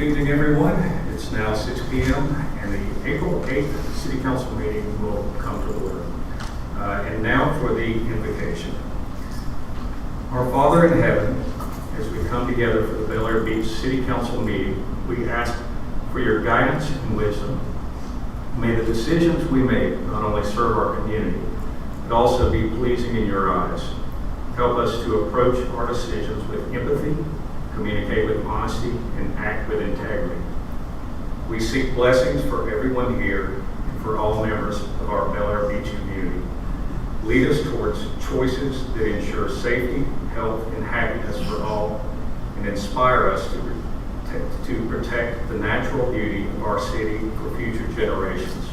Good evening, everyone. It's now 6 p.m. and the April 8th City Council meeting will come to order. And now for the invocation. Our Father in heaven, as we come together for the Bel Air Beach City Council meeting, we ask for your guidance and wisdom. May the decisions we make not only serve our community, but also be pleasing in your eyes. Help us to approach our decisions with empathy, communicate with honesty, and act with integrity. We seek blessings for everyone here and for all members of our Bel Air Beach community. Lead us towards choices that ensure safety, health, and happiness for all, and inspire us to protect the natural beauty of our city for future generations.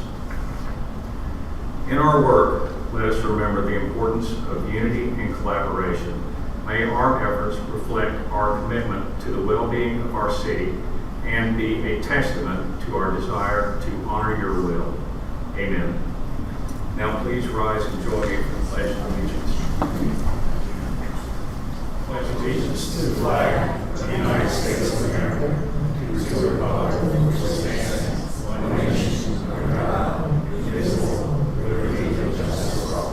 In our work, let us remember the importance of unity and collaboration. May our efforts reflect our commitment to the well-being of our city and be a testament to our desire to honor your will. Amen. Now please rise and join me for the Pledge of Allegiance. Pledge allegiance to the flag of the United States of America, to the republic for which it stands, one nation, under God, indivisible, with liberty and justice for all.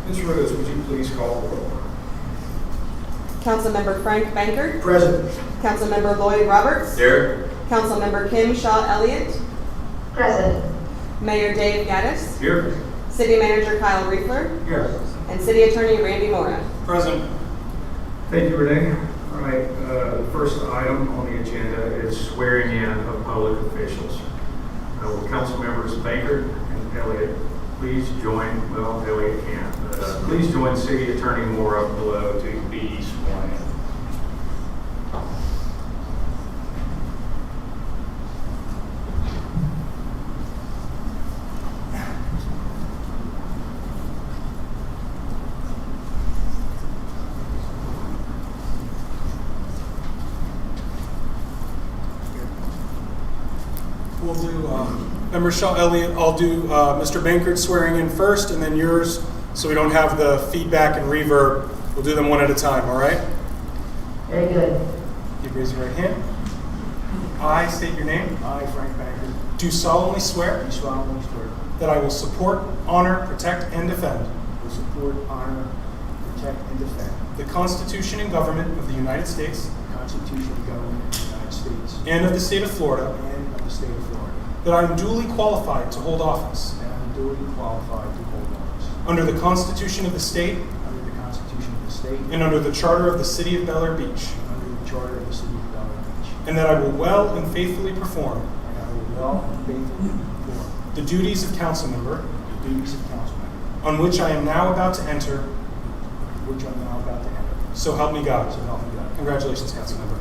Ms. Rose, would you please call the roll? Councilmember Frank Bankert. Present. Councilmember Lloyd Roberts. Here. Councilmember Kim Shaw Elliott. Present. Mayor Dave Gaddis. Here. City Manager Kyle Riefler. Here. And City Attorney Randy Mora. Present. Thank you, Renee. All right, the first item on the agenda is swearing in of public officials. Will council members Baker and Elliott please join, well, Elliott can't, but please join City Attorney Mora below to be sworn in. We'll do Member Shaw Elliott. I'll do Mr. Bankert swearing in first, and then yours, so we don't have the feedback and reverb. We'll do them one at a time, all right? Very good. You raise your right hand. I state your name. I, Frank Bankert, Do solemnly swear do solemnly swear that I will support, honor, protect, and defend to support, honor, protect, and defend the Constitution and government of the United States the Constitution and government of the United States and of the state of Florida, and of the state of Florida, that I am duly qualified to hold office and I am duly qualified to hold office under the Constitution of the state under the Constitution of the state and under the Charter of the City of Bel Air Beach, and under the Charter of the City of Bel Air Beach, and that I will well and faithfully perform and I will well and faithfully perform the duties of council member the duties of council member, on which I am now about to enter. which I'm now about to enter. So help me God. So help me God. Congratulations, council member.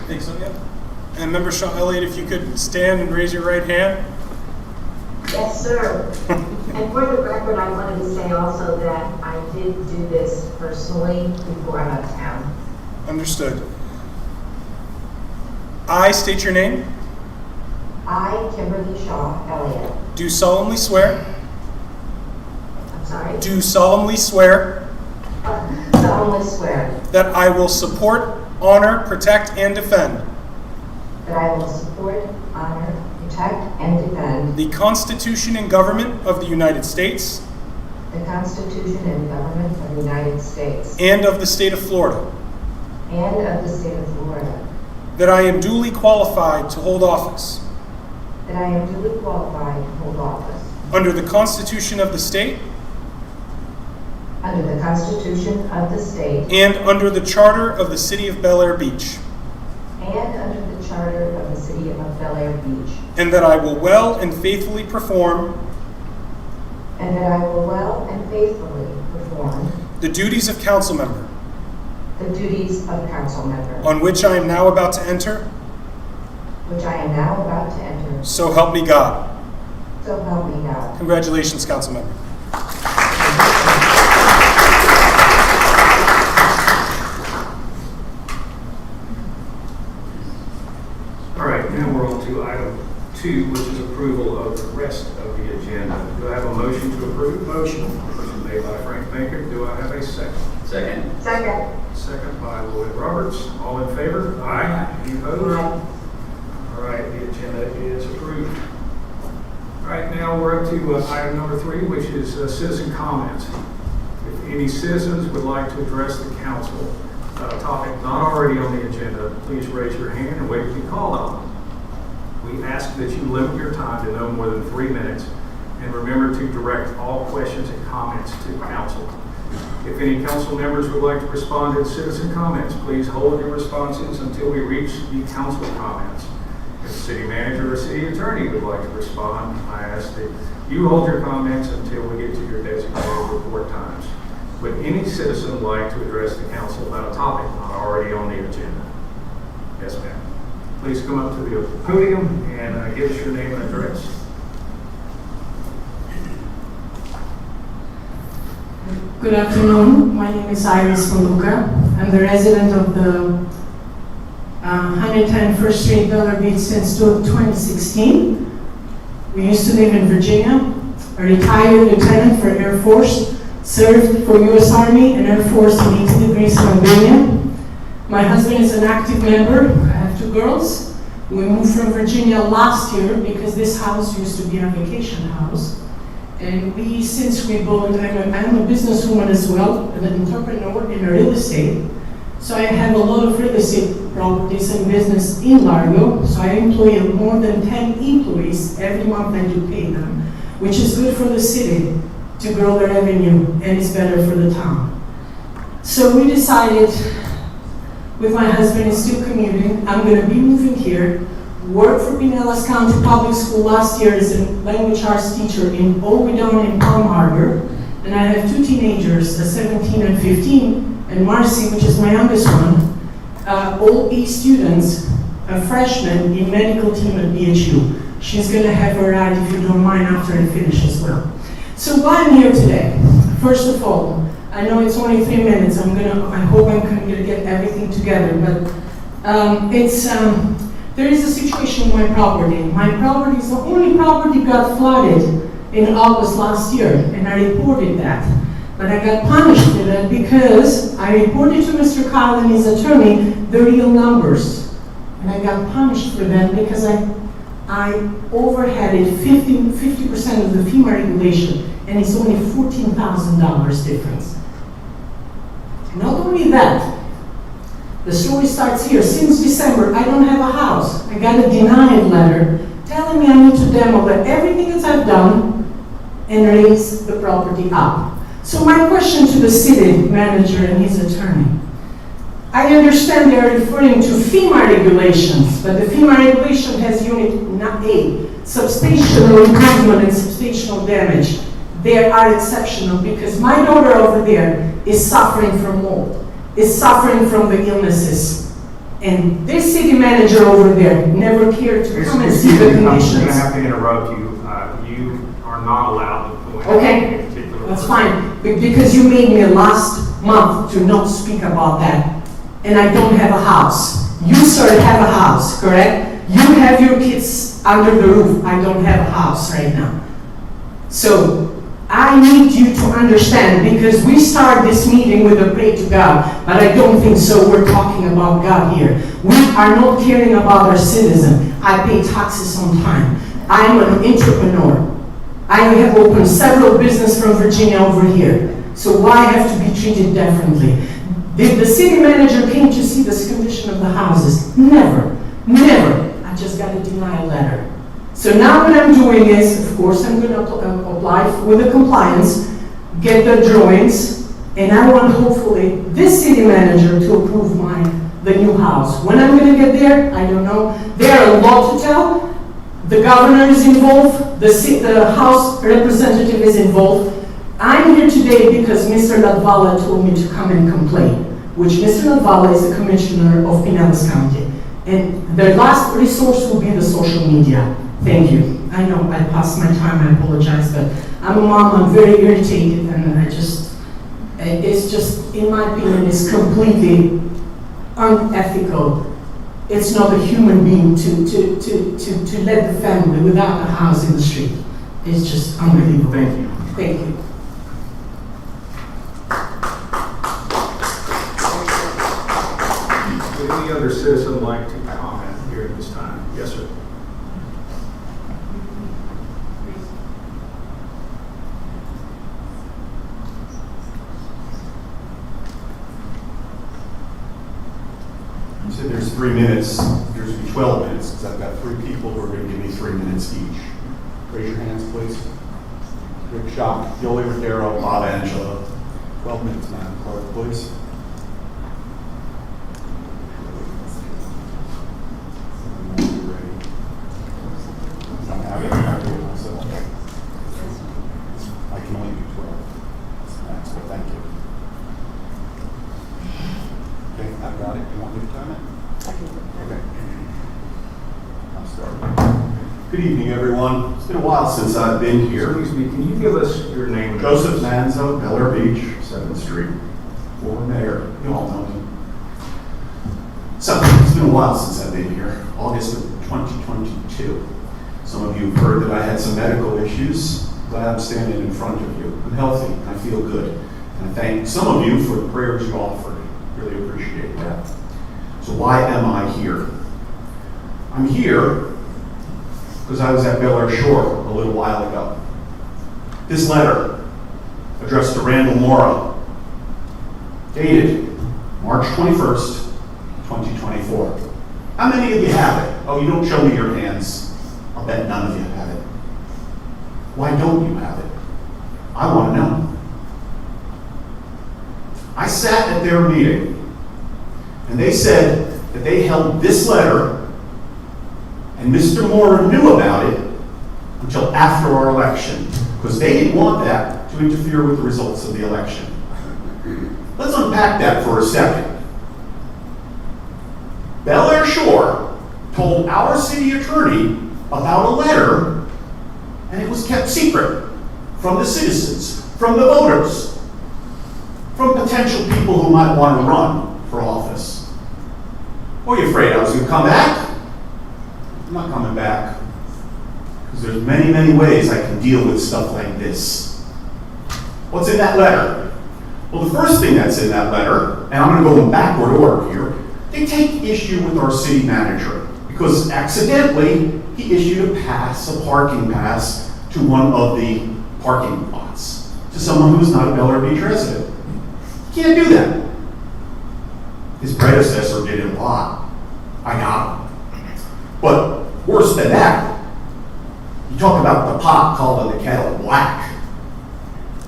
Thanks, Sonia. And Member Shaw Elliott, if you could stand and raise your right hand. Yes, sir. And for the record, I wanted to say also that I did do this personally before I'm out of town. Understood. I state your name. I, Kimberly Shaw Elliott. Do solemnly swear. I'm sorry. Do solemnly swear Solemnly swear that I will support, honor, protect, and defend that I will support, honor, protect, and defend the Constitution and government of the United States the Constitution and government of the United States and of the state of Florida, and of the state of Florida, that I am duly qualified to hold office that I am duly qualified to hold office under the Constitution of the state under the Constitution of the state and under the Charter of the City of Bel Air Beach, and under the Charter of the City of Bel Air Beach, and that I will well and faithfully perform and that I will well and faithfully perform the duties of council member the duties of council member, on which I am now about to enter. which I am now about to enter. So help me God. So help me God. Congratulations, council member. All right, now we're on to item 2, which is approval of the rest of the agenda. Do I have a motion to approve? Motion. Motion made by Frank Baker. Do I have a second? Second. Second. Second by Lloyd Roberts. All in favor? Aye. Any opposed? Aye. All right, the agenda is approved. All right, now we're up to item number 3, which is citizen comments. If any citizens would like to address the council about a topic not already on the agenda, please raise your hand and wait to be called on. We ask that you limit your time to no more than 3 minutes, and remember to direct all questions and comments to council. If any council members would like to respond to citizen comments, please hold your responses until we reach the council comments. If the city manager or city attorney would like to respond, I ask that you hold your comments until we get to your designated report times. Would any citizen like to address the council about a topic not already on the agenda? Yes, ma'am. Please come up to the podium and give us your name and address. Good afternoon. My name is Iris Maluka. I'm the resident of the 110 First Street, Bel Air Beach since 2016. We used to live in Virginia. A retired lieutenant for Air Force, served for U.S. Army and Air Force in 80 degrees Albania. My husband is an active member. I have 2 girls. We moved from Virginia last year because this house used to be a vacation house. And since we bought, I'm a businesswoman as well, and an entrepreneur in real estate. So I have a lot of real estate properties and business in Largo. So I employ more than 10 employees every month. I do pay them, which is good for the city to grow the revenue, and it's better for the town. So we decided, with my husband is still commuting, I'm going to be moving here. Worked for Pinellas County Public School last year as a language arts teacher all the way down in Palm Harbor. And I have 2 teenagers, 17 and 15, and Marcy, which is my youngest one, all A students, a freshman in medical team at BHU. She's going to have her ride, if you don't mind, after I finish as well. So why I'm here today? First of all, I know it's only 3 minutes. I hope I'm going to get everything together, but there is a situation with my property. My property is the only property got flooded in August last year, and I reported that. But I got punished for that because I reported to Mr. Kyle and his attorney the real numbers. And I got punished for that because I overheaded 50% of the FEMA regulation, and it's only $14,000 difference. Not only that, the story starts here. Since December, I don't have a house. I got a denial letter telling me I need to demolish everything that I've done and raise the property up. So my question to the city manager and his attorney, I understand they are referring to FEMA regulations, but the FEMA regulation has unit A, substantial improvement and substantial damage. They are exceptional because my daughter over there is suffering from mold, is suffering from the illnesses. And this city manager over there never cared to come and see the I'm going to conditions. have to interrupt you. You are not allowed to point out Okay, any particular that's person. fine, because you made me last month to not speak about that. And I don't have a house. You, sir, have a house, correct? You have your kids under the roof. I don't have a house right now. So I need you to understand, because we start this meeting with a pray to God, but I don't think so. We're talking about God here. We are not caring about our citizen. I pay taxes on time. I'm an entrepreneur. I have opened several businesses from Virginia over here. So why have to be treated differently? Did the city manager came to see this condition of the houses? Never, never. I just got a denial letter. So now what I'm doing is, of course, I'm going to apply with the compliance, get the drawings, and I want hopefully this city manager to approve the new house. When I'm going to get there, I don't know. There are a lot to tell. The governor is involved. The House representative is involved. I'm here today because Mr. Latvala told me to come and complain, which Mr. Latvala is the commissioner of Pinellas County. And the last resource will be the social media. Thank you. I know I passed my time, I apologize, but I'm a mom, I'm very irritated, and it's just, in my opinion, it's completely unethical. it's not a human being to let the family without a house in the street. It's just unbelievable. Thank you. Thank you. Would any other citizen like to comment here at this time? Yes, sir. You said there's 3 minutes, there's going to be 12 minutes, because I've got 3 people who are going to give me 3 minutes each. Raise your hands, please. Rick Schock, Yoli Rodero, Bob Angelo. 12 minutes, Madam Clerk, please. When you're ready. I'm happy to do it myself. I can only do 12. That's good, thank you. Okay, I've got it. You want me to time it? Okay. I'll start. Good evening, everyone. It's been a while since I've been here. Excuse me, can you give us your name? Joseph Manzo, Bel Air Beach, 7th Street, former mayor. You all know me. So, it's been a while since I've been here. August of 2022. Some of you have heard that I had some medical issues. Glad I'm standing in front of you. I'm healthy. I feel good. And I thank some of you for the prayers you offered. Really appreciate that. So why am I here? I'm here because I was at Bel Air Shore a little while ago. This letter, addressed to Randall Mora, dated March 21st, 2024. How many of you have it? Oh, you don't show me your hands. I'll bet none of you have it. Why don't you have it? I want to know. I sat at their meeting, and they said that they held this letter, and Mr. Mora knew about it until after our election, because they didn't want that to interfere with the results of the election. Let's unpack that for a second. Bel Air Shore told our city attorney about a letter, and it was kept secret from the citizens, from the voters, from potential people who might want to run for office. Were you afraid I was going to come back? I'm not coming back, because there's many, many ways I can deal with stuff like this. What's in that letter? Well, the first thing that's in that letter, and I'm going to go in backward order here, they take issue with our city manager, because accidentally he issued a parking pass to one of the parking lots, to someone who's not a Bel Air Beach resident. You can't do that. His predecessor did it a lot. I got him. But worse than that, you talk about the pot calling the kettle black.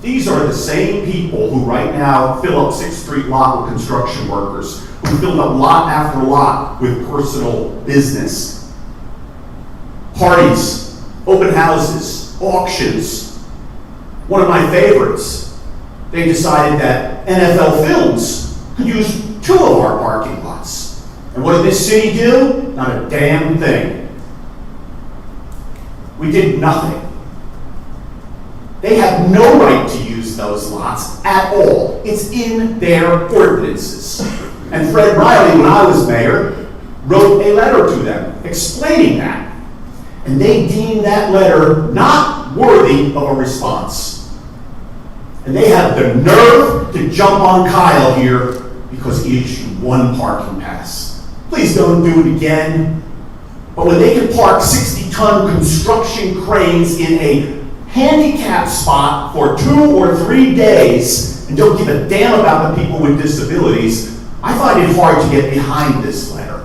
These are the same people who right now fill up 6th Street lot with construction workers, who filled up lot after lot with personal business. Parties, open houses, auctions. One of my favorites, they decided that NFL Films could use 2 of our parking lots. And what did this city do? Not a damn thing. We did nothing. They have no right to use those lots at all. It's in their ordinances. And Fred Riley, when I was mayor, wrote a letter to them explaining that. And they deemed that letter not worthy of a response. And they have the nerve to jump on Kyle here because he issued 1 parking pass. Please don't do it again. But when they can park 60-ton construction cranes in a handicap spot for 2 or 3 days and don't give a damn about the people with disabilities, I find it hard to get behind this letter.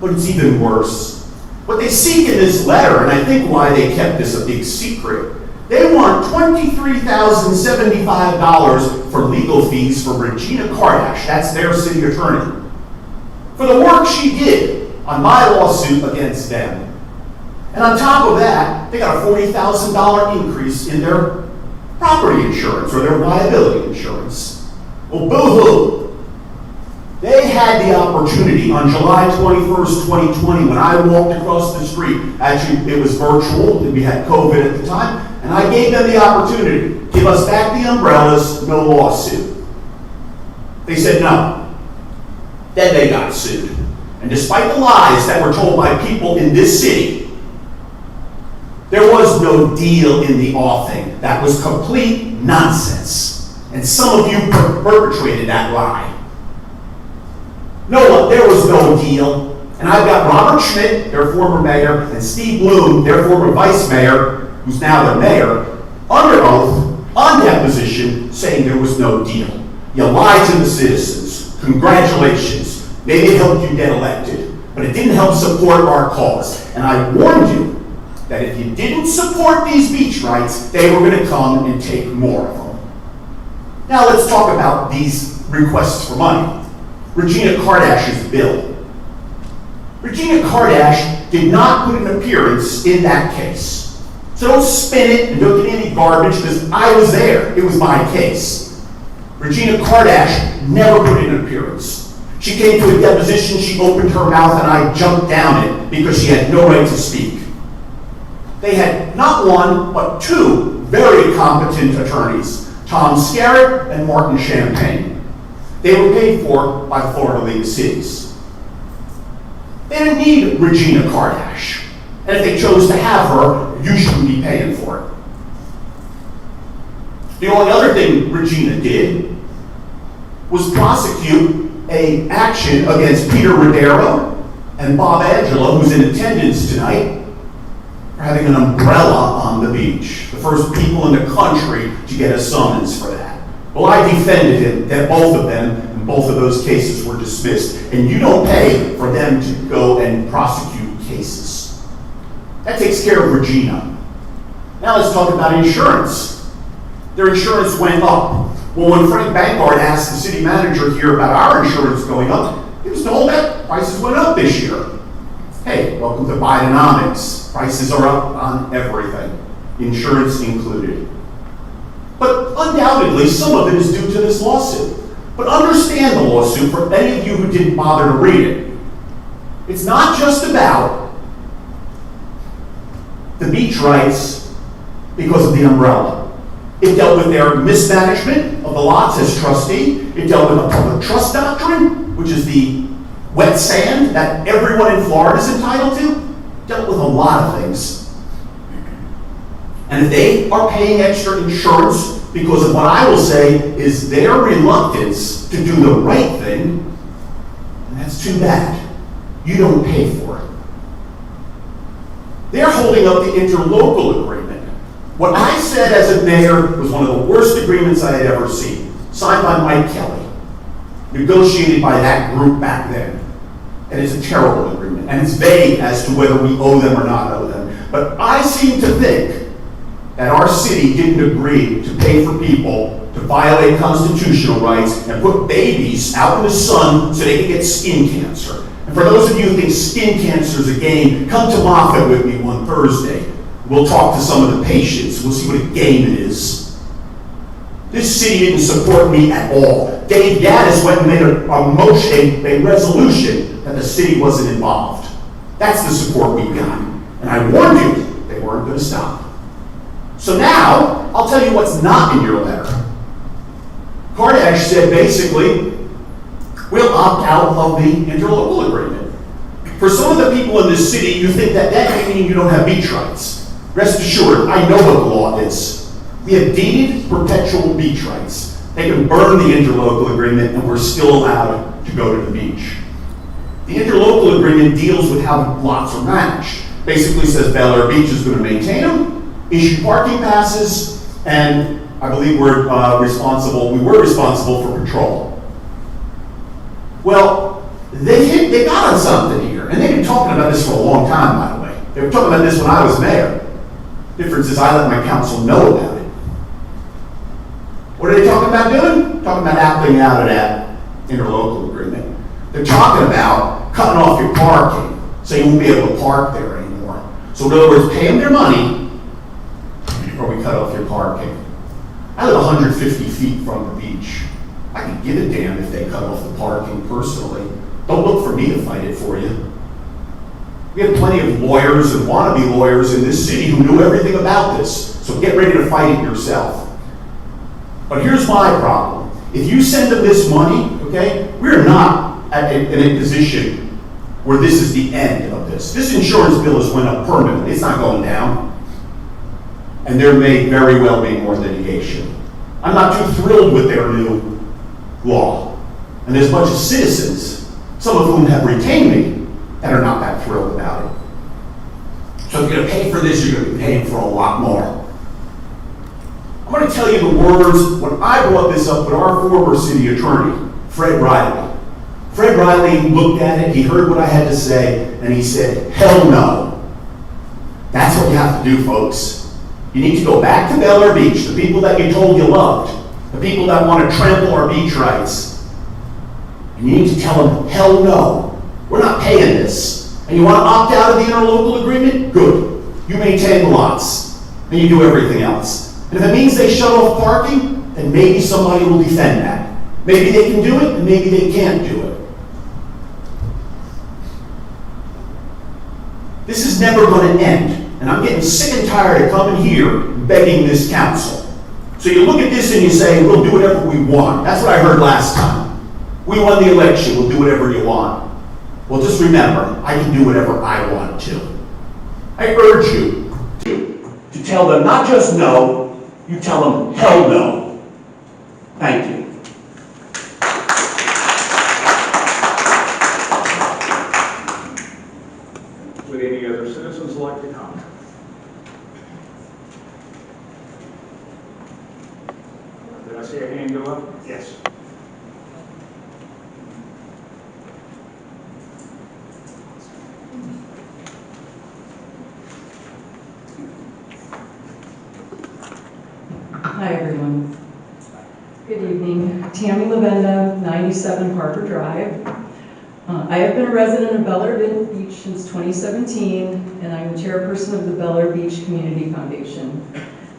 But it's even worse. What they seek in this letter, and I think why they kept this a big secret, they want $23,075 for legal fees for Regina Kardash, that's their city attorney, for the work she did on my lawsuit against them. And on top of that, they got a $40,000 increase in their property insurance or their liability insurance. Well, boo-hoo. They had the opportunity on July 21st, 2020, when I walked across the street. Actually, it was virtual, and we had COVID at the time, and I gave them the opportunity. Give us back the umbrellas, no lawsuit. They said no. Then they got sued. And despite the lies that were told by people in this city, there was no deal in the offing. That was complete nonsense. And some of you perpetrated that lie. No, there was no deal. And I've got Robert Schmidt, their former mayor, and Steve Bloom, their former vice mayor, who's now their mayor, under oath, on deposition, saying there was no deal. You lied to the citizens. Congratulations. Maybe it helped you get elected, but it didn't help support our cause. And I warned you that if you didn't support these beach rights, they were going to come and take more of them. Now let's talk about these requests for money. Regina Kardash's bill. Regina Kardash did not put an appearance in that case. So don't spin it and don't get any garbage, because I was there. It was my case. Regina Kardash never put in an appearance. She came to a deposition, she opened her mouth, and I jumped down it because she had no right to speak. They had not one, but two very competent attorneys, Tom Skerritt and Martin Champagne. They were paid for by Florida League of Cities. They didn't need Regina Kardash. And if they chose to have her, you shouldn't be paying for it. The only other thing Regina did was prosecute an action against Peter Rodero and Bob Angelo, who's in attendance tonight, for having an umbrella on the beach. The first people in the country to get a summons for that. Well, I defended him, that both of them, and both of those cases were dismissed. And you don't pay for them to go and prosecute cases. That takes care of Regina. Now let's talk about insurance. Their insurance went up. Well, when Frank Bankard asked the city manager here about our insurance going up, he was told that prices went up this year. Hey, welcome to Bidenomics. Prices are up on everything, insurance included. But undoubtedly, some of it is due to this lawsuit. But understand the lawsuit for any of you who didn't bother to read it. It's not just about the beach rights because of the umbrella. It dealt with their mismanagement of the lots as trustee. It dealt with the public trust doctrine, which is the wet sand that everyone in Florida is entitled to. It dealt with a lot of things. And if they are paying extra insurance because of what I will say is their reluctance to do the right thing, then that's too bad. You don't pay for it. They're holding up the interlocal agreement. What I said as a mayor was one of the worst agreements I had ever seen, signed by Mike Kelly, negotiated by that group back then. And it's a terrible agreement, and it's vague as to whether we owe them or not owe them. But I seem to think that our city didn't agree to pay for people to violate constitutional rights and put babies out in the sun so they can get skin cancer. And for those of you who think skin cancer is a game, come to Moffett with me one Thursday. We'll talk to some of the patients. We'll see what a game it is. This city didn't support me at all. Dave Gaddis went and made a motion, a resolution that the city wasn't involved. That's the support we got. And I warned you, they weren't going to stop. So now, I'll tell you what's not in your letter. Kardash said basically, we'll opt out of the interlocal agreement. For some of the people in this city, you think that may mean you don't have beach rights. Rest assured, I know what the law is. We have deeded perpetual beach rights. They can burn the interlocal agreement and we're still allowed to go to the beach. The interlocal agreement deals with how lots are managed. Basically says Bel Air Beach is going to maintain them, issue parking passes, and I believe we were responsible for patrol. Well, they got on something here, and they've been talking about this for a long time, by the way. They were talking about this when I was mayor. Difference is I let my council know about it. What are they talking about doing? Talking about opting out of that interlocal agreement. They're talking about cutting off your parking, so you won't be able to park there anymore. So in other words, pay them their money, or we cut off your parking. I live 150 feet from the beach. I could give a damn if they cut off the parking personally. Don't look for me to fight it for you. We have plenty of lawyers and wannabe lawyers in this city who knew everything about this, so get ready to fight it yourself. But here's my problem. If you send them this money, okay, we're not in a position where this is the end of this. This insurance bill has went up permanently. It's not going down. And there may very well be more litigation. I'm not too thrilled with their new law. And there's a bunch of citizens, some of whom have retained me, that are not that thrilled about it. So if you're going to pay for this, you're going to be paying for a lot more. I'm going to tell you the words when I brought this up with our former city attorney, Fred Riley. Fred Riley looked at it, he heard what I had to say, and he said, hell no. That's what you have to do, folks. You need to go back to Bel Air Beach, the people that you told you loved, the people that want to trample our beach rights. And you need to tell them, hell no, we're not paying this. And you want to opt out of the interlocal agreement? Good. You maintain the lots, and you do everything else. And if it means they shut off parking, then maybe somebody will defend that. Maybe they can do it, and maybe they can't do it. This is never going to end. And I'm getting sick and tired of coming here begging this council. So you look at this and you say, we'll do whatever we want. That's what I heard last time. We won the election, we'll do whatever you want. Well, just remember, I can do whatever I want to. I urge you to tell them not just no, you tell them hell no. Thank you. Would any other citizens like to comment? Did I see a hand go up? Yes. Hi, everyone. Good evening. Tammy Lavenda, 97 Parker Drive. I have been a resident of Bel Air Beach since 2017, and I'm the chairperson of the Bel Air Beach Community Foundation.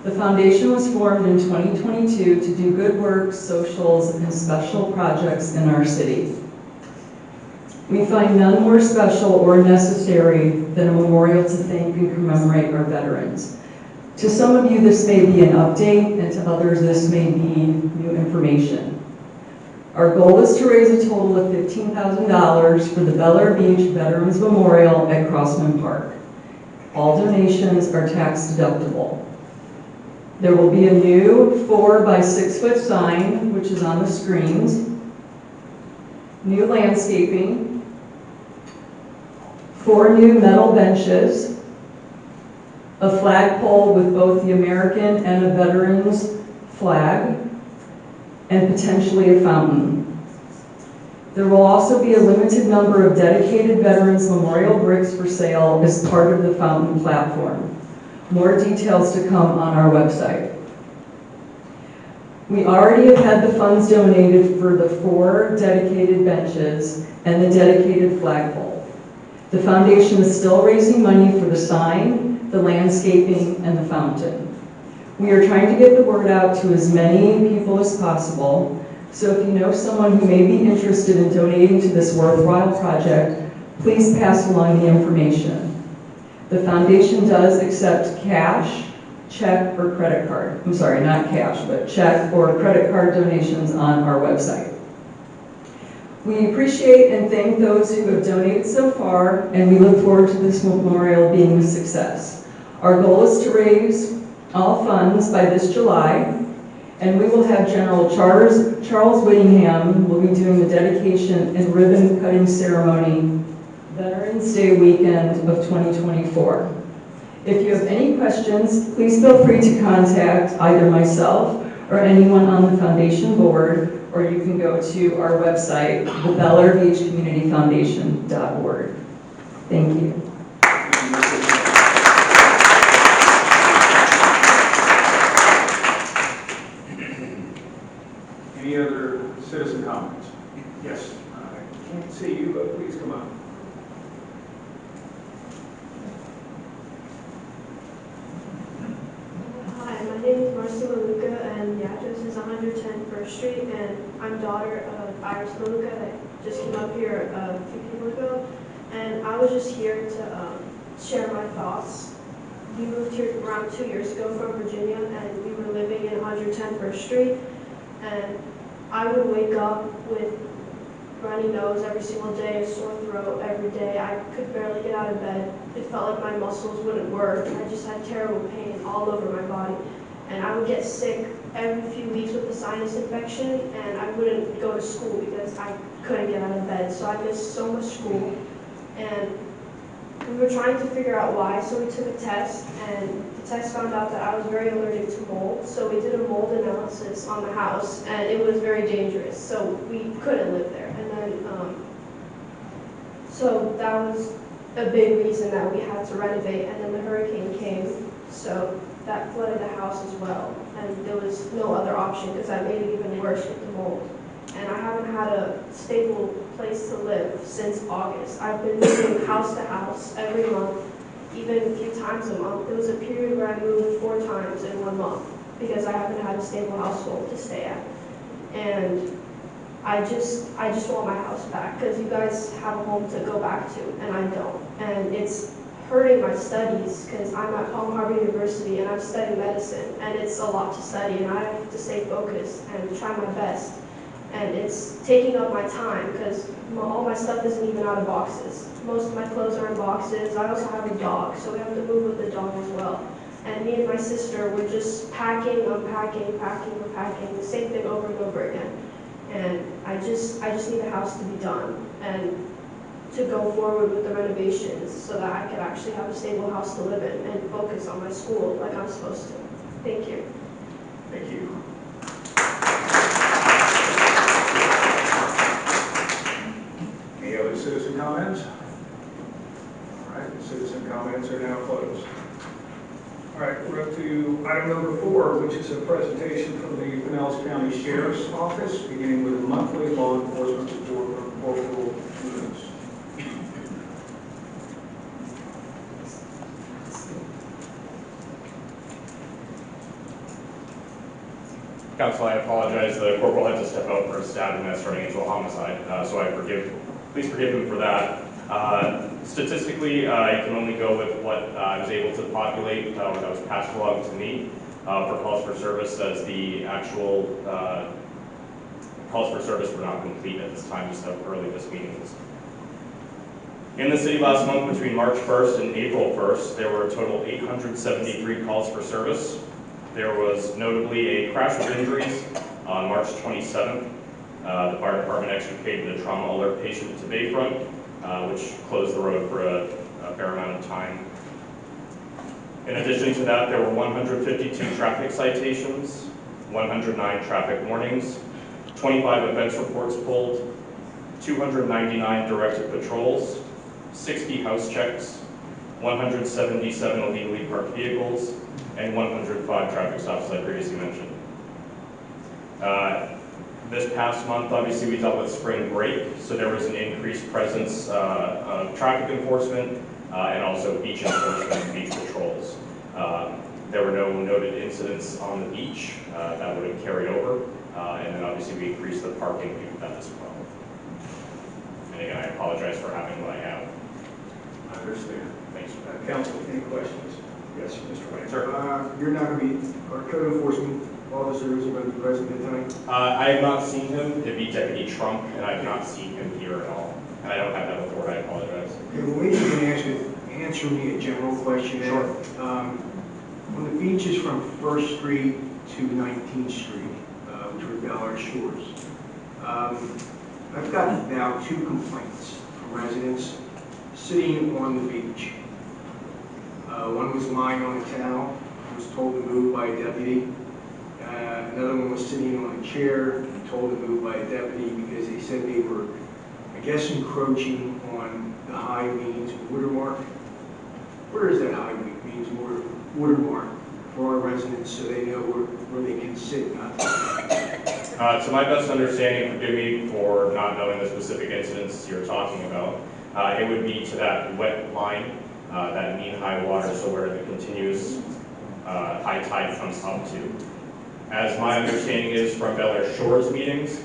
The foundation was formed in 2022 to do good work, socials, and special projects in our city. We find none more special or necessary than a memorial to thank and commemorate our veterans. To some of you, this may be an update, and to others, this may be new information. Our goal is to raise a total of $15,000 for the Bel Air Beach Veterans Memorial at Crossman Park. All donations are tax deductible. There will be a new 4 by 6 foot sign, which is on the screens, new landscaping, 4 new metal benches, a flagpole with both the American and a veteran's flag, and potentially a fountain. There will also be a limited number of dedicated Veterans Memorial bricks for sale as part of the fountain platform. More details to come on our website. We already have had the funds donated for the 4 dedicated benches and the dedicated flagpole. The foundation is still raising money for the sign, the landscaping, and the fountain. We are trying to get the word out to as many people as possible, so if you know someone who may be interested in donating to this worthwhile project, please pass along the information. The foundation does accept cash, check, or credit card. I'm sorry, not cash, but check or credit card donations on our website. We appreciate and thank those who have donated so far, and we look forward to this memorial being a success. Our goal is to raise all funds by this July, and we will have General Charles Whittingham will be doing the dedication and ribbon cutting ceremony Veterans Day weekend of 2024. If you have any questions, please feel free to contact either myself or anyone on the foundation board, or you can go to our website, the Bel Air Beach Community Foundation.org. Thank you. Any other citizen comments? Yes. I can't see you, but please come up. Hi, my name is Marcy Maluka, and the address is 110 First Street, and I'm daughter of Iris Maluka that just came up here a few people ago, and I was just here to share my thoughts. We moved here around 2 years ago from Virginia, and we were living in 110 First Street, and I would wake up with runny nose every single day, a sore throat every day. I could barely get out of bed. It felt like my muscles wouldn't work. I just had terrible pain all over my body. And I would get sick every few weeks with a sinus infection, and I wouldn't go to school because I couldn't get out of bed. So I missed so much school. And we were trying to figure out why, so we took a test, and the test found out that I was very allergic to mold. So we did a mold analysis on the house, and it was very dangerous. So we couldn't live there. And then, so that was a big reason that we had to renovate. And then the hurricane came, so that flooded the house as well. And there was no other option because that made it even worse with the mold. And I haven't had a stable place to live since August. I've been moving house to house every month, even a few times a month. There was a period where I moved 4 times in 1 month because I haven't had a stable household to stay at. And I just want my house back because you guys have a home to go back to, and I don't. And it's hurting my studies because I'm at Palm Harbor University and I'm studying medicine, and it's a lot to study, and I have to stay focused and try my best. And it's taking up my time because all my stuff isn't even out of boxes. Most of my clothes are in boxes. I also have a dog, so we have to move with the dog as well. And me and my sister, we're just packing, unpacking, packing, unpacking, the same thing over and over again. And I just need the house to be done and to go forward with the renovations so that I could actually have a stable house to live in and focus on my school like I'm supposed to. Thank you. Thank you. Any other citizen comments? All right, the citizen comments are now closed. All right, we're up to item number 4, which is a presentation from the Pinellas County Sheriff's Office, beginning with monthly law enforcement report news. Council, I apologize. The corporal had to step out for a stab and that's turning into a homicide, so please forgive him for that. Statistically, I can only go with what I was able to populate, what was passed along to me for calls for service, as the actual calls for service were not complete at this time, just how early this meeting is. In the city last month, between March 1st and April 1st, there were a total 873 calls for service. There was notably a crash with injuries on March 27th. The fire department extricated a trauma alert patient to Bayfront, which closed the road for a fair amount of time. In addition to that, there were 152 traffic citations, 109 traffic warnings, 25 offense reports pulled, 299 directed patrols, 60 house checks, 177 illegally parked vehicles, and 105 traffic stops, as I previously mentioned. This past month, obviously, we dealt with spring break, so there was an increased presence of traffic enforcement and also beach enforcement and beach patrols. There were no noted incidents on the beach that would have carried over, and then obviously we increased the parking due to that as well. And again, I apologize for having what I have. I understand. Thanks for that. Council, any questions? Yes, Mr. Wayne. Sir. You're not going to be, our code enforcement officers are going to be present tonight? I have not seen him. It'd be Deputy Trump, and I've not seen him here at all. And I don't have that authority. I apologize. Okay, well, maybe you can answer me a general question. Sure. On the beaches from 1st Street to 19th Street, which were Ballard Shores, I've gotten now 2 complaints from residents sitting on the beach. One was lying on a towel, was told to move by a deputy. Another one was sitting on a chair, told to move by a deputy because they said they were, I guess, encroaching on the High Means watermark. Where is that High Means watermark for our residents so they know where they can sit? To my best understanding, forgive me for not knowing the specific incidents you're talking about, it would be to that wet line, that mean high water, so where the continuous high tide comes up to. As my understanding is from Bel Air Shores meetings,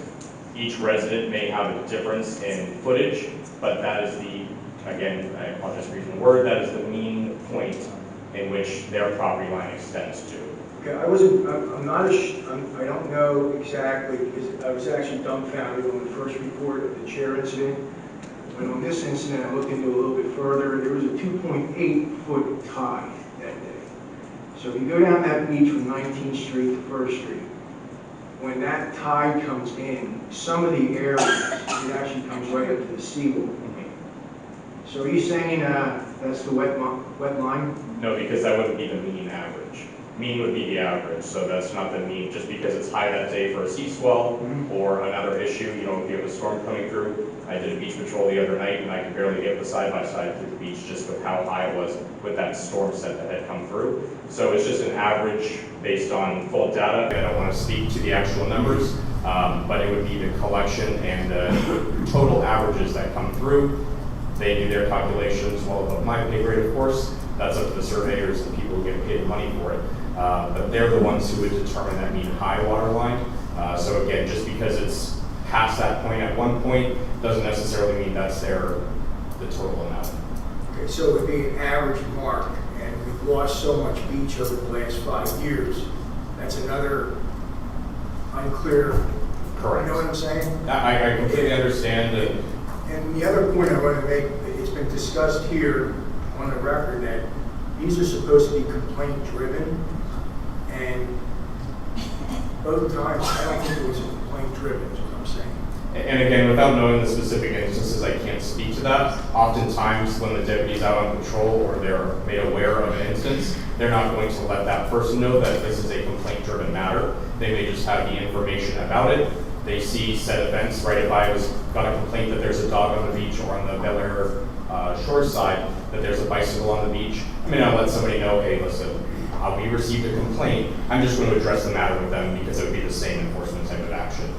each resident may have a difference in footage, but that is the, again, I apologize for using the word, that is the mean point in which their property line extends to. Okay, I'm not, I don't know exactly, because I was actually dumbfounded on the first report of the chair incident. When on this incident, I looked into it a little bit further, there was a 2.8-foot tide that day. So if you go down that beach from 19th Street to 1st Street, when that tide comes in, some of the areas, it actually comes right up to the seawall. So are you saying that's the wet line? No, because that wouldn't be the mean average. Mean would be the average, so that's not the mean. Just because it's high that day for a sea swell or another issue, you know, if you have a storm coming through. I did a beach patrol the other night and I could barely get the side-by-side through the beach just with how high it was with that storm set that had come through. So it's just an average based on full data. I don't want to speak to the actual numbers, but it would be the collection and the total averages that come through. They do their calculations, well above my pay grade, of course. That's up to the surveyors and people who get paid money for it. But they're the ones who would determine that mean high water line. So again, just because it's past that point at one point, doesn't necessarily mean that's the total amount. Okay, so it would be an average mark, and we've lost so much beach over the last 5 years. That's another unclear. Correct. You know what I'm saying? I completely understand that. And the other point I want to make, it's been discussed here on the record that these are supposed to be complaint driven, and both times I don't think it was a complaint driven, is what I'm saying. And again, without knowing the specific instances, I can't speak to that. Oftentimes, when the deputy's out on patrol or they're made aware of an instance, they're not going to let that person know that this is a complaint-driven matter. They may just have the information about it. They see said events, right? If I got a complaint that there's a dog on the beach or on the Bel Air shore side, that there's a bicycle on the beach, I mean, I'll let somebody know, hey, listen, we received a complaint. I'm just going to address the matter with them because it would be the same enforcement type of action.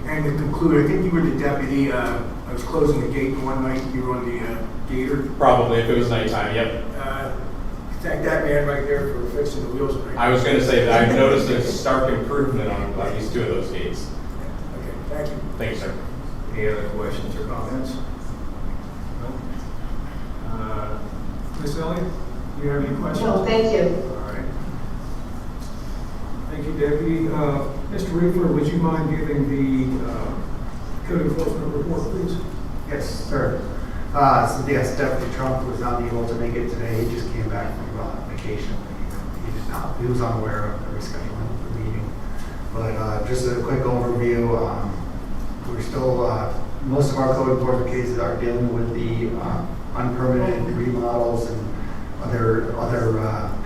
And to conclude, I think you were the deputy. I was closing the gate one night. You were on the gator. Probably, if it was nighttime, yep. Thank that man right there for fixing the wheels. I was going to say that I've noticed a stark improvement on at least 2 of those gates. Okay, thank you. Thank you, sir. Any other questions or comments? No? Ms. Elliott, do you have any questions? No, thank you. All right. Thank you, Deputy. Mr. Riefler, would you mind giving the code enforcement report, please? Yes, sir. So yes, Deputy Trump was not able to make it today. He just came back from vacation. He was unaware of the rescheduling of the meeting. But just a quick overview. We're still, most of our code enforcement cases are dealing with the unpermitted remodels and other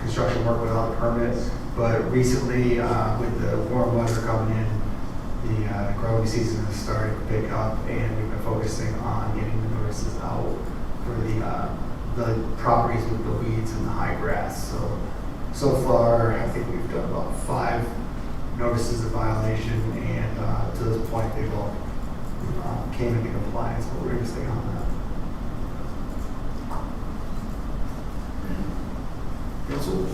construction work without permits. But recently, with the warm weather coming in, the growing season has started to pick up, and we've been focusing on getting the notices out for the properties with the weeds and the high grass. So far, I think we've done about 5 notices of violation, and to this point, they've all came into compliance, but we're going to stay on that. Council?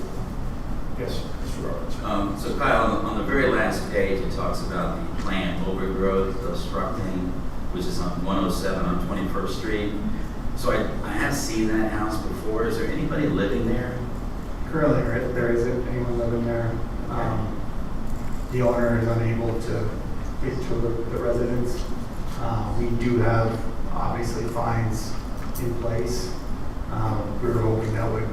Yes, Mr. Roberts. So Kyle, on the very last page, it talks about the plant overgrowth obstructing, which is on 107 on 21st Street. So I have seen that house before. Is there anybody living there? Currently, there isn't anyone living there. The owner is unable to get to the residence. We do have, obviously, fines in place. We were hoping that would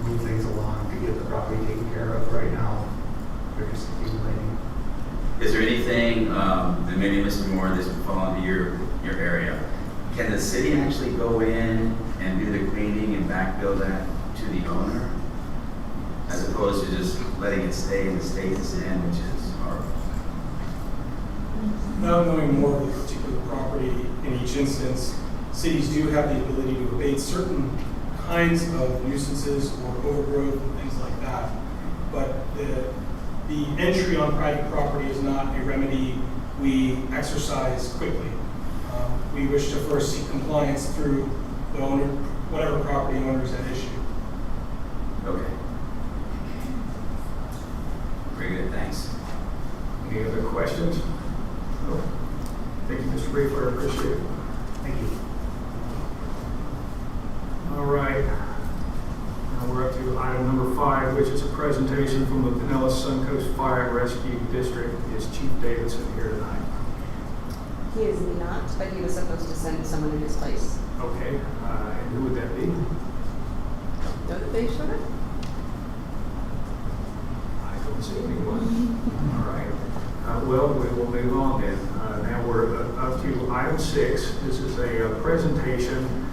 move things along to get the property taken care of. Right now, they're just accumulating. Is there anything, and maybe Mr. Moore, this would fall into your area, can the city actually go in and do the cleaning and backbill that to the owner, as opposed to just letting it stay in the state it's in, which is horrible? Not knowing more of the particular property in each instance, cities do have the ability to abate certain kinds of nuisances or overgrowth and things like that. But the entry on private property is not a remedy we exercise quickly. We wish to first seek compliance through the owner, whatever property owner is at issue. Okay. Very good, thanks. Any other questions? No. Thank you, Mr. Riefler. I appreciate it. Thank you. All right. Now we're up to item number 5, which is a presentation from the Pinellas Suncoast Fire and Rescue District. Is Chief Davidson here tonight? He is not, but he was supposed to send someone in his place. Okay, and who would that be? Don't they show it? I don't see anyone. All right. Well, we will move on then. Now we're up to item 6. This is a presentation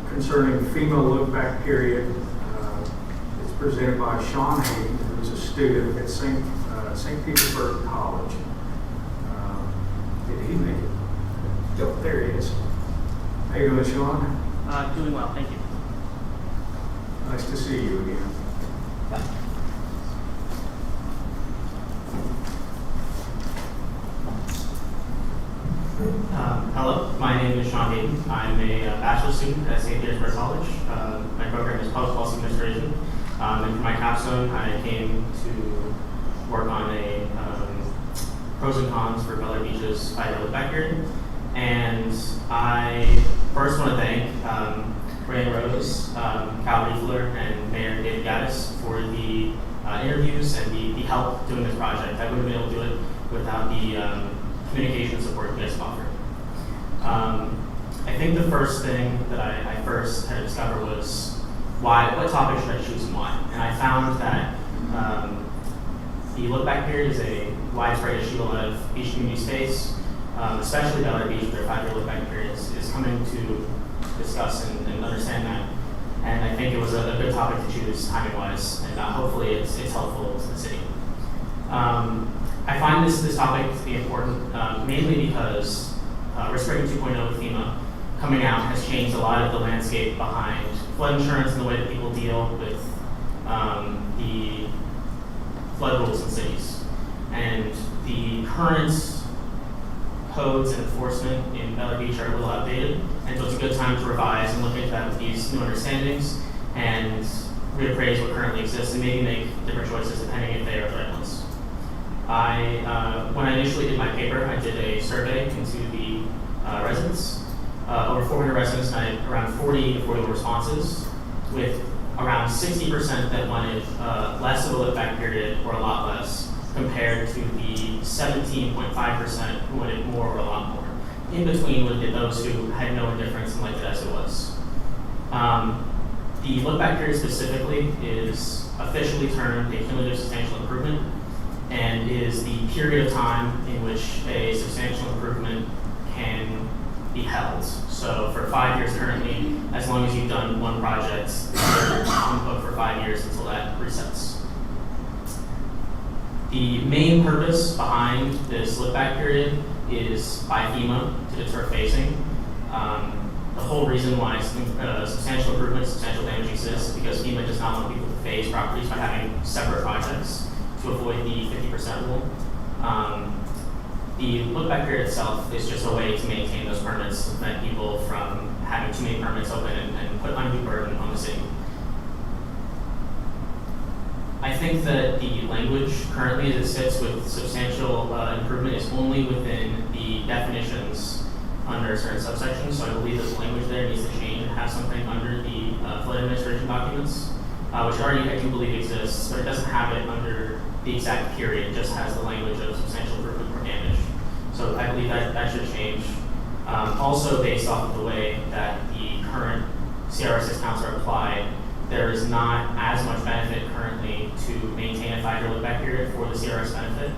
concerning FEMA look-back period. It's presented by Sean Hayden, who's a student at St. Petersburg College. Did he make it? Yep, there he is. How you doing, Sean? Doing well, thank you. Nice to see you again. Hello, my name is Sean Hayden. I'm a bachelor's student at St. Petersburg College. My program is Public Policy Administration. And for my capstone, I came to work on a pros and cons for Bel Air Beach's 5-year look-back period. And I first want to thank Ray Rose, Cal Riefler, and Mayor David Gaddis for the interviews and the help doing this project. I wouldn't have been able to do it without the communication support you guys have offered. I think the first thing that I first had to discover was what topic should I choose and why. And I found that the look-back period is a widespread issue. A lot of beach communities face, especially Bel Air Beach, their 5-year look-back period is coming to discuss and understand that. And I think it was a good topic to choose timing-wise, and hopefully it's helpful to the city. I find this topic to be important mainly because Risk Rating 2.0 with FEMA coming out has changed a lot of the landscape behind flood insurance and the way that people deal with the flood rules in cities. And the current codes and enforcement in Bel Air Beach are a little outdated, and so it's a good time to revise and look into that with these new understandings and reappraise what currently exists and maybe make different choices depending if they are the right ones. When I initially did my paper, I did a survey into the residents, over 400 residents, and I had around 40 affordable responses, with around 60% that wanted less of a look-back period or a lot less, compared to the 17.5% who wanted more or a lot more. In between would be those who had no indifference and liked it as it was. The look-back period specifically is officially termed a cumulative substantial improvement, and is the period of time in which a substantial improvement can be held. So for 5 years currently, as long as you've done one project, you're on the hook for 5 years until that resets. The main purpose behind this look-back period is by FEMA to deter phasing. The whole reason why substantial improvement, substantial damage exists is because FEMA does not want people to phase properties by having separate projects to avoid the 50% rule. The look-back period itself is just a way to maintain those permits to prevent people from having too many permits open and put undue burden on the city. I think that the language currently as it sits with substantial improvement is only within the definitions under certain subsections, so I believe that the language there needs to change and have something under the flood administration documents, which already I do believe exists, but it doesn't have it under the exact period, it just has the language of substantial improvement or damage. So I believe that should change. Also based off of the way that the current CRS discounts are applied, there is not as much benefit currently to maintain a 5-year look-back period for the CRS benefit.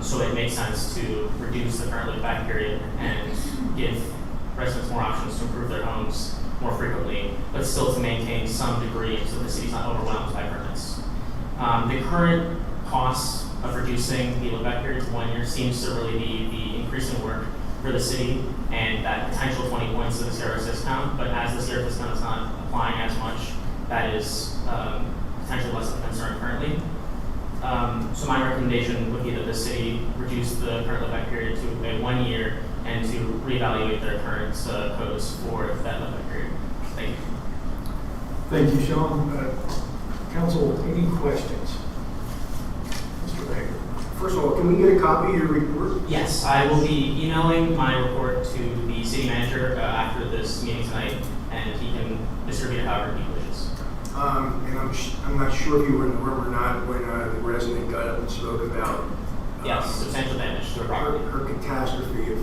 So it makes sense to reduce the current look-back period and give residents more options to improve their homes more frequently, but still to maintain some degree so the city's not overwhelmed by permits. The current costs of reducing the look-back period to 1 year seems to really be the increase in work for the city and that potential 20 points of the CRS discount, but as the CRS discount is not applying as much, that is potentially less of a concern currently. So my recommendation would be that the city reduce the current look-back period to a 1 year and to reevaluate their current codes for that look-back period. Thank you. Thank you, Sean. Council, any questions? Mr. Baker. First of all, can we get a copy of your report? Yes, I will be emailing my report to the city manager after this meeting tonight, and he can distribute it however he wishes. And I'm not sure if you were in the room or not when the resident got up and spoke about Yes, substantial damage to a property. her catastrophe of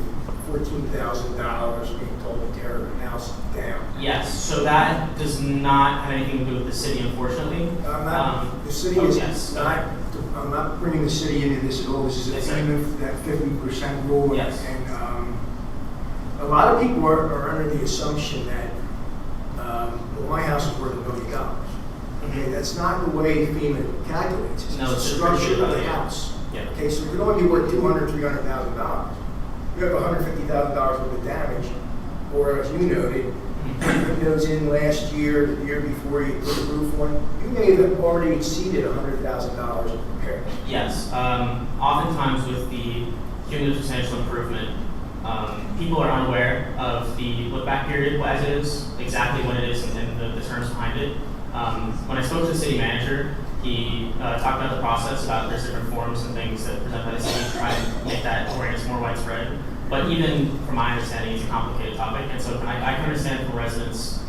$14,000 being told to tear her house down. Yes, so that does not have anything to do with the city, unfortunately. The city is yes. not, I'm not bringing the city into this at all. This is Yes, a sir. thing of that 50% rule. Yes. And a lot of people are under the assumption that, well, my house is worth $1 million. Okay, that's not the way FEMA calculates it. No, It's the it's just structure of the value. house. Yeah. Okay, so it could only be worth $200,000, $300,000. You have $150,000 worth of damage, or as you noted, windows in last year, the year before you put the roof on, you may have already exceeded $100,000 in repairs. Yes, oftentimes with the cumulative substantial improvement, people are unaware of the look-back period as it is, exactly when it is, and the terms behind it. When I spoke to the city manager, he talked about the process, about there's different forms and things that present by the city to try and make that awareness more widespread. But even from my understanding, it's a complicated topic, and so I can understand from residents'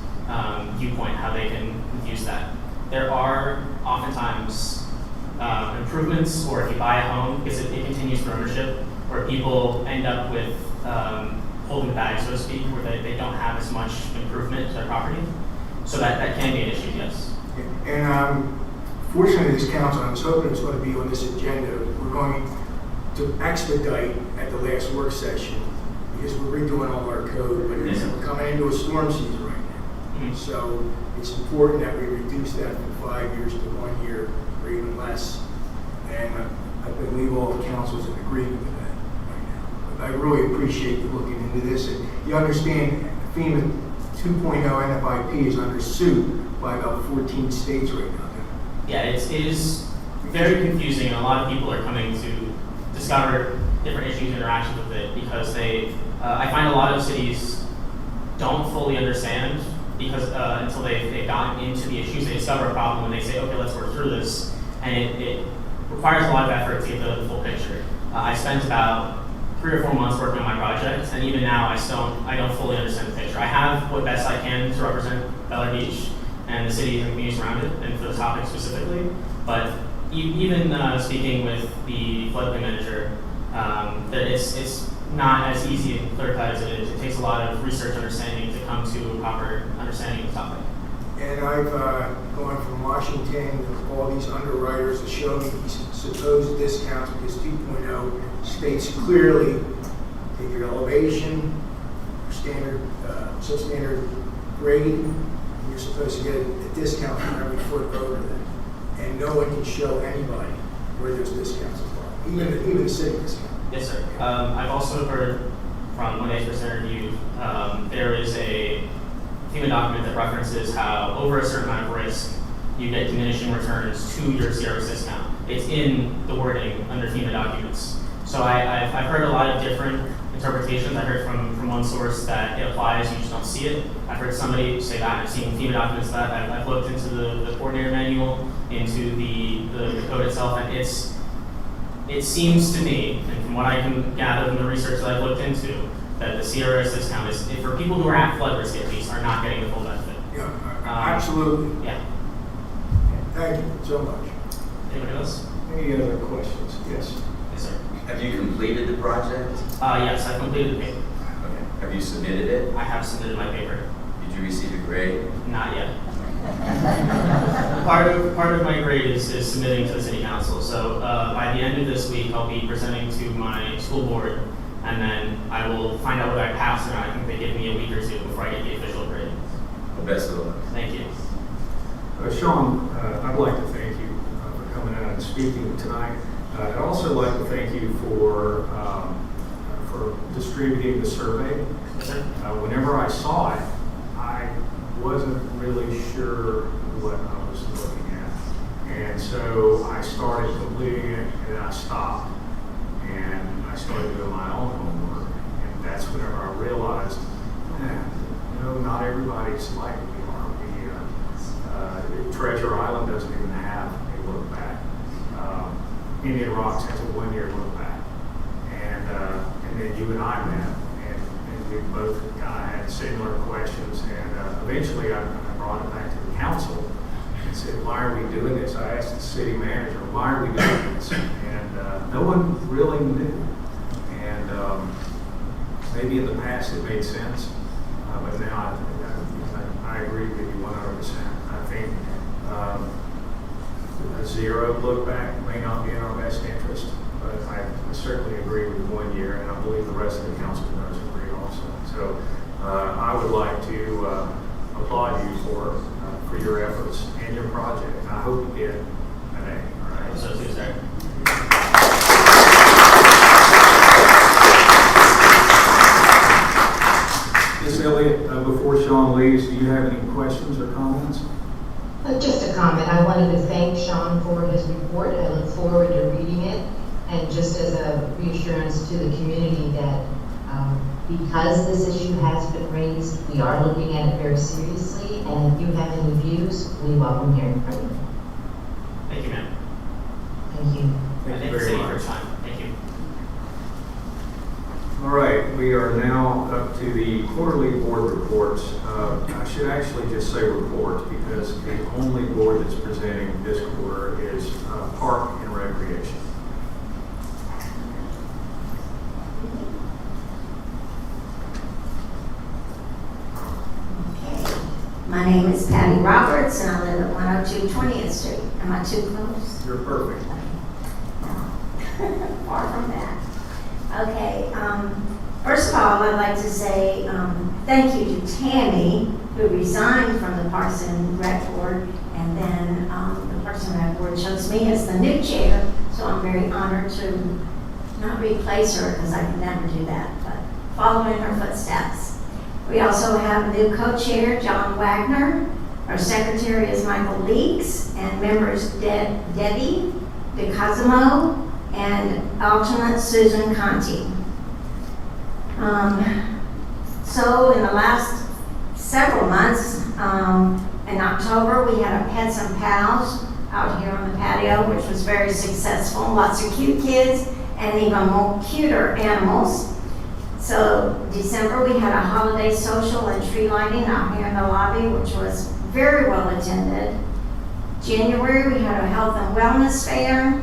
viewpoint how they can confuse that. There are oftentimes improvements, or if you buy a home, because it continues for ownership, where people end up with holding the bag, so to speak, where they don't have as much improvement to their property. So that can be an issue, yes. And fortunately, this council, I was hoping it was going to be on this agenda, we're going to expedite at the last work session because we're redoing all our code, but we're coming into a storm season right now. Mm-hmm. So it's important that we reduce that from 5 years to 1 year or even less. And I believe all the council's in agreement with that right now. But I really appreciate you looking into this. And you understand FEMA 2.0 NFIP is under suit by about 14 states right now. Yeah, it is very confusing, and a lot of people are coming to discover different issues and interactions with it because I find a lot of cities don't fully understand because until they've gotten into the issues, they discover a problem and they say, okay, let's work through this, and it requires a lot of effort to get the full picture. I spent about 3 or 4 months working on my project, and even now I don't fully understand the picture. I have what best I can to represent Bel Air Beach and the city and communities around it, and for the topic specifically. But even speaking with the floodplain manager, that it's not as easy and clear-cut as it is. It takes a lot of research understanding to come to a proper understanding of the topic. And I've gone from Washington to all these underwriters to show me these supposed discounts because 2.0 states clearly take your elevation, standard, substandard grade, and you're supposed to get a discount for every foot over that. And no one can show anybody where those discounts apply, even the city discount. Yes, sir. I've also heard from one expert interview, there is a FEMA document that references how over a certain amount of risk, you get diminishing returns to your CRS discount. It's in the wording under FEMA documents. So I've heard a lot of different interpretations. I heard from one source that it applies, you just don't see it. I've heard somebody say that. I've seen FEMA documents that. I've looked into the coordinator manual, into the code itself, and it seems to me, and from what I can gather from the research that I've looked into, that the CRS discount is, for people who are at flood risk at least, are not getting the full benefit. Yeah, absolutely. Yeah. Thank you so much. Anybody else? Any other questions? Yes. Yes, sir. Have you completed the project? Yes, I've completed the paper. Okay. Have you submitted it? I have submitted my paper. Did you receive a grade? Not yet. Part of my grade is submitting to the city council. So by the end of this week, I'll be presenting to my school board, and then I will find out whether I pass or not. I think they give me a week or two before I get the official grade. Well, best of luck. Thank you. Sean, I'd like to thank you for coming out and speaking tonight. I'd also like to thank you for distributing the survey. Yes, sir. Whenever I saw it, I wasn't really sure what I was looking at. And so I started completing it, and then I stopped. And I started doing my own homework. And that's whenever I realized, not everybody's like we are. Treasure Island doesn't even have a look back. Indian Rocks has a 1-year look back. And then you and I met, and we both kind of had similar questions. And eventually I brought it back to the council. said, why are we doing this? I asked the city manager, why are we doing this? And no one really knew. And maybe in the past it made sense, but now I agree with you 100%. I think a zero look back may not be in our best interest, but I certainly agree with 1 year, and I believe the rest of the council members agree also. So I would like to applaud you for your efforts and your project. And I hope you get an A. All right? So Tuesday. Ms. Elliott, before Sean leaves, do you have any questions or comments? Just a comment. I wanted to thank Sean for his report. I look forward to reading it. And just as a reassurance to the community that because this issue has been raised, we are looking at it very seriously. And if you have any views, we welcome hearing from you. Thank you, ma'am. Thank you. Thank you the very city much. for your time. Thank you. All right, we are now up to the quarterly board reports. I should actually just say reports because the only board that's presenting this quarter is Park and Recreation. My name is Patty Roberts, and I live at 102 20th Street. Am I too close? You're perfect. Far from that. Okay, first of all, I'd like to say thank you to Tammy, who resigned from the Parks and Rec Board, and then the Parks and Rec Board chose me as the new chair, so I'm very honored to not replace her, because I can never do that, but follow in her footsteps. We also have a new co-chair, John Wagner. Our secretary is Michael Leaks, and members Debbie DeCosimo and alternate Susan Conti. So in the last several months, in October, we had a Pets and Pals out here on the patio, which was very successful. Lots of cute kids and even more cuter animals. So December, we had a holiday social and tree lighting out here in the lobby, which was very well attended. January, we had a health and wellness fair.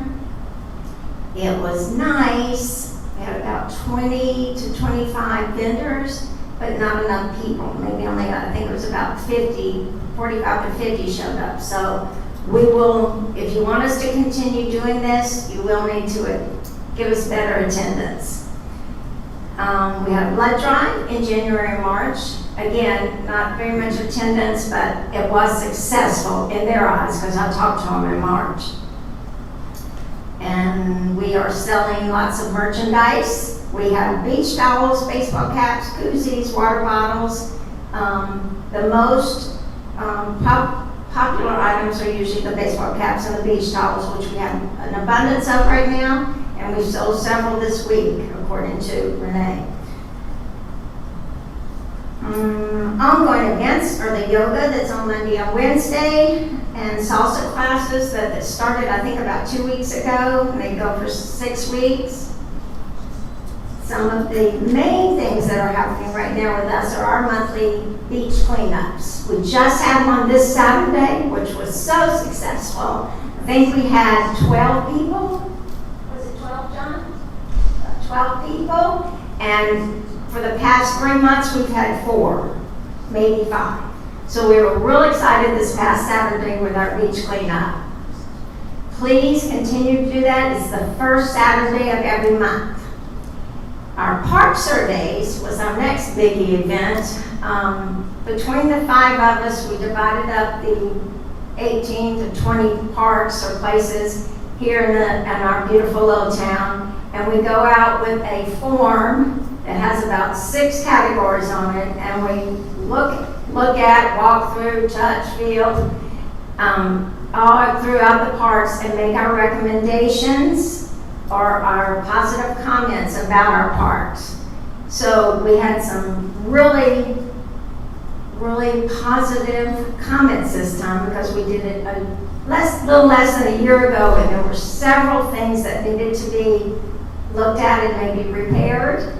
It was nice. We had about 20 to 25 vendors, but not enough people. Maybe only, I think it was about 45 to 50 showed up. So we will, if you want us to continue doing this, you will need to give us better attendance. We had a blood drive in January and March. Again, not very much attendance, but it was successful in their eyes because I talked to them in March. And we are selling lots of merchandise. We have beach towels, baseball caps, koozies, water bottles. The most popular items are usually the baseball caps and the beach towels, which we have an abundance of right now. And we've sold several this week, according to Renee. Ongoing events are the yoga that's on Monday and Wednesday, and salsa classes that started, I think, about 2 weeks ago, and they go for 6 weeks. Some of the main things that are happening right now with us are our monthly beach cleanups. We just had one this Saturday, which was so successful. I think we had 12 people. 12 people, and for the past 3 months we've had 4, maybe 5. So we were real excited this past Saturday with our beach cleanup. Please continue to do that. It's the first Saturday of every month. Our park surveys was our next biggie event. Between the 5 of us, we divided up the 18 to 20 parks or places here in our beautiful little town. And we go out with a form that has about 6 categories on it, and we look at, walk through, touch, feel, all throughout the parks and make our recommendations or our positive comments about our parks. So we had some really positive comments this time because we did it a little less than a year ago, and there were several things that needed to be looked at and maybe repaired,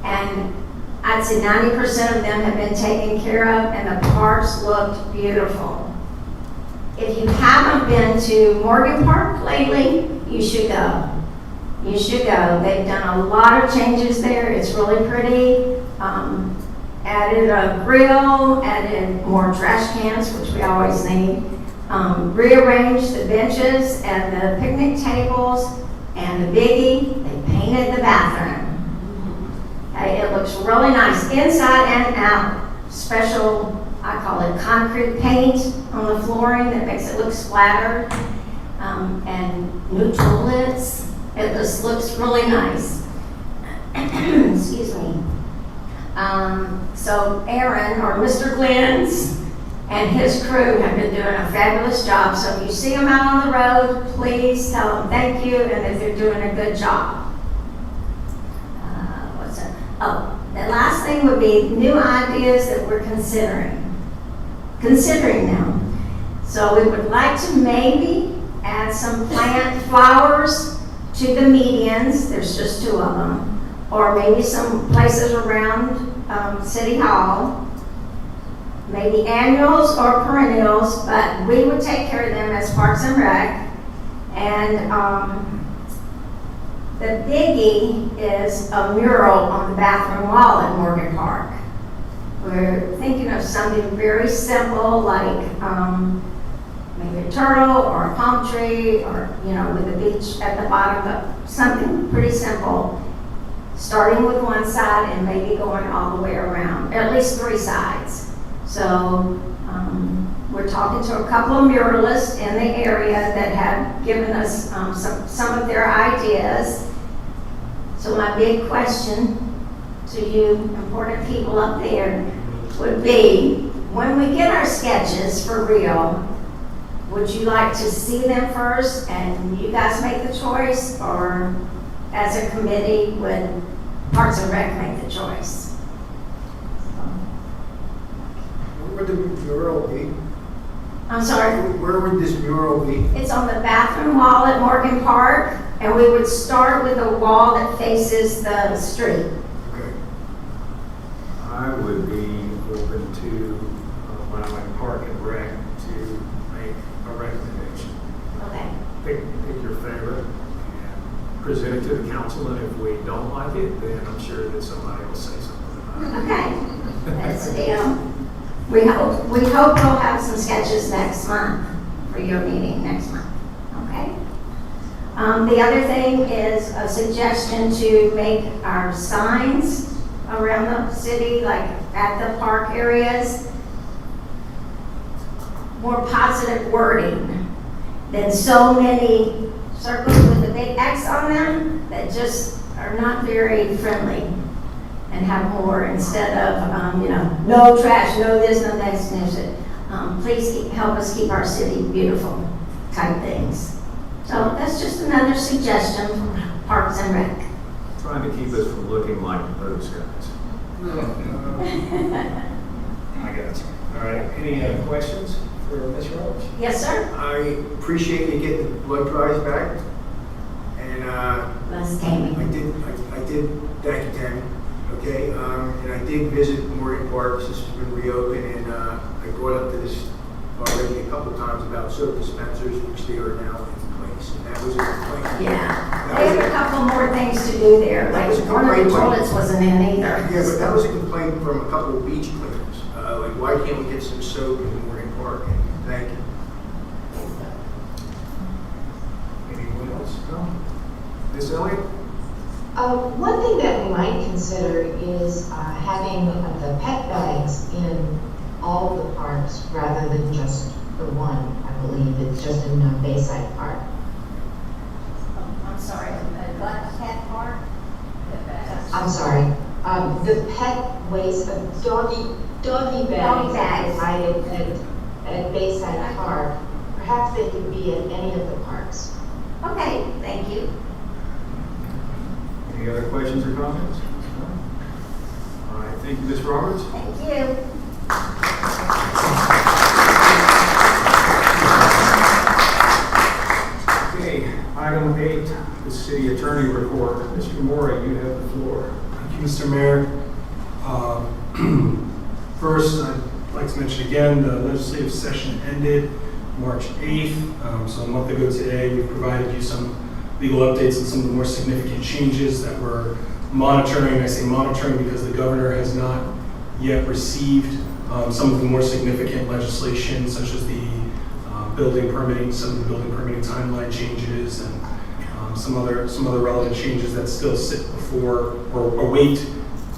and I'd say 90% of them have been taken care of, and the parks looked beautiful. If you haven't been to Morgan Park lately, you should go. You should go. They've done a lot of changes there. It's really pretty. Added a grill, added more trash cans, which we always need. Rearranged the benches and the picnic tables and the biggie. They painted the bathroom. Okay, it looks really nice inside and out. Special, I call it concrete paint on the flooring that makes it look splattered. And new toilets. It just looks really nice. Excuse me. So Aaron, or Mr. Glenn's, and his crew have been doing a fabulous job. So if you see them out on the road, please tell them thank you and that they're doing a good job. What's that? Oh, the last thing would be new ideas that we're considering them. So we would like to maybe add some plant flowers to the medians. There's just 2 of them. Or maybe some places around City Hall. Maybe annuals or perennials, but we would take care of them as Parks and Rec. And the biggie is a mural on the bathroom wall at Morgan Park. We're thinking of something very simple, like maybe a turtle or a palm tree, or with a beach at the bottom, but something pretty simple. Starting with one side and maybe going all the way around, at least 3 sides. So we're talking to a couple of muralists in the area that have given us some of their ideas. So my big question to you important people up there would be, when we get our sketches for real, would you like to see them first and you guys make the choice, or as a committee would Parks and Rec make the choice? Where would the mural be? I'm sorry? Where would this mural be? It's on the bathroom wall at Morgan Park, and we would start with a wall that faces the street. Okay. I would be open to, when I'm in Park and Rec, to make a recommendation. Okay. Pick your favorite and present it to the council, and if we don't like it, then I'm sure that somebody will say something about it. Okay, that's the deal. We hope we'll have some sketches next month for your meeting next month. Okay. The other thing is a suggestion to make our signs around the city, like at the park areas, more positive wording than so many circles with a big X on them that just are not very friendly, and have more instead of, no trash, no this, no that. Please help us keep our city beautiful type things. So that's just another suggestion from Parks and Rec. Trying to keep us from looking like those guys. I got you. All right, any questions for Ms. Roberts? Yes, sir? I appreciate you getting the blood prize back. And That's Tammy. I did, thank you, Tammy. Okay, and I did visit Morgan Park since it's been reopened, and I brought up to this already a couple times about soap dispensers, which they are now in place, and that was a complaint. Yeah. They have a couple more things to do there, like one of the toilets wasn't in either. Yeah, but that was a complaint from a couple of beach cleaners. Like, why can't we get some soap in Morgan Park? And thank you. Anyone else? No? Ms. Elliott? One thing that we might consider is having the pet bags in all the parks rather than just the one. I believe it's just in Bayside Park. I'm sorry, what pet park? I'm sorry. The pet waste of doggy bags at Bayside Park. Perhaps they could be at any of the parks. Okay, thank you. Any other questions or comments? No? All right, thank you, Ms. Roberts. Thank you. Okay, item 8, the city attorney report. Mr. Mora, you have the floor. Thank you, Mr. Mayor. First, I'd like to mention again, the legislative session ended March 8th. So a month ago today, we provided you some legal updates on some of the more significant changes that we're monitoring. I say monitoring because the governor has not yet received some of the more significant legislation, such as the building permitting, some of the building permitting timeline changes, and some other relevant changes that still sit before or await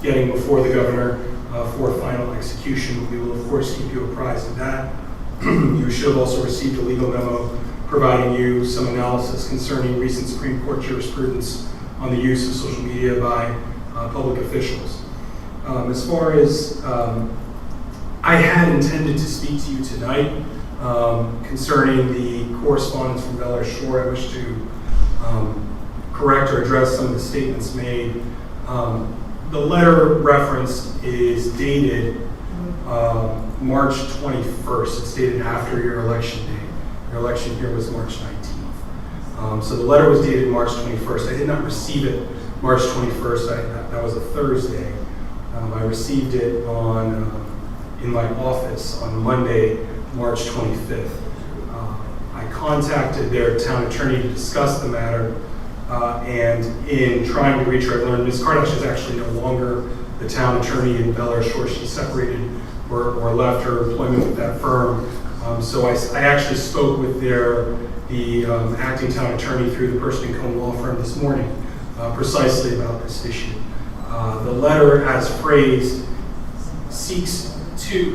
getting before the governor for final execution. We will of course keep you apprised of that. You should have also received a legal memo providing you some analysis concerning recent Supreme Court jurisprudence on the use of social media by public officials. As far as I had intended to speak to you tonight concerning the correspondence from Bel Air Shore, I wish to correct or address some of the statements made. The letter referenced is dated March 21st. It's dated after your election date. Your election here was March 19th. So the letter was dated March 21st. I did not receive it March 21st. That was a Thursday. I received it in my office on Monday, March 25th. I contacted their town attorney to discuss the matter, and in trying to reach her, I learned Ms. Kardash is actually no longer the town attorney in Bel Air Shore. She separated or left her employment with that firm. So I actually spoke with the acting town attorney through the Person & Cohn law firm this morning, precisely about this issue. The letter, as phrased,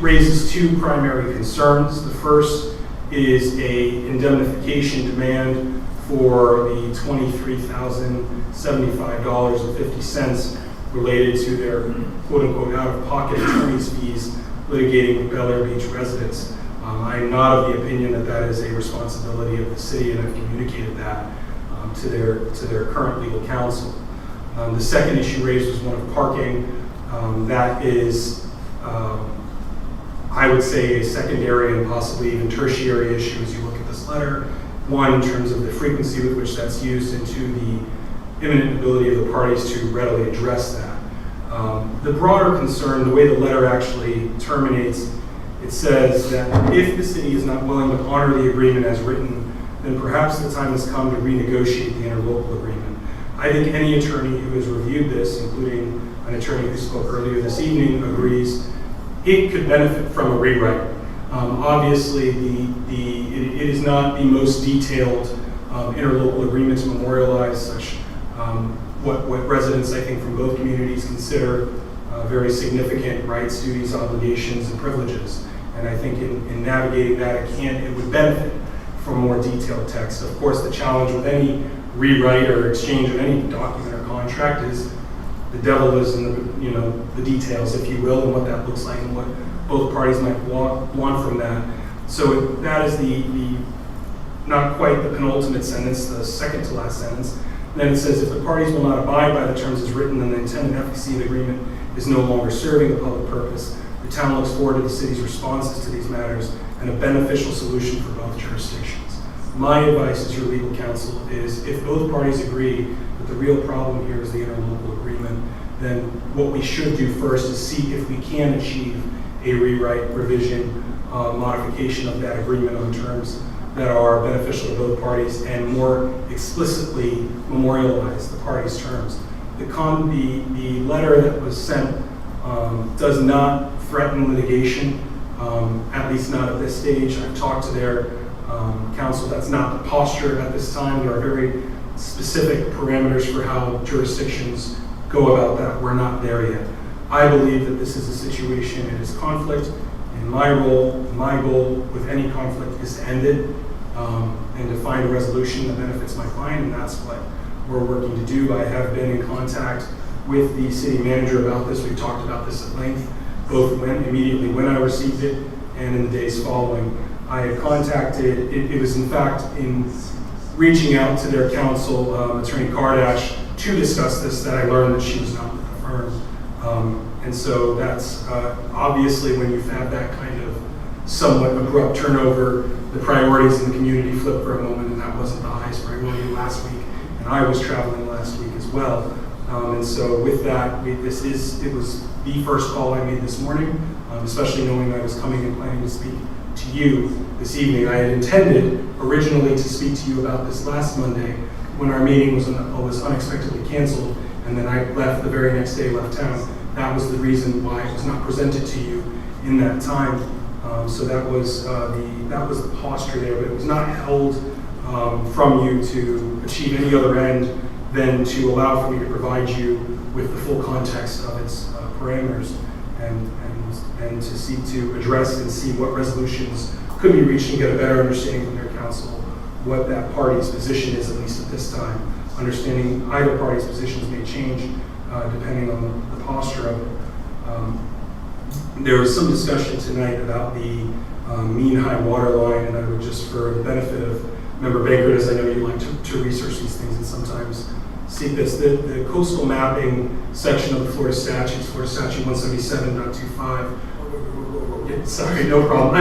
raises two primary concerns. The first is a indemnification demand for the $23,075.50 related to their quote-unquote out-of-pocket attorney's fees litigating with Bel Air Beach residents. I am not of the opinion that that is a responsibility of the city, and I've communicated that to their current legal counsel. The second issue raised was one of parking. That is, I would say, a secondary and possibly even tertiary issue as you look at this letter. One, in terms of the frequency with which that's used, and two, the imminent ability of the parties to readily address that. The broader concern, the way the letter actually terminates, it says that if the city is not willing to honor the agreement as written, then perhaps the time has come to renegotiate the interlocal agreement. I think any attorney who has reviewed this, including an attorney who spoke earlier this evening, agrees it could benefit from a rewrite. Obviously, it is not the most detailed interlocal agreement to memorialize such what residents, I think, from both communities consider very significant rights, duties, obligations, and privileges. And I think in navigating that, it would benefit from more detailed text. Of course, the challenge with any rewrite or exchange of any document or contract is the devil is in the details, if you will, and what that looks like and what both parties might want from that. So that is the not quite the penultimate sentence, the second to last sentence. And then it says, if the parties will not abide by the terms as written, then the intended efficacy of the agreement is no longer serving the public purpose. The town looks forward to the city's responses to these matters and a beneficial solution for both jurisdictions. My advice as your legal counsel is, if both parties agree that the real problem here is the interlocal agreement, then what we should do first is see if we can achieve a rewrite, revision, modification of that agreement on terms that are beneficial to both parties and more explicitly memorialize the parties' terms. The letter that was sent does not threaten litigation, at least not at this stage. I've talked to their counsel. That's not the posture at this time. There are very specific parameters for how jurisdictions go about that. We're not there yet. I believe that this is a situation, it is conflict, and my goal with any conflict is to end it and to find a resolution that benefits my client, and that's what we're working to do. I have been in contact with the city manager about this. We've talked about this at length, both immediately when I received it and in the days following. I had contacted, it was in fact in reaching out to their counsel, Attorney Kardash, to discuss this that I learned that she was not with the firm. And so that's obviously when you've had that kind of somewhat abrupt turnover, the priorities in the community flip for a moment, and that wasn't the highest priority last week. And I was traveling last week as well. And so with that, it was the first call I made this morning, especially knowing I was coming and planning to speak to you this evening. I had intended originally to speak to you about this last Monday when our meeting was unexpectedly canceled, and then I left the very next day, left town. That was the reason why it was not presented to you in that time. So that was the posture there, but it was not held from you to achieve any other end than to allow for me to provide you with the full context of its parameters and to seek to address and see what resolutions could be reached and get a better understanding from their council what that party's position is, at least at this time. Understanding either party's positions may change depending on the posture of it. There was some discussion tonight about the mean high water line, and I would just, for the benefit of Member Baker, as I know you like to research these things and sometimes see this, the coastal mapping section of the Florida statutes, Florida Statute 177.25. Sorry, no problem.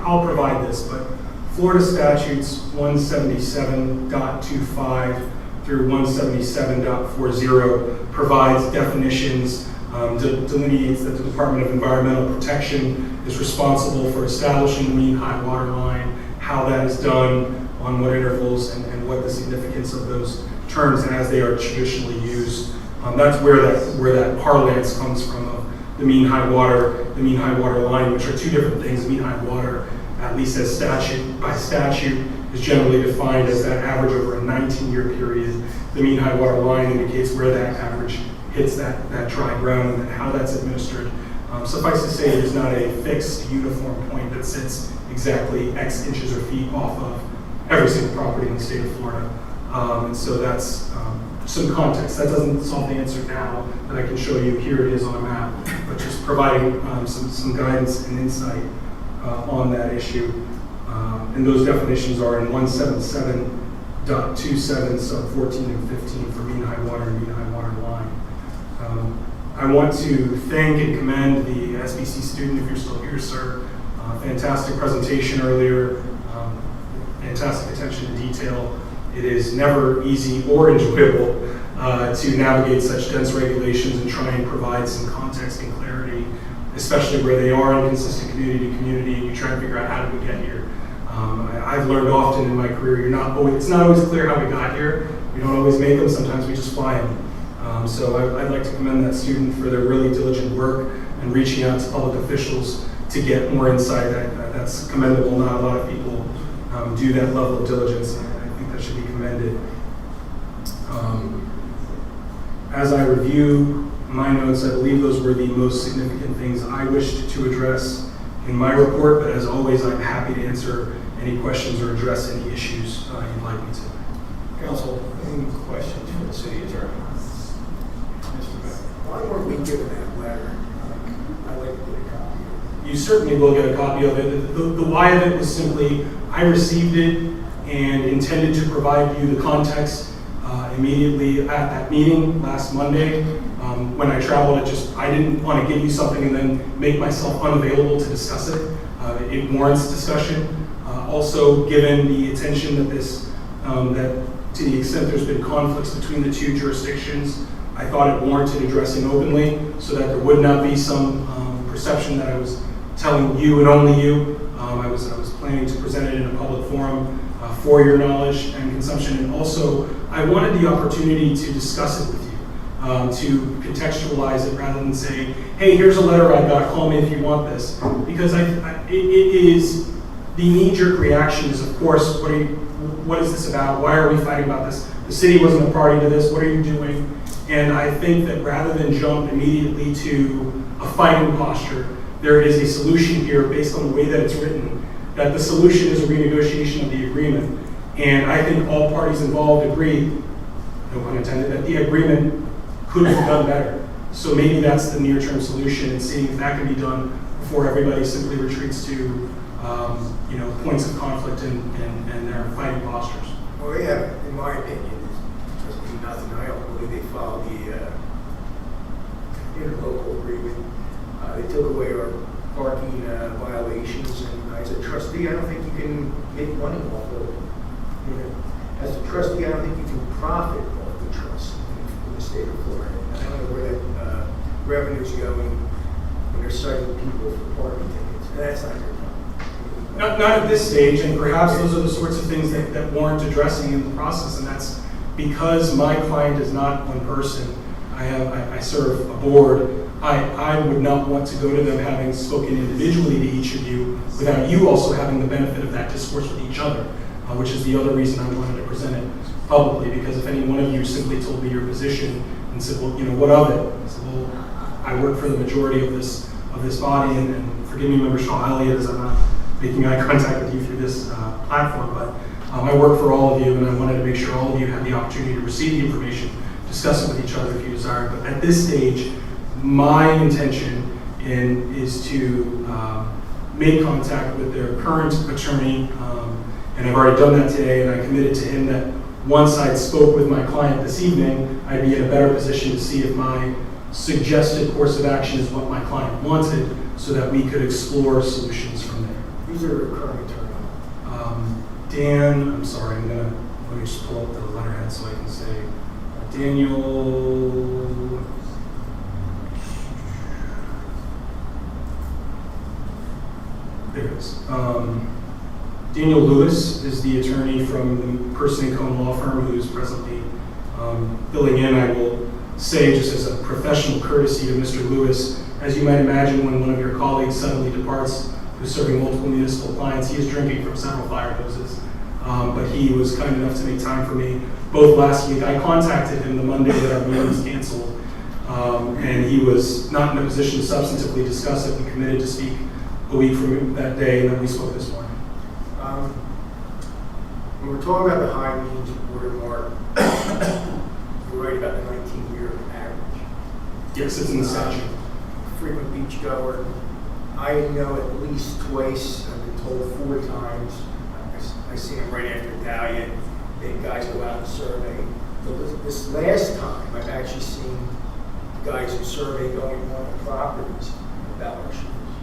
I'll provide this, but Florida Statutes 177.25 through 177.40 provides definitions, delineates that the Department of Environmental Protection is responsible for establishing the mean high water line, how that is done, on what intervals, and what the significance of those terms as they are traditionally used. That's where that parlance comes from, of the mean high water line, which are two different things. The mean high water, at least as by statute, is generally defined as that average over a 19-year period. The mean high water line indicates where that average hits that dry ground and how that's administered. Suffice to say, it is not a fixed, uniform point that sits exactly X inches or feet off of every single property in the state of Florida. And so that's some context. That doesn't solve the answer now that I can show you. Here it is on a map, but just providing some guidance and insight on that issue. And those definitions are in 177.27 sub 14 and 15 for mean high water and mean high water line. I want to thank and commend the SBC student, if you're still here, sir. Fantastic presentation earlier. Fantastic attention to detail. It is never easy or enjoyable to navigate such dense regulations and try and provide some context and clarity, especially where they are inconsistent community to community, and you try and figure out how did we get here. I've learned often in my career, it's not always clear how we got here. We don't always make them, sometimes we just fly them. So I'd like to commend that student for their really diligent work and reaching out to public officials to get more insight. That's commendable. Not a lot of people do that level of diligence. I think that should be commended. As I review my notes, I believe those were the most significant things I wished to address in my report, but as always, I'm happy to answer any questions or address any issues you'd like me to. Council, any questions for the city attorney? Why weren't we given that letter? I'd like to get a copy of it. You certainly will get a copy of it. The why of it was simply, I received it and intended to provide you the context immediately at that meeting last Monday. When I traveled, I didn't want to give you something and then make myself unavailable to discuss it. It warrants discussion. Also, given the attention that that to the extent there's been conflicts between the two jurisdictions, I thought it warranted addressing openly so that there would not be some perception that I was telling you and only you. I was planning to present it in a public forum for your knowledge and consumption. And also, I wanted the opportunity to discuss it with you, to contextualize it rather than say, hey, here's a letter I got, call me if you want this. Because it is, the knee-jerk reaction is, of course, what is this about? Why are we fighting about this? The city wasn't a party to this. What are you doing? And I think that rather than jump immediately to a fighting posture, there is a solution here based on the way that it's written, that the solution is a renegotiation of the agreement. And I think all parties involved agree, no pun intended, that the agreement could have been done better. So maybe that's the near-term solution, and seeing if that can be done before everybody simply retreats to points of conflict and their fighting postures. Well, yeah, in my opinion, it doesn't mean nothing. I don't believe they followed the interlocal agreement. They took away our parking violations, and as a trustee, I don't think you can make money off of it. As a trustee, I don't think you can profit off the trust in the state of Florida. I don't know where that revenue is going when they're citing people for parking tickets. That's not your problem. Not at this stage, and perhaps those are the sorts of things that warrant addressing in the process, and that's because my client is not one person. I serve a board. I would not want to go to them having spoken individually to each of you without you also having the benefit of that discourse with each other, which is the other reason I wanted to present it publicly, because if any one of you simply told me your position and said, well, you know, what of it? I said, well, I work for the majority of this body, and forgive me, Member Shaw Elliott, as I'm not making eye contact with you through this platform, but I work for all of you, and I wanted to make sure all of you had the opportunity to receive the information, discuss it with each other if you desire. But at this stage, my intention is to make contact with their current attorney, and I've already done that today, and I committed to him that once I'd spoke with my client this evening, I'd be in a better position to see if my suggested course of action is what my client wanted, so that we could explore solutions from there. Who's your current attorney? Dan, I'm sorry, let me just pull up the letterhead so I can say, Daniel, there it is. Daniel Lewis is the attorney from the Person & Cohen law firm who's presently filling in. I will say, just as a professional courtesy to Mr. Lewis, as you might imagine, when one of your colleagues suddenly departs, who's serving multiple municipal clients, he is drinking from several fire hoses. But he was kind enough to make time for me both last week. I contacted him the Monday that our meeting was canceled, and he was not in a position to substantively discuss it. We committed to speak a week from that day, and then we spoke this morning. When we're talking about the high means watermark, you're right about the 19-year average. Yes, it's in the statute. Frequent beachgoer. I know at least twice, I've been told 4 times. I see them right after Dahlia. They guys go out and survey. But this last time, I've actually seen guys who survey going on the properties about our schools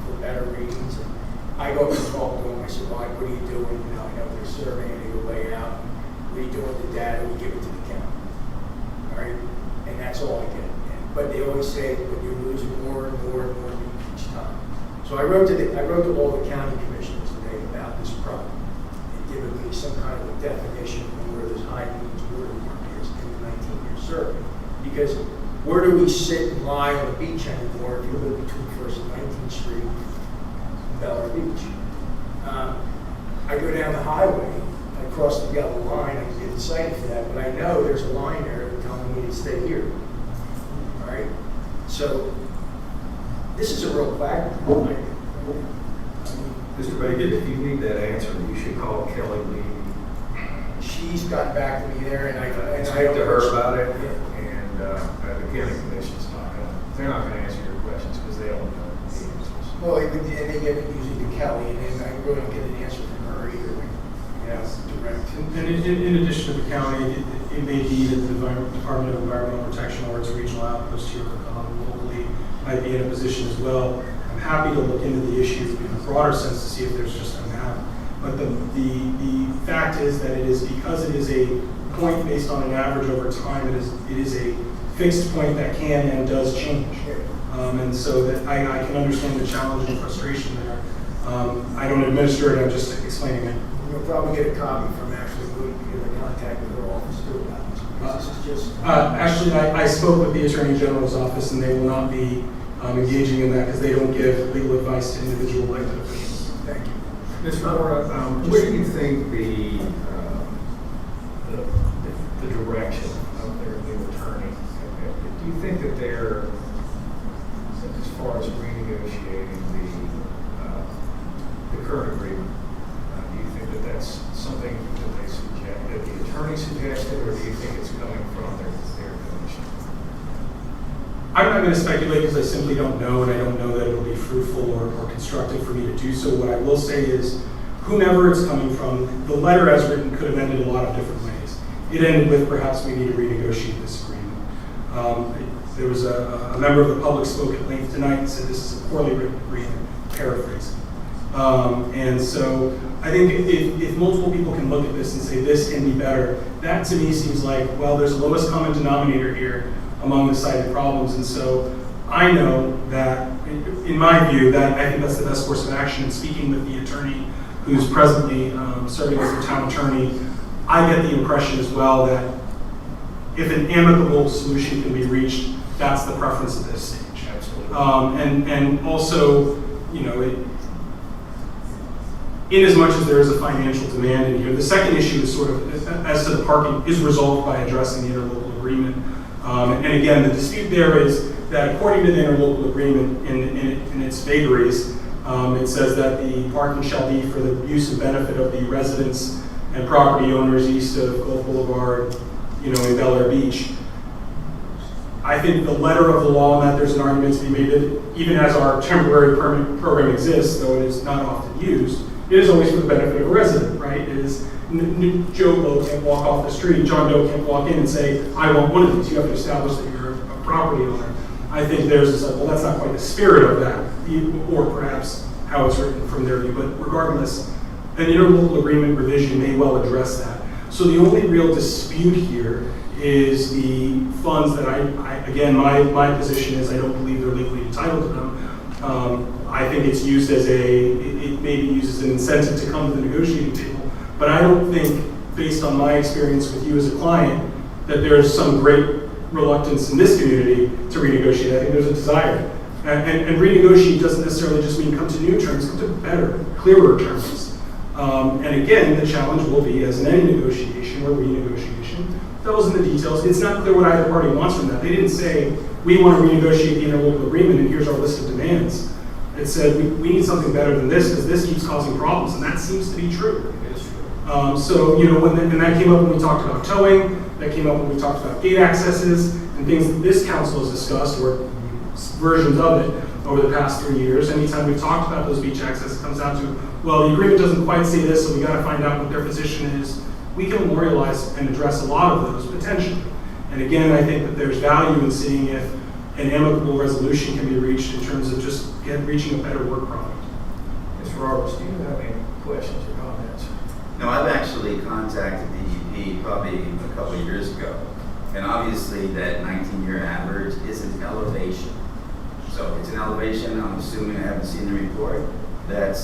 for better reasons. And I go up and talk to them. I said, "Why? What are you doing?" You know, I know they're surveying. They go lay it out. What are you doing with the data? We give it to the county. All right, and that's all I get. But they always say, "But you're losing more and more and more each time." So I wrote to all the county commissioners today about this problem and giving me some kind of a definition of where this high means watermark is in the 19-year survey. Because where do we sit and lie on the beach anymore if you live between 1st and 19th Street and Bel Air Beach? I go down the highway, I cross the yellow line, I get cited for that, but I know there's a line there telling me to stay here. All right? So this is a real quagmire. Mr. Bacon, if you need that answer, you should call Kelly Lee. She's got back to me there, and I Speak to her about it, and the county commission's they're not gonna answer your questions because they don't know the answers. Well, and they give it usually to Kelly, and then I really don't get an answer from her either. Yes, direct. And in addition to the county, it may be that the Department of Environmental Protection or its regional outpost here locally might be in a position as well. I'm happy to look into the issue in a broader sense to see if there's just a map. But the fact is that it is, because it is a point based on an average over time, it is a fixed point that can and does change. And so that I can understand the challenge and frustration there. I don't administer it, I'm just explaining it. You'll probably get a copy from Ashley Moody because I contacted her office too about this. Because this is just... Actually, I spoke with the Attorney General's office, and they will not be engaging in that because they don't give legal advice to individual elected officials. Thank you. Ms. Mora, where do you think the direction of their new attorney? Do you think that they're, as far as renegotiating the current agreement, do you think that that's something that they suggest, that the attorney suggested, or do you think it's coming from their commission? I'm not going to speculate because I simply don't know, and I don't know that it'll be fruitful or constructive for me to do so. What I will say is, whomever it's coming from, the letter as written could have ended a lot of different ways. It ended with perhaps we need to renegotiate this agreement. There was a member of the public spoke at length tonight and said this is a poorly written agreement, paraphrasing. And so I think if multiple people can look at this and say this can be better, that to me seems like, well, there's a lowest common denominator here among the cited problems. And so I know that, in my view, that I think that's the best course of action. Speaking with the attorney who's presently serving as the town attorney, I get the impression as well that if an amicable solution can be reached, that's the preference at this stage. Absolutely. And also, you know, in as much as there is a financial demand in here, the second issue is sort of, as to the parking, is resolved by addressing the interlocal agreement. And again, the dispute there is that according to the interlocal agreement in its vagaries, it says that the parking shall be for the use and benefit of the residents and property owners east of Gulf Boulevard, you know, in Bel Air Beach. I think the letter of the law on that, there's an argument to be made that even as our temporary permit program exists, though it is not often used, it is always for the benefit of a resident, right? It is, Joe Blow can't walk off the street, John Doe can't walk in and say, I want one of these. You have to establish that you're a property owner. I think there's this, like, well, that's not quite the spirit of that, or perhaps how it's written from their view, but regardless, an interlocal agreement revision may well address that. So the only real dispute here is the funds that again, my position is I don't believe they're legally entitled to them. I think it's used as it may be used as an incentive to come to the negotiating table, but I don't think, based on my experience with you as a client, that there's some great reluctance in this community to renegotiate. I think there's a desire. And renegotiate doesn't necessarily just mean come to new terms, come to better, clearer terms. And again, the challenge will be, as in any negotiation or renegotiation, those in the details. It's not clear what either party wants from that. They didn't say, we want to renegotiate the interlocal agreement and here's our list of demands. It said, we need something better than this because this keeps causing problems, and that seems to be true. It is true. So, you know, and that came up when we talked about towing, that came up when we talked about gate accesses, and things that this council has discussed, or versions of it, over the past 3 years. Anytime we've talked about those beach access, it comes down to, well, the agreement doesn't quite say this, so we got to find out what their position is. We can memorialize and address a lot of those potentially. And again, I think that there's value in seeing if an amicable resolution can be reached in terms of just reaching a better work product. Mr. Roberts, do you have any questions or comments? No, I've actually contacted DEP probably a couple of years ago. And obviously that 19-year average is an elevation. So it's an elevation, I'm assuming, I haven't seen the report, that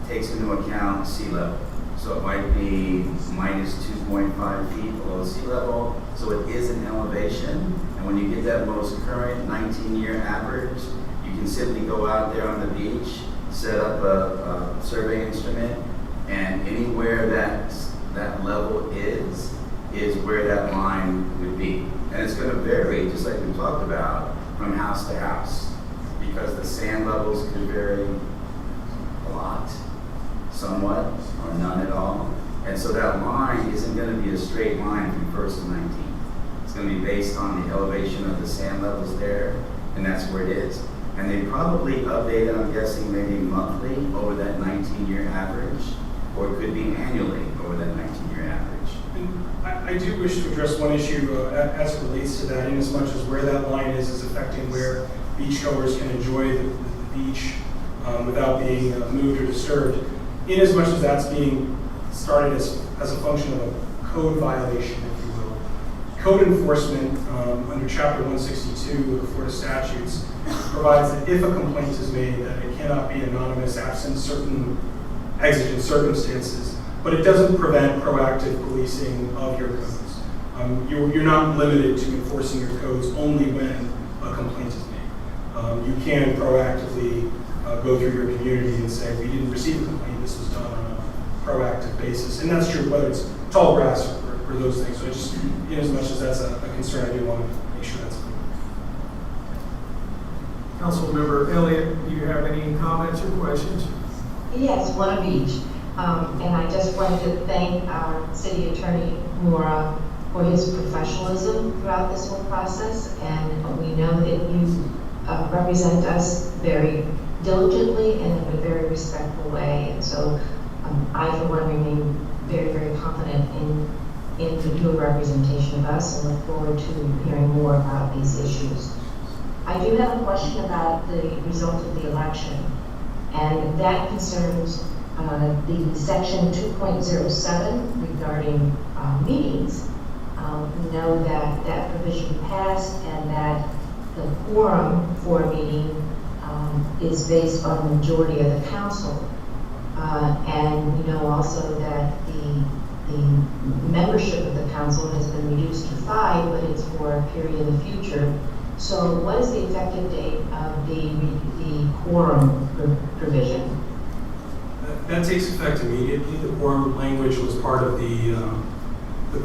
takes into account sea level. So it might be minus 2.5 feet below sea level. So it is an elevation. And when you get that most current 19-year average, you can simply go out there on the beach, set up a survey instrument, and anywhere that level is where that line would be. And it's going to vary, just like we talked about, from house to house, because the sand levels could vary a lot, somewhat, or none at all. And so that line isn't going to be a straight line from 1st to 19th. It's going to be based on the elevation of the sand levels there, and that's where it is. And they probably update it, I'm guessing, maybe monthly over that 19-year average, or it could be annually over that 19-year average. And I do wish to address one issue as it relates to that, in as much as where that line is affecting where beachgoers can enjoy the beach without being moved or disturbed. In as much as that's being started as a function of a code violation, if you will. Code enforcement under Chapter 162 of the Florida statutes provides that if a complaint is made, that it cannot be anonymous absent certain exigent circumstances, but it doesn't prevent proactive policing of your codes. You're not limited to enforcing your codes only when a complaint is made. You can proactively go through your community and say, we didn't receive a complaint, this was done on a proactive basis. And that's true whether it's tall grass or those things. So I just, in as much as that's a concern, I do want to make sure that's clear. Councilmember Elliott, do you have any comments or questions? Yes, one of each. And I just wanted to thank our City Attorney Mora for his professionalism throughout this whole process. And we know that you represent us very diligently and in a very respectful way. And so I, for one, remain very, very confident in your representation of us and look forward to hearing more about these issues. I do have a question about the result of the election, and that concerns the section 2.07 regarding meetings. We know that that provision passed and that the quorum for a meeting is based on the majority of the council. And we know also that the membership of the council has been reduced to 5, but it's for a period in the future. So what is the effective date of the quorum provision? That takes effect immediately. The quorum language was part of the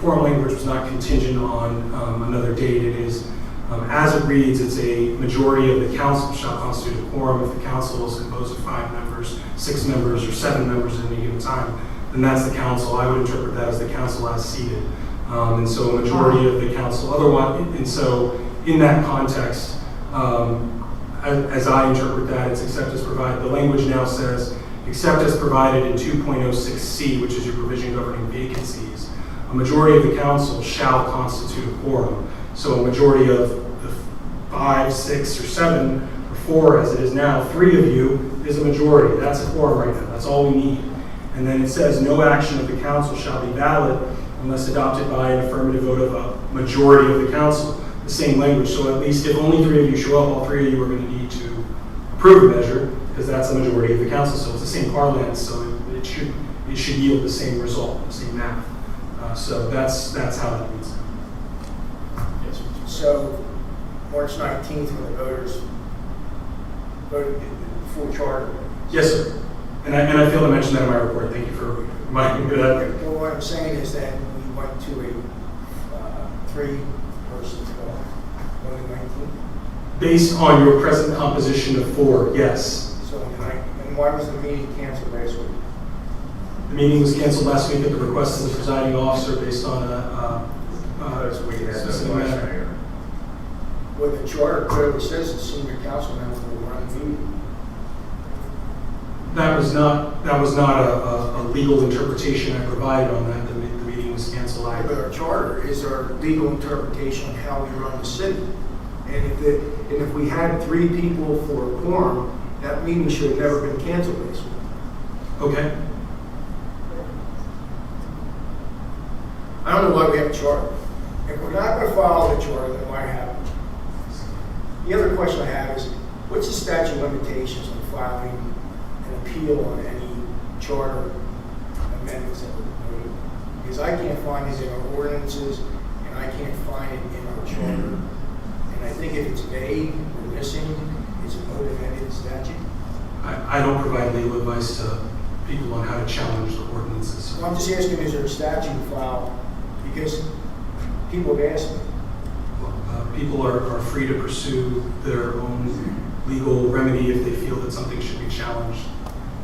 quorum language was not contingent on another date. It is, as it reads, it's a majority of the council shall constitute a quorum. If the council is composed of 5 members, 6 members, or 7 members at any given time, then that's the council. I would interpret that as the council as seated. And so a majority of the council, otherwise, and so in that context, as I interpret that, it's except as provided. The language now says, except as provided in 2.06C, which is your provision governing vacancies, a majority of the council shall constitute a quorum. So a majority of the 5, 6, or 7, or 4 as it is now, 3 of you is a majority. That's a quorum right now. That's all we need. And then it says no action of the council shall be valid unless adopted by an affirmative vote of a majority of the council. The same language. So at least if only 3 of you show up, all 3 of you are going to need to approve a measure because that's a majority of the council. So it's the same parlance. So it should yield the same result, the same math. So that's how that reads. Yes. So, March 19th, when the voters voted for charter. Yes, sir. And I failed to mention that in my report. Thank you for reminding me of that. Well, what I'm saying is that we went to a 3-person quorum on the 19th. Based on your present composition of 4, yes. So, and why was the meeting canceled last week? The meeting was canceled last week at the request of the presiding officer based on We had specific that matter. here. Well, the charter clearly says the senior council member will run the meeting. That was not a legal interpretation I provided on that. The meeting was canceled. But our charter is our legal interpretation of how we run the city. And if we had 3 people for a quorum, that meeting should have never been canceled this week. Okay. I don't know why we have a charter. If we're not going to follow the charter, then why have it? The other question I have is, what's the statute of limitations on filing an appeal on any charter amendments that were proposed? Because I can't find it in our ordinances, and I can't find it in our charter. And I think if it's vague or missing, it's an open-ended statute. I don't provide legal advice to people on how to challenge the ordinances. Well, I'm just asking, is there a statute filed? Because people have asked me. People are free to pursue their own legal remedy if they feel that something should be challenged.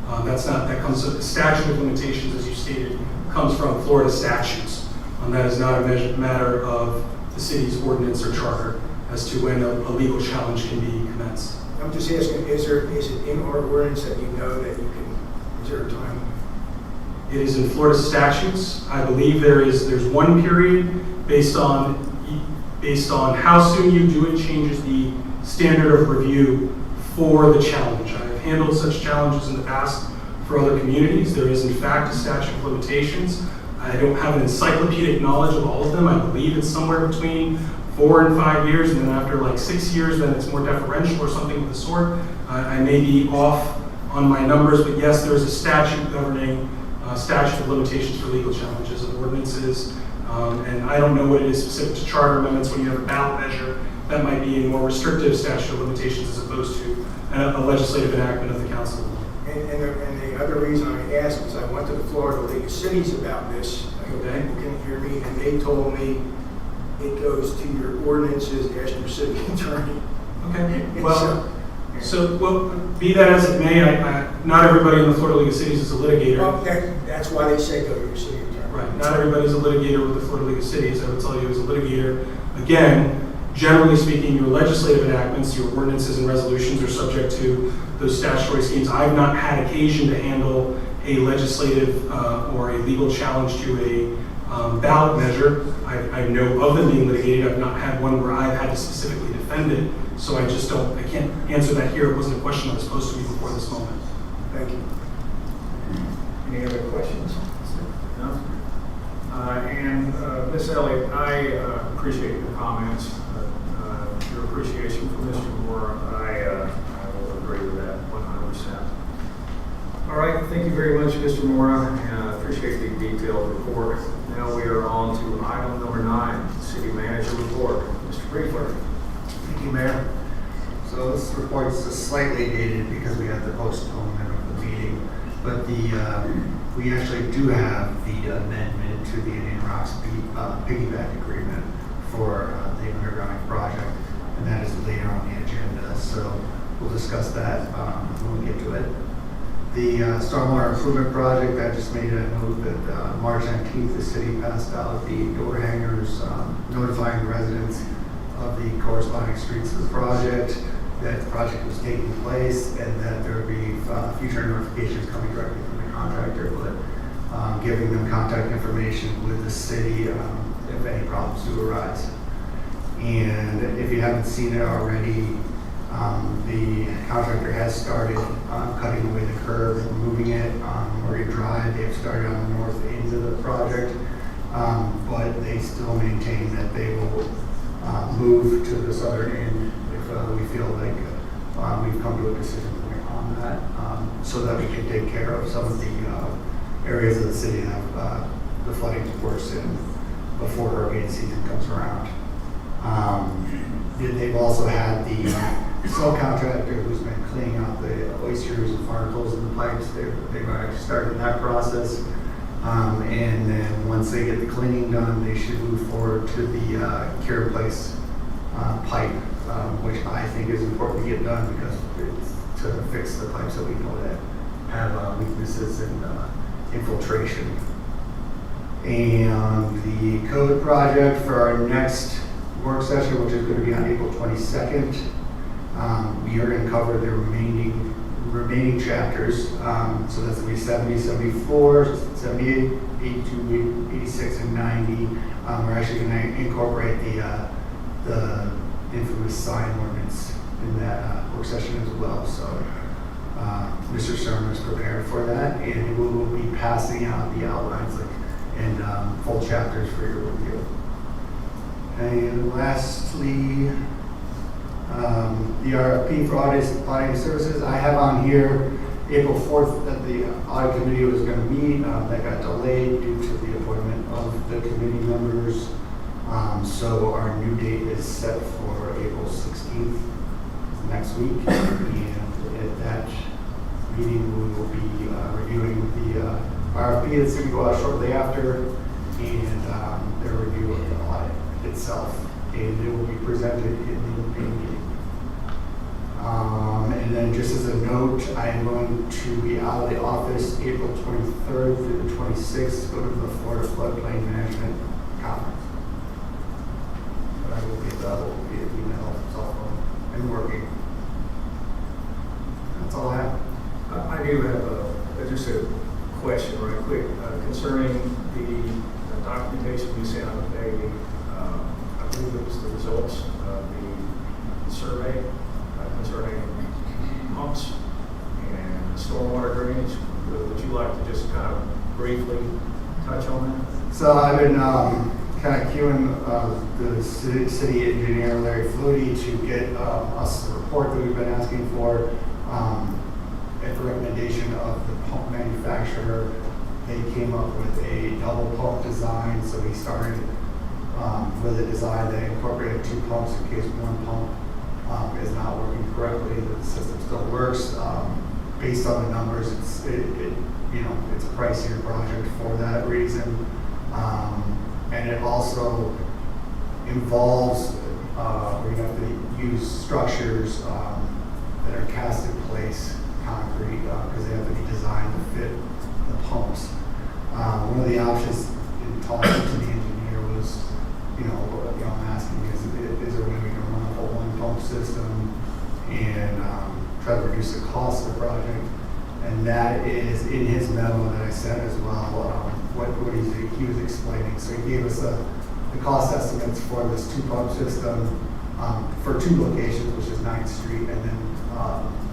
That comes the statute of limitations, as you stated, comes from Florida statutes. That is not a matter of the city's ordinance or charter as to when a legal challenge can be commenced. I'm just asking, is it in our ordinance that you know that you can, is there a time? It is in Florida statutes. I believe there's one period based on how soon you do it changes the standard of review for the challenge. I have handled such challenges in the past for other communities. There is in fact a statute of limitations. I don't have an encyclopedic knowledge of all of them. I believe it's somewhere between 4 and 5 years, and then after like 6 years, then it's more deferential or something of the sort. I may be off on my numbers, but yes, there is a statute governing statute of limitations for legal challenges and ordinances. And I don't know what it is specific to charter amendments. When you have a ballot measure, that might be a more restrictive statute of limitations as opposed to a legislative enactment of the council. And the other reason I asked is I went to the Florida League of Cities about this. Okay. People can hear me, and they told me it goes to your ordinances, ask your city attorney. Okay. Well, be that as it may, not everybody in the Florida League of Cities is a litigator. Well, that's why they say go to your city attorney. Right. Not everybody's a litigator with the Florida League of Cities. I would tell you as a litigator, again, generally speaking, your legislative enactments, your ordinances and resolutions are subject to those statutory schemes. I've not had occasion to handle a legislative or a legal challenge to a ballot measure. I know of them being litigated. I've not had one where I've had to specifically defend it. So I can't answer that here. It wasn't a question that was supposed to be before this moment. Thank you. Any other questions? No? And Ms. Elliott, I appreciate your comments. your appreciation for Mr. Moore. I will agree with that 100%. All right, thank you very much, Mr. Moore, and I appreciate the detailed report. Now we are on to item number 9, City Manager Report. Mr. Briefler. Thank you, Mayor. So this report is just slightly dated because we had the postponement of the meeting, but we actually do have the amendment to the Indian Rocks piggyback agreement for the undergrounding project, and that is later on the agenda. So we'll discuss that when we get to it. The stormwater improvement project, I just made a note that March 19th, the city passed out the door hangers notifying residents of the corresponding streets of the project, that the project was taking place, and that there would be future notifications coming directly from the contractor, but giving them contact information with the city if any problems do arise. And if you haven't seen it already, the contractor has started cutting away the curb and moving it on Morgan Drive. They've started on the north end of the project, but they still maintain that they will move to the southern end if we feel like we've come to a decision point on that, so that we can take care of some of the areas of the city that have the flooding worsen before hurricane season comes around. They've also had the snow contractor who's been cleaning out the oysters and barnacles in the pipes. They've already started that process. And then once they get the cleaning done, they should move forward to the cure place pipe, which I think is important to get done because it's to fix the pipes that we know that have weaknesses in infiltration. And the code project for our next work session, which is going to be on April 22nd, we are going to cover the remaining chapters. So that's going to be 70, 74, 78, 82, 86, and 90. We're actually going to incorporate the infamous sign ordinance in that work session as well. So Mr. Sermon is prepared for that, and we will be passing out the outlines and full chapters for your review. And lastly, the RFP for auditing services. I have on here April 4th that the audit committee was going to meet. That got delayed due to the appointment of the committee members. So our new date is set for April 16th, next week. And at that meeting, we will be reviewing the RFP that's going to go out shortly after, and their review of the audit itself. And it will be presented in the opening meeting. And then just as a note, I am going to be out of the office April 23rd through the 26th to go to the Florida Floodplain Management Conference. But I will be available via email, cell phone, and working. That's all I have. I do have just a question right quick concerning the documentation you sent out today. I believe it was the results of the survey concerning pumps and stormwater drainage. Would you like to just kind of briefly touch on that? So I've been kind of queuing the city engineer, Larry Flutie, to get us the report that we've been asking for. At the recommendation of the pump manufacturer, they came up with a double pump design. So we started with a design that incorporated 2 pumps in case one pump is not working correctly, the system still works. Based on the numbers, it's a pricier project for that reason. And it also involves, we're going to have to use structures that are cast in place concrete because they have to be designed to fit the pumps. One of the options in talking to the engineer was, I'm asking is there a way we can run a whole one pump system and try to reduce the cost of the project? And that is in his memo that I sent as well, what he was explaining. So he gave us the cost estimates for this 2-pump system for 2 locations, which is 9th Street and then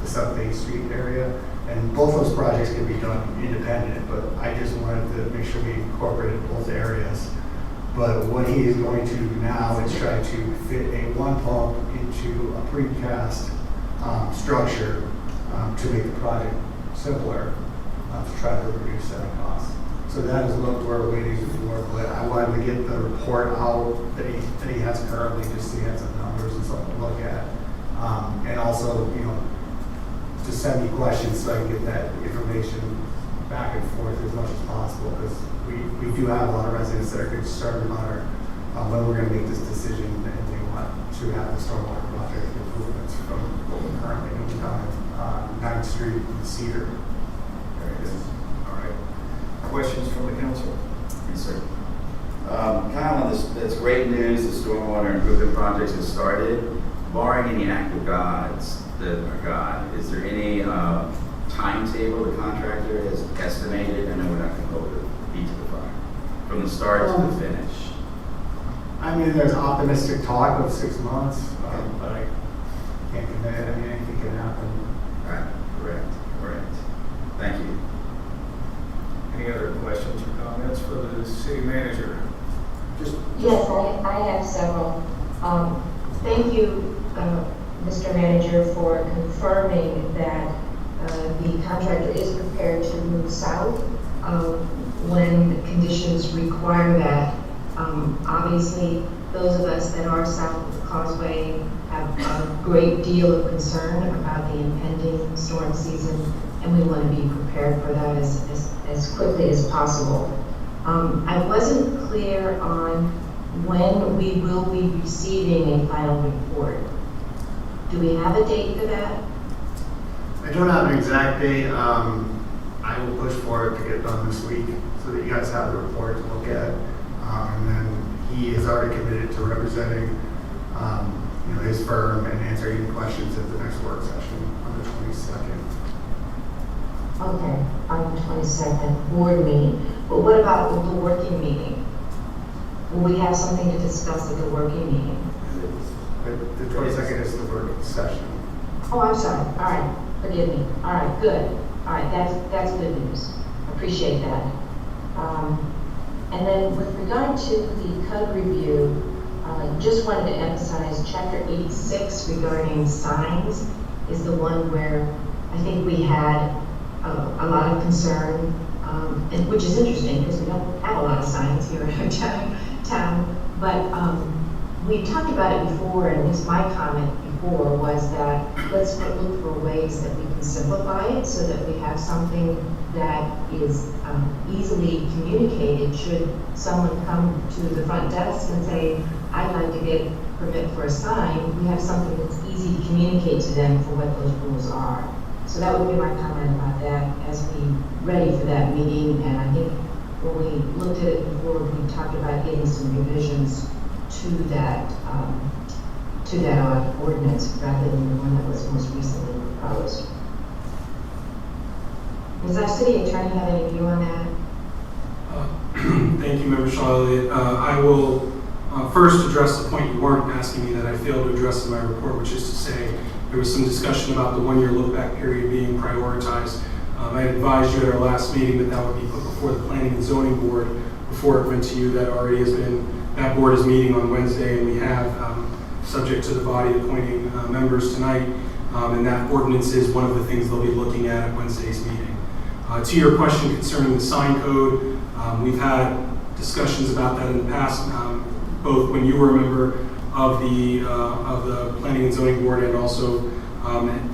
the 7th 8th Street area. And both those projects can be done independent, but I just wanted to make sure we incorporated both areas. But what he is going to do now is try to fit a 1 pump into to a precast structure to make the project simpler, to try to reduce that cost. So that is what we're waiting for, but I wanted to get the report out that he has currently, just so he has some numbers and something to look at. And also, you know, to send me questions so I can get that information back and forth as much as possible, because we do have a lot of residents that are concerned about when we're going to make this decision, and they want to have the stormwater project improvements from what we're currently doing down on 9th Street and Cedar. Very good. All right. Questions from the council? Yes, sir. Kyle, that's great news. The stormwater improvement projects have started. Barring any act of gods that are God, is there any timetable the contractor has estimated? I know we're not going to hold the feet to the fire from the start to the finish. I mean, there's optimistic talk of 6 months, but I can't commit. I mean, anything can happen. Right. Correct. Thank you. Any other questions or comments for the city manager? Yes, I have several. Thank you, Mr. Manager, for confirming that the contractor is prepared to move south when the conditions require that. Obviously, those of us that are south of the causeway have a great deal of concern about the impending storm season, and we want to be prepared for that as quickly as possible. I wasn't clear on when we will be receiving a final report. Do we have a date for that? I don't have an exact date. I will push for it to get done this week so that you guys have the report to look at. And then he is already committed to representing his firm and answering any questions at the next work session on the 22nd. Okay, on the 22nd board meeting. But what about the working meeting? Will we have something to discuss at the working meeting? The 22nd is the work session. Oh, I'm sorry. All right, forgive me. All right, good. All right, that's good news. Appreciate that. And then with regard to the code review, just wanted to emphasize Chapter 86 regarding signs is the one where I think we had a lot of concern, and which is interesting because we don't have a lot of signs here in our town. But we talked about it before, and at least my comment before was that let's look for ways that we can simplify it so that we have something that is easily communicated should someone come to the front desk and say, I'd like to get permit for a sign. We have something that's easy to communicate to them for what those rules are. So that would be my comment about that as we ready for that meeting. And I think when we looked at it before, we talked about getting some revisions to that ordinance rather than the one that was most recently proposed. Does our city attorney have any view on that? Thank you, Member Charlotte. I will first address the point you weren't asking me that I failed to address in my report, which is to say there was some discussion about the one-year look-back period being prioritized. I advised you at our last meeting that that would be put before the Planning and Zoning Board before it went to you. That already has been, that board is meeting on Wednesday, and we have, subject to the body appointing members tonight, and that ordinance is one of the things they'll be looking at Wednesday's meeting. To your question concerning the sign code, we've had discussions about that in the past, both when you were a member of the Planning and Zoning Board and also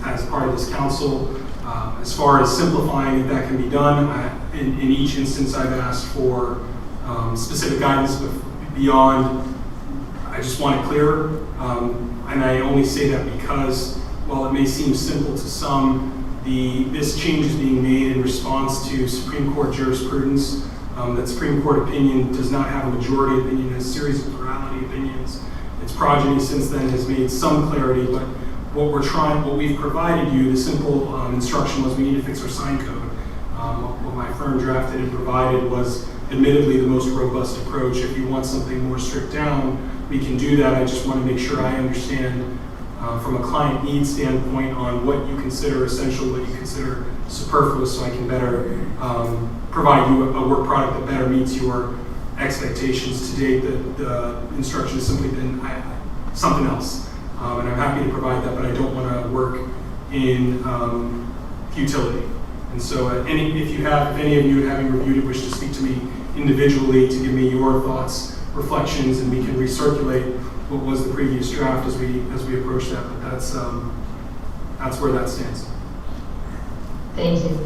as part of this council. As far as simplifying it, that can be done. In each instance, I've asked for specific guidance, but beyond, I just want it clearer. And I only say that because, while it may seem simple to some, this change is being made in response to Supreme Court jurisprudence. That Supreme Court opinion does not have a majority opinion, it has a series of plurality opinions. Its progeny since then has made some clarity, but what we've provided you, the simple instruction was we need to fix our sign code. What my firm drafted and provided was admittedly the most robust approach. If you want something more stripped down, we can do that. I just want to make sure I understand from a client need standpoint on what you consider essential, what you consider superfluous, so I can better provide you a work product that better meets your expectations. To date, the instruction has simply been something else. And I'm happy to provide that, but I don't want to work in futility. And so if any of you, having reviewed it, wish to speak to me individually to give me your thoughts, reflections, and we can recirculate what was the previous draft as we approach that. But that's where that stands. Thank you.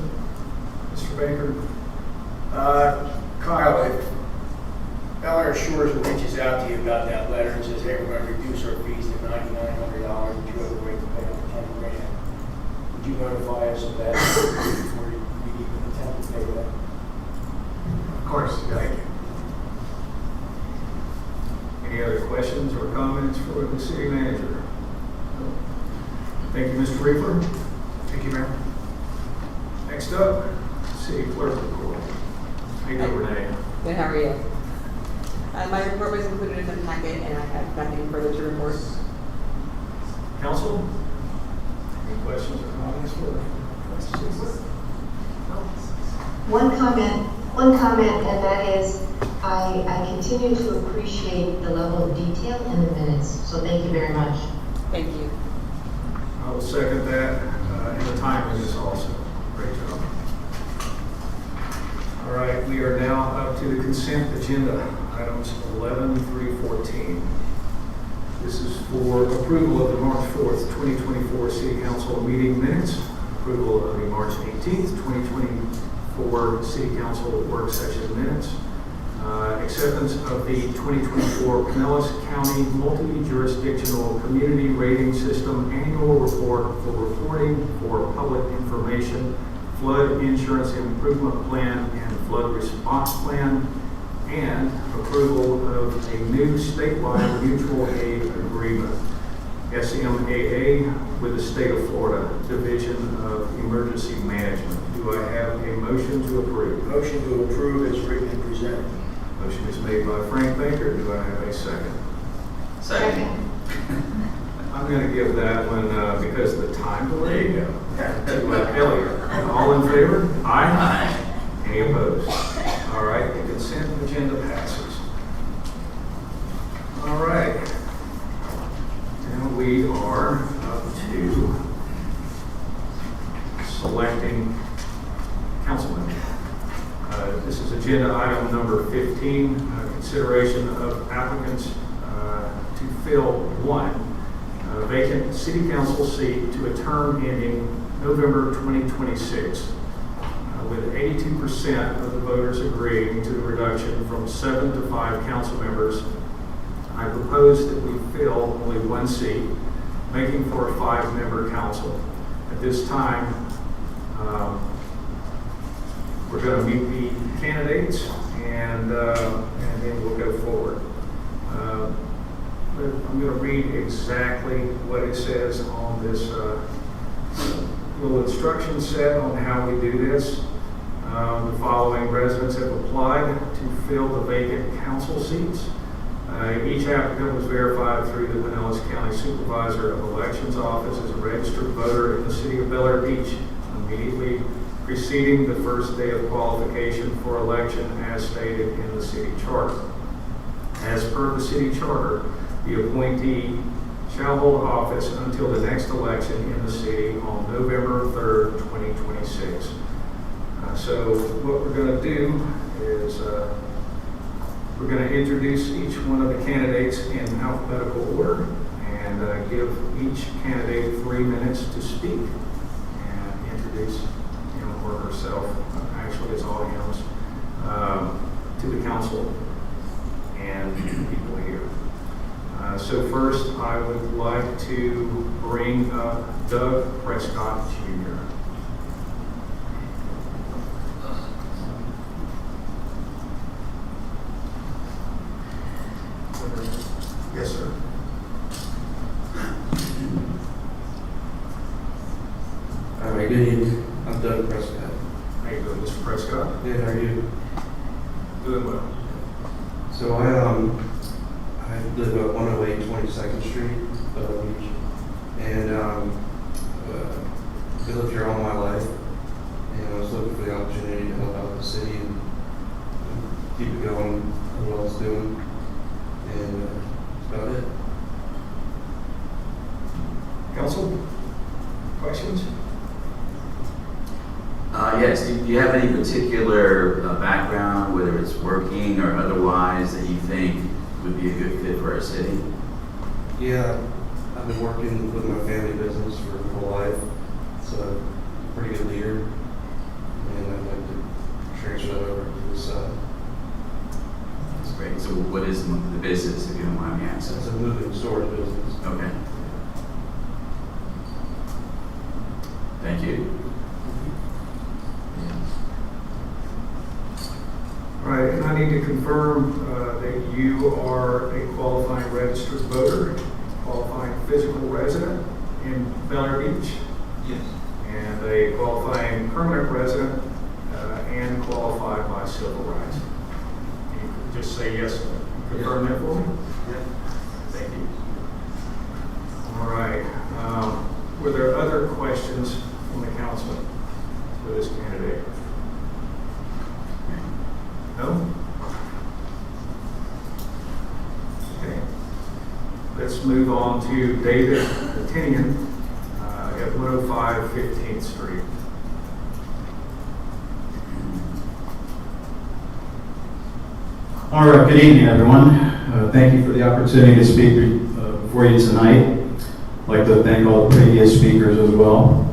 Mr. Baker? Kyle, if Bel Air Shores reaches out to you about that letter and says, hey, we're going to reduce our fees to $9,900 and you overweight to pay up to $10,000, would you notify us of that before you even attempt to pay that? Of course, yeah. Thank you. Any other questions or comments for the city manager? Thank you, Mr. Riefler. Thank you, Mayor. Next up, city clerk report. How you doing, Renee? Good, how are you? My report was included in the packet, and I have nothing further to report. Council? Any questions or comments for the One comment, and that is, I continue to appreciate the level of detail in the minutes, so thank you very much. Thank you. I will second that, and the timeliness also. Great job. All right, we are now up to the consent agenda, items 11 through 14. This is for approval of the March 4th, 2024 City Council meeting minutes, approval of the March 18th, 2024 City Council work session minutes, acceptance of the 2024 Pinellas County Multi-Jurisdictional Community Rating System Annual Report for reporting for public information, Flood Insurance Improvement Plan and Flood Response Plan, and approval of a new statewide mutual aid agreement, SMAA, with the State of Florida Division of Emergency Management. Do I have a motion to approve? Motion to approve is written and presented. Motion is made by Frank Baker. Do I have a second? Second. I'm going to give that one, because of the time delay. There you go. To Elliot. All in favor? Aye. Aye. Any opposed? All right, the consent agenda passes. All right. Now we are up to selecting councilmen. This is agenda item number 15, consideration of applicants to fill one vacant city council seat to a term ending November 2026. With 82% of the voters agreeing to the reduction from 7 to 5 council members, I propose that we fill only one seat, making for a 5-member council. At this time, we're going to meet the candidates, and then we'll go forward. I'm going to read exactly what it says on this little instruction set on how we do this. The following residents have applied to fill the vacant council seats. Each applicant was verified through the Pinellas County Supervisor of Elections Office as a registered voter in the city of Bel Air Beach, immediately preceding the first day of qualification for election as stated in the city charter. As per the city charter, the appointee shall hold office until the next election in the city on November 3rd, 2026. So what we're going to do is we're going to introduce each one of the candidates in alphabetical order and give each candidate 3 minutes to speak and introduce him or herself. Actually, it's all hymns to the council and people here. So first, I would like to bring up Doug Prescott Jr. Yes, sir. All right, good evening. I'm Doug Prescott. How you doing, Mr. Prescott? Good, how are you? Doing well. So I live at 108 22nd Street, Bel Beach, and I lived here all my life, and I was looking for the opportunity to help out the city and keep it going as well as doing, and that's about it. council? Questions? Yes, do you have any particular background, whether it's working or otherwise, that you think would be a good fit for our city? Yeah, I've been working with my family business for my whole life. It's a pretty good leader, and I'd like to transfer that over to this side. That's great. So what is the business, if you don't mind me asking? It's a moving storage business. Okay. Thank you. All right, and I need to confirm that you are a qualifying registered voter, qualifying physical resident in Bel Air Beach, Yes. and a qualifying permanent resident and qualified by civil rights. Can you just say yes, confirm that for me? Yeah. Thank you. All right. Were there other questions from the council for this candidate? No? Okay. Let's move on to David Tinian at 105 15th Street. All right, good evening, everyone. Thank you for the opportunity to speak before you tonight. I'd like to thank all the previous speakers as well.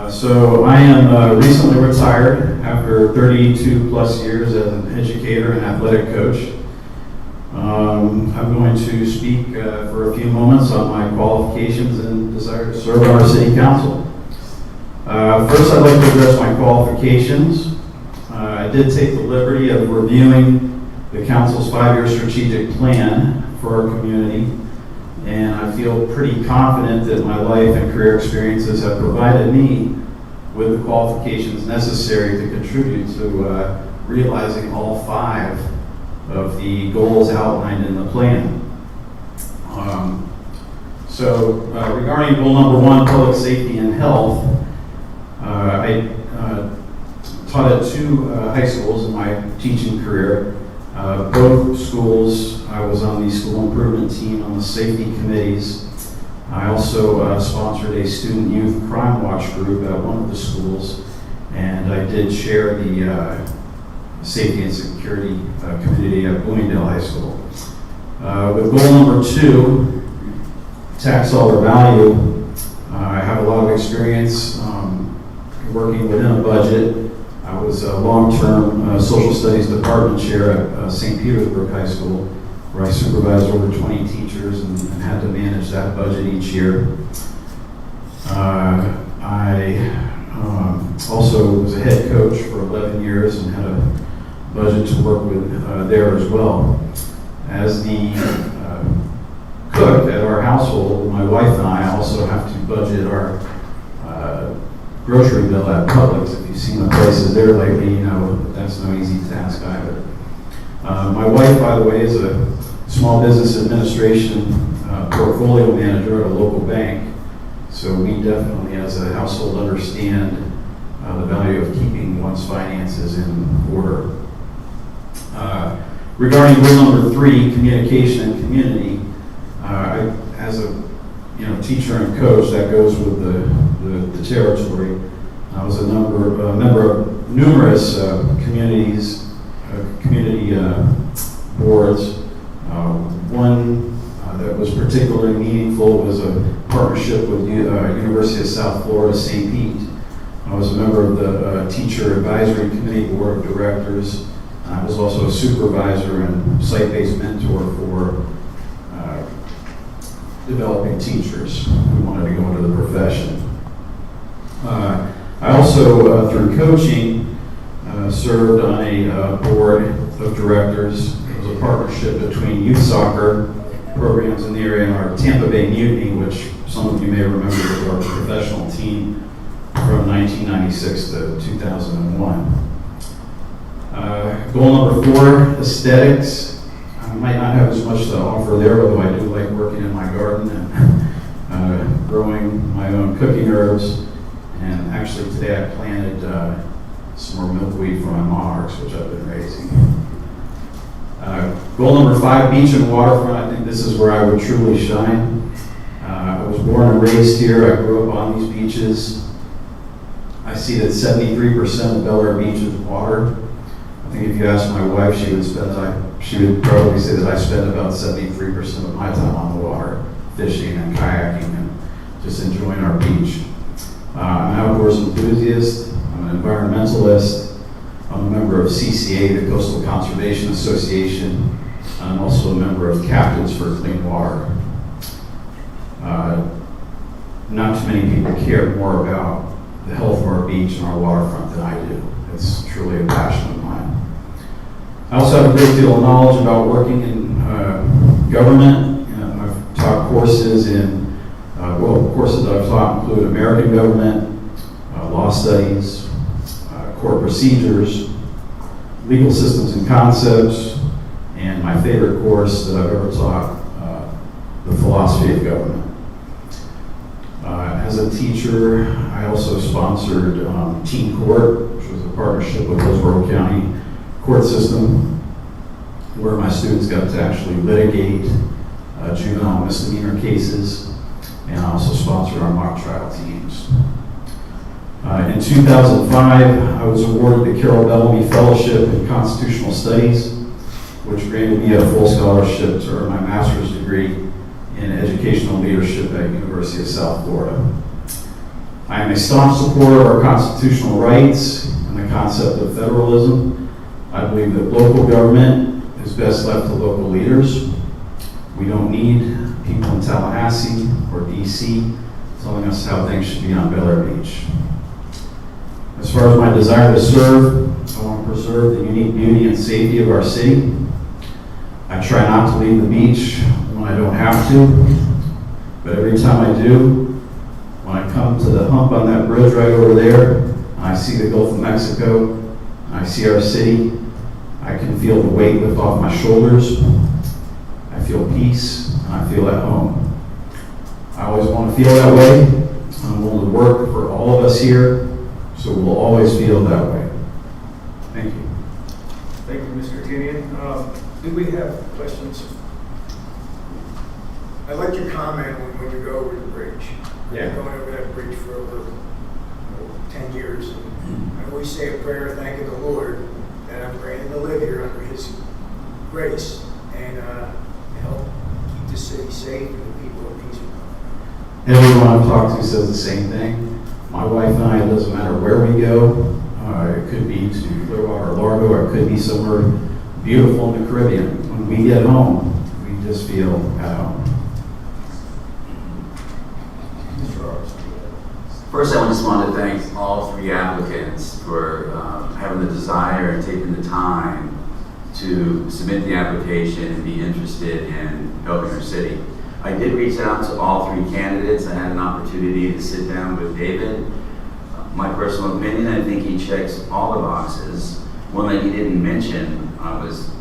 So I am recently retired after 32 plus years as an educator and athletic coach. I'm going to speak for a few moments on my qualifications and desire to serve on our city council. First, I'd like to address my qualifications. I did take the liberty of reviewing the council's 5-year strategic plan for our community, and I feel pretty confident that my life and career experiences have provided me with the qualifications necessary to contribute to realizing all 5 of the goals outlined in the plan. Regarding goal number 1, public safety and health, I taught at 2 high schools in my teaching career. Both schools, I was on the school improvement team on the safety committees. I also sponsored a student youth crime watch group at one of the schools, and I did chair the safety and security committee at Bloomingdale High School. With goal number 2, tax dollar value, I have a lot of experience working within a budget. I was a long-term social studies department chair at St. Petersburg High School, where I supervised over 20 teachers and had to manage that budget each year. I also was a head coach for 11 years and had a budget to work with there as well. As the cook at our household, my wife and I also have to budget our grocery bill at Publix. If you've seen the prices there lately, you know that's no easy task either. My wife, by the way, is a small business administration portfolio manager at a local bank. So we definitely, as a household, understand the value of keeping one's finances in order. Regarding rule number 3, communication and community, as a teacher and coach, that goes with the territory. I was a member of numerous community boards. One that was particularly meaningful was a partnership with University of South Florida, St. Pete. I was a member of the Teacher Advisory Committee Board of Directors. I was also a supervisor and site-based mentor for developing teachers who wanted to go into the profession. I also, through coaching, served on a board of directors. It was a partnership between youth soccer programs in the area and our Tampa Bay Mutiny, which some of you may remember was our professional team from 1996 to 2001. Goal number 4, aesthetics. I might not have as much to offer there, although I do like working in my garden and growing my own cooking herbs. And actually today I planted some more milkweed for my monarchs, which I've been raising. Goal number 5, beach and waterfront. I think this is where I would truly shine. I was born and raised here. I grew up on these beaches. I see that 73% of Bel Air Beach is water. I think if you ask my wife, she would probably say that I spend about 73% of my time on the water, fishing and kayaking and just enjoying our beach. I'm an outdoors enthusiast. I'm an environmentalist. I'm a member of CCA, the Coastal Conservation Association. I'm also a member of Captains for Clean Water. Not too many people care more about the health of our beach and our waterfront than I do. It's truly a passion of mine. I also have a great deal of knowledge about working in government. I've taught courses in, courses that I've taught include American government, law studies, court procedures, legal systems and concepts, and my favorite course that I've ever taught, the philosophy of government. As a teacher, I also sponsored Teen Court, which was a partnership with Hillsborough County court system, where my students got to actually litigate juvenile misdemeanor cases, and I also sponsored our mock trial teams. In 2005, I was awarded the Carol Bellamy Fellowship in Constitutional Studies, which granted me a full scholarship to earn my master's degree in educational leadership at University of South Florida. I am a staunch supporter of our constitutional rights and the concept of federalism. I believe that local government is best left to local leaders. We don't need people in Tallahassee or DC telling us how things should be on Bel Air Beach. As far as my desire to serve, I want to preserve the unique beauty and safety of our city. I try not to leave the beach when I don't have to, but every time I do, when I come to the hump on that bridge right over there, and I see the Gulf of Mexico, and I see our city, I can feel the weight lift off my shoulders. I feel peace, and I feel at home. I always want to feel that way. I'm willing to work for all of us here, so we'll always feel that way. Thank you. Thank you, Mr. Tinian. Do we have questions? I like your comment when you go over the bridge. Yeah. I've been going over that bridge for over 10 years. And I always say a prayer thanking the Lord that I'm granted to live here under His grace and help keep the city safe and the people at peace. Everyone I've talked to says the same thing. My wife and I, it doesn't matter where we go. It could be to Clearwater or Largo, or it could be somewhere beautiful in the Caribbean. When we get home, we just feel at home. First, I just want to thank all three applicants for having the desire and taking the time to submit the application and be interested in helping our city. I did reach out to all three candidates. I had an opportunity to sit down with David. My personal opinion, I think he checks all the boxes. One that he didn't mention, I was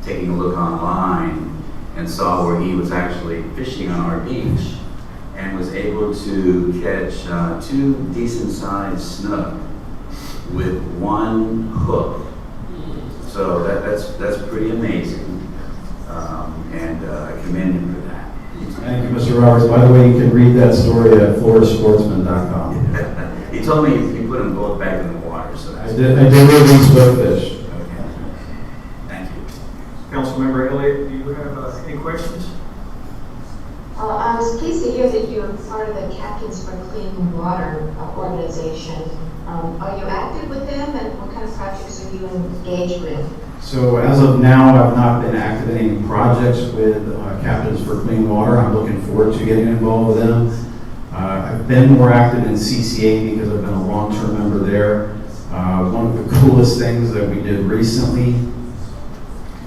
taking a look online and saw where he was actually fishing on our beach and was able to catch 2 decent-sized snook with 1 hook. So that's pretty amazing, and I commend him for that. Thank you, Mr. Roberts. By the way, you can read that story at floridasportsman.com. He told me you put them both back in the water, so that's... I did release both fish. Okay. Thank you. Councilmember Elliott, do you have any questions? I was pleased to hear that you're part of the Captains for Clean Water organization. Are you active with them, and what kind of projects are you engaged with? So as of now, I've not been active in any projects with Captains for Clean Water. I'm looking forward to getting involved with them. I've been more active in CCA because I've been a long-term member there. One of the coolest things that we did recently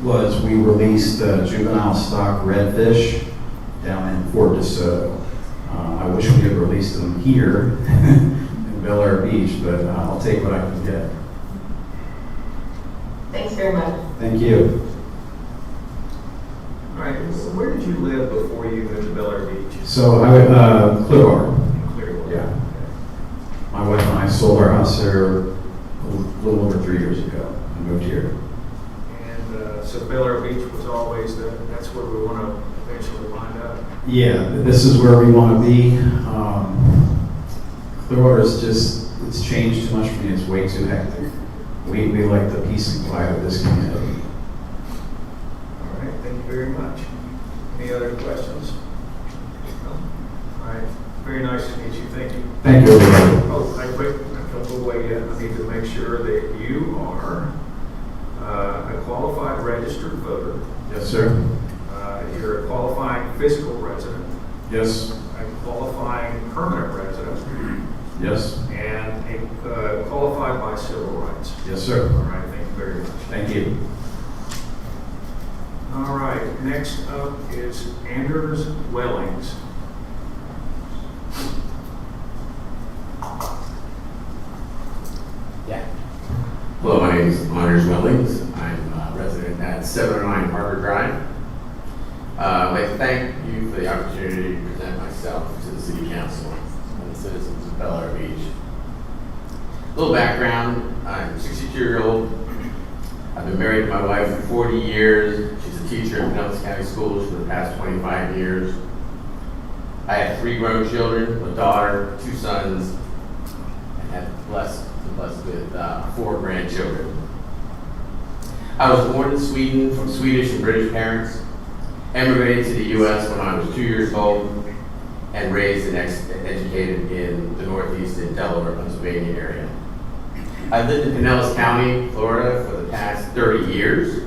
was we released juvenile stock redfish down in Fort DeSoto. I wish we had released them here in Bel Air Beach, but I'll take what I can get. Thanks very much. Thank you. All right, where did you live before you moved to Bel Air Beach? So I Clearwater. Clearwater. Yeah. My wife and I sold our house there a little over 3 years ago and moved here. And so Bel Air Beach was always that's where we want to eventually wind up. Yeah, this is where we want to be. Clearwater's just, it's changed too much for me. It's way too hectic. We like the peace and quiet of this community. All right, thank you very much. Any other questions? No? All right, very nice to meet you. Thank you. Thank you, everybody. Oh, don't go away yet. I need to make sure that you are a qualified registered voter. Yes, sir. You're a qualifying physical resident, Yes. a qualifying permanent resident, Yes. and a qualified by civil rights. Yes, sir. All right, thank you very much. Thank you. All right, next up is Anders Wellings. Yeah. Hello, my name is Anders Wellings. I'm a resident at 709 Harbor Drive. I'd like to thank you for the opportunity to present myself to the City Council and the citizens of Bel Air Beach. A little background, I'm a 62-year-old. I've been married to my wife for 40 years. She's a teacher in Pinellas County Schools for the past 25 years. I have 3 grown children, a daughter, 2 sons, and have blessed with 4 grandchildren. I was born in Sweden from Swedish and British parents, emigrated to the U.S. when I was 2 years old, and raised and educated in the Northeast in Delaware, Pennsylvania area. I've lived in Pinellas County, Florida for the past 30 years,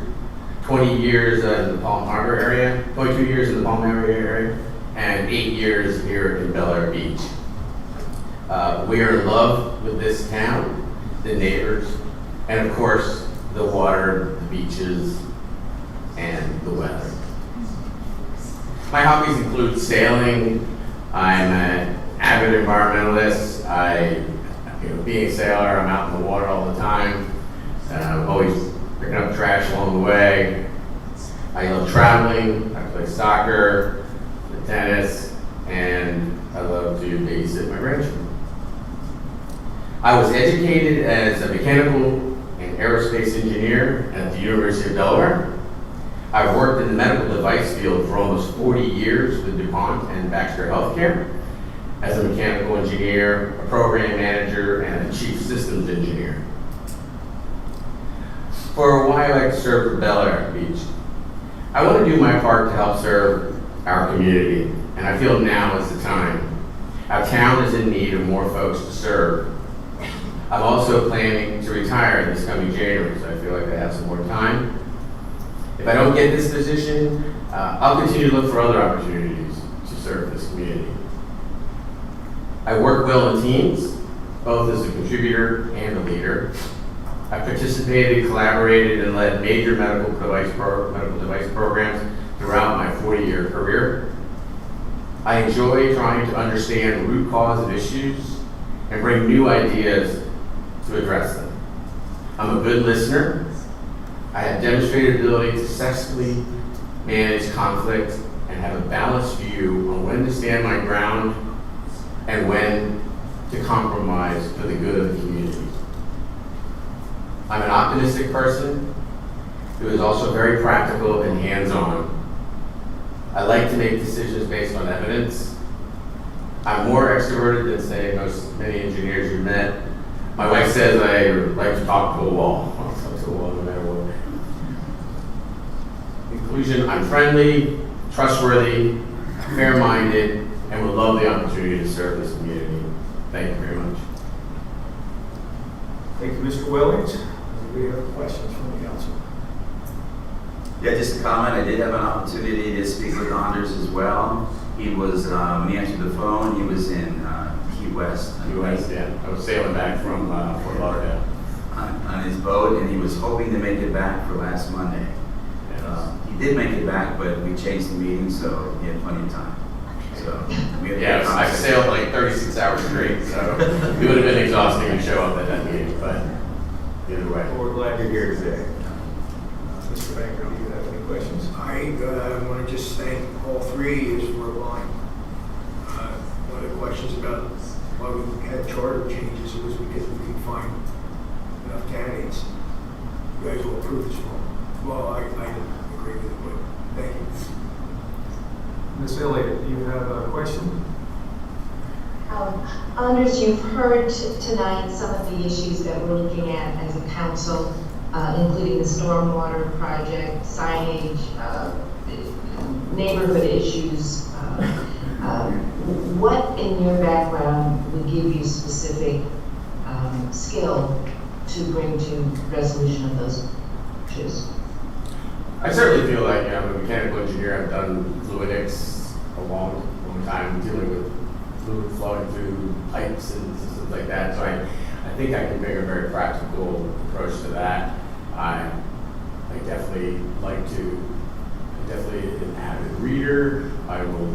20 years in the Palm Harbor area, 22 years in the Palm Harbor area, and 8 years here in Bel Air Beach. We are in love with this town, the neighbors, and of course, the water, the beaches, and the weather. My hobbies include sailing. I'm an avid environmentalist. Being a sailor, I'm out in the water all the time. Always picking up trash along the way. I love traveling. I play soccer, play tennis, and I love to babysit my grandchildren. I was educated as a mechanical and aerospace engineer at the University of Delaware. I've worked in the medical device field for almost 40 years with DuPont and Baxter Healthcare as a mechanical engineer, a program manager, and a chief systems engineer. For why I like to serve for Bel Air Beach, I want to do my part to help serve our community, and I feel now is the time. Our town is in need of more folks to serve. I'm also planning to retire this coming January, so I feel like I have some more time. If I don't get this position, I'll continue to look for other opportunities to serve this community. I work well in teams, both as a contributor and a leader. I participated, collaborated, and led major medical device programs throughout my 40-year career. I enjoy trying to understand the root cause of issues and bring new ideas to address them. I'm a good listener. I have demonstrated ability to successfully manage conflict and have a balanced view on when to stand my ground and when to compromise for the good of the community. I'm an optimistic person who is also very practical and hands-on. I like to make decisions based on evidence. I'm more extroverted than, say, many engineers you've met. My wife says I like to talk to a wall. I'll talk to a wall no matter what. In conclusion, I'm friendly, trustworthy, fair-minded, and would love the opportunity to serve this community. Thank you very much. Thank you, Mr. Wellings. Do we have questions from the council? Yeah, just a comment. I did have an opportunity to speak with Anders as well. He was, when he answered the phone, he was in Key West. Key West, yeah. I was sailing back from Fort Lauderdale. On his boat, and he was hoping to make it back for last Monday. He did make it back, but we changed the meeting, so he had plenty of time. So we had Yeah, I sailed like 36 hours straight, so it would have been exhausting to show up at that meeting, but either way. Well, we're glad you're here today. Mr. Banker, do you have any questions? I want to just thank all three as we're aligned. One of the questions about why we had charter changes was because we couldn't find enough candidates. You guys will approve this one. Well, I agree with it, but thank you. Ms. Elliott, do you have a question? Anders, you've heard tonight some of the issues that we're looking at as a council, including the stormwater project, signage, neighborhood issues. What in your background would give you specific skill to bring to resolution of those issues? I certainly feel like I'm a mechanical engineer. I've done fluidics a long time, dealing with fluid flowing through pipes and systems like that. So I think I can bring a very practical approach to that. I definitely definitely an avid reader. I will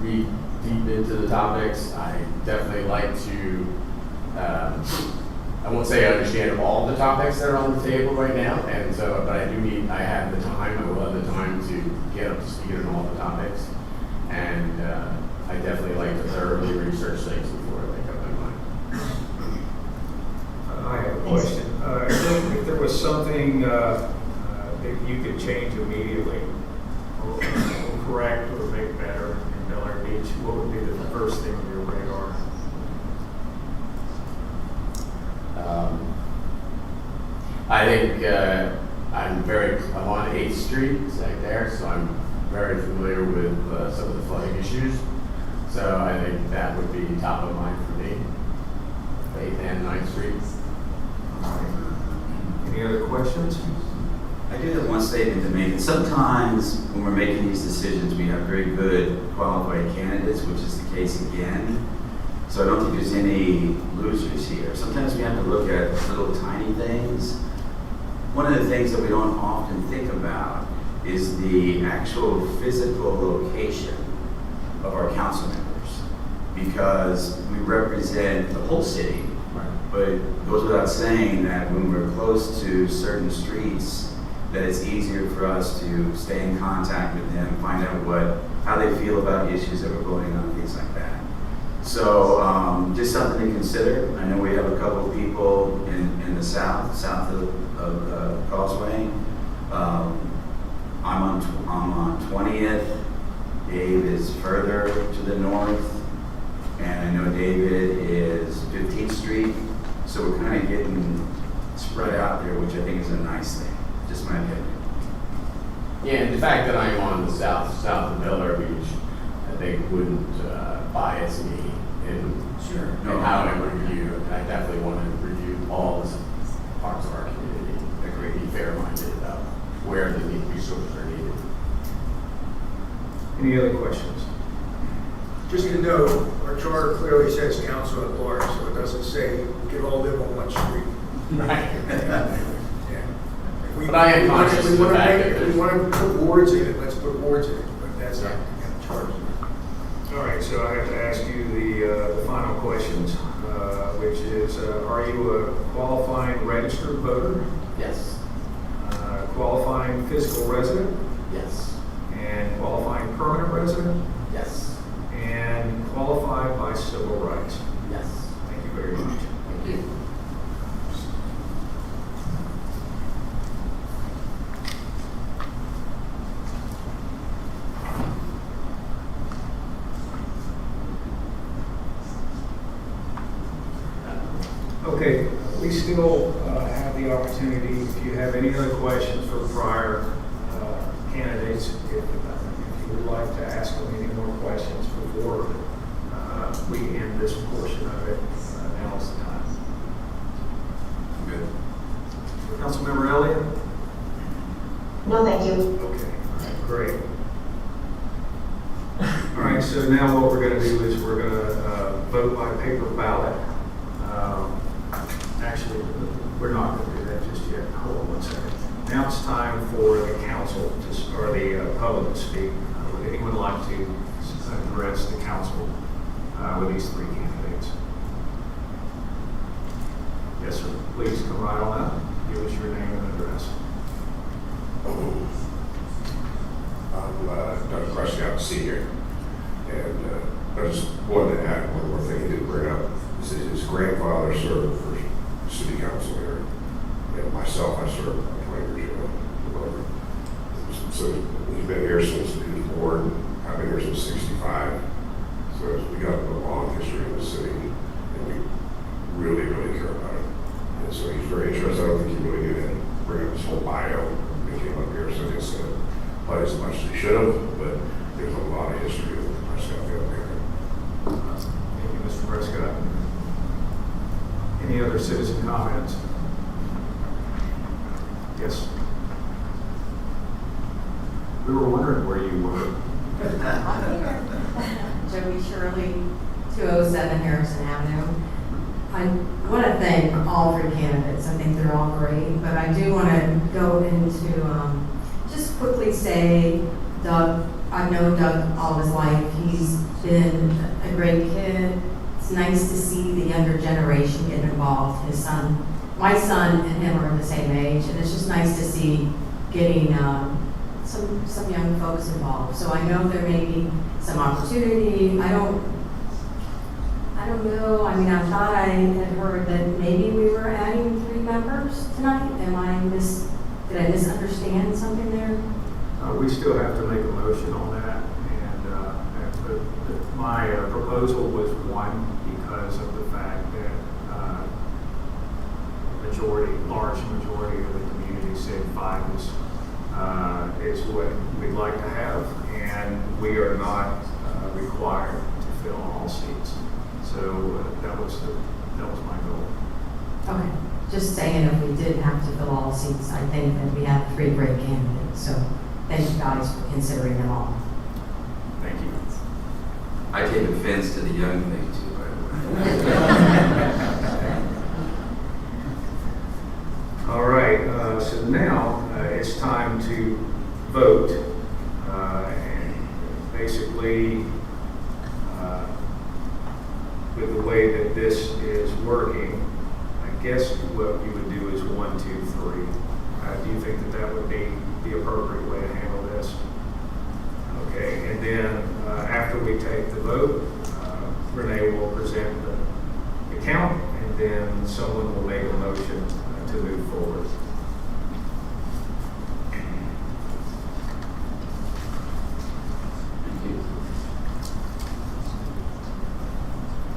read deep into the topics. I definitely like to, I won't say I understand all the topics that are on the table right now, and so, but I have the time, I will have the time to get up to speed on all the topics. And I definitely like to thoroughly research things before I make up my mind. I have a question. If there was something that you could change immediately, or correct or make better in Bel Air Beach, what would be the first thing on your radar? I think I'm on 8th Street, it's right there, so I'm very familiar with some of the flooding issues. So I think that would be top of mind for me, 8th and 9th Streets. Any other questions? I do have one statement to make. And sometimes when we're making these decisions, we have very good qualified candidates, which is the case again. So I don't think there's any losers here. Sometimes we have to look at little tiny things. One of the things that we don't often think about is the actual physical location of our council members, because we represent the whole city. But it goes without saying that when we're close to certain streets, that it's easier for us to stay in contact with them, find out how they feel about issues that are going on, things like that. So just something to consider. I know we have a couple of people in the south of Causeway. I'm on 20th. Dave is further to the north, and I know David is 15th Street. So we're kind of getting spread out there, which I think is a nice thing. Just my opinion. Yeah, and the fact that I'm on the south of Bel Air Beach, I think wouldn't bias me in how I review. I definitely want to review all the parts of our community. Agree, be fair-minded about where the resources are needed. Any other questions? Just to know, our charter clearly says council at large, so it doesn't say we can all live on one street. Right. Yeah. But I am conscious of the fact that if we want to put words in it, let's put words in it, but that's not the charter. All right, so I have to ask you the final questions, which is, are you a qualifying registered voter? Yes. Qualifying fiscal resident? Yes. And qualifying permanent resident? Yes. And qualified by civil rights? Yes. Thank you very much. Thank you. Okay, we still have the opportunity, if you have any other questions for the prior candidates, if you would like to ask them any more questions before we end this portion of it, now's the time. Good. Councilmember Elliott? No, thank you. Okay, all right, great. All right, so now what we're going to do is we're going to vote by paper ballot. Actually, we're not going to do that just yet. Hold on one second. Now it's time for the council or the public to speak. Would anyone like to address the council with these three candidates? Yes, sir. Please come right on up. Give us your name and address. I'm Doug Prescott, Senior, and I just wanted to add one more thing he did bring up. His grandfather served for city council here, and myself, I served 20 years ago. So he's been here since he was born. I've been here since '65, so we got a long history in the city, and we really, really care about it. And so he's very interested. I don't think he really did bring up his whole bio when he came up here, so I just said probably as much as he should have, but there's a lot of history with the Prescott family. Thank you, Mr. Prescott. Any other citizen comments? Yes. We were wondering where you were. Jody Shirley, 207 Harrison Avenue. I want to thank all three candidates. I think they're all great, but I do want to go into, just quickly say, Doug, I've known Doug all his life. He's been a great kid. It's nice to see the younger generation get involved. His son, my son and him are the same age, and it's just nice to see getting some young folks involved. So I know there may be some opportunity. I don't know. I mean, I thought I had heard that maybe we were adding 3 members tonight. Did I misunderstand something there? We still have to make a motion on that, and my proposal was 1 because of the fact that large majority of the community said 5 is what we'd like to have, and we are not required to fill all seats. So that was my goal. Okay. Just saying, if we did have to fill all seats, I think that we have 3 great candidates. So thank you guys for considering them all. Thank you. I take offense to the young thing too, by the way. All right, so now it's time to vote. And basically, with the way that this is working, I guess what you would do is 1, 2, 3. Do you think that would be the appropriate way to handle this? Okay, and then after we take the vote, Renee will present the count, and then someone will make a motion to move forward. Thank you.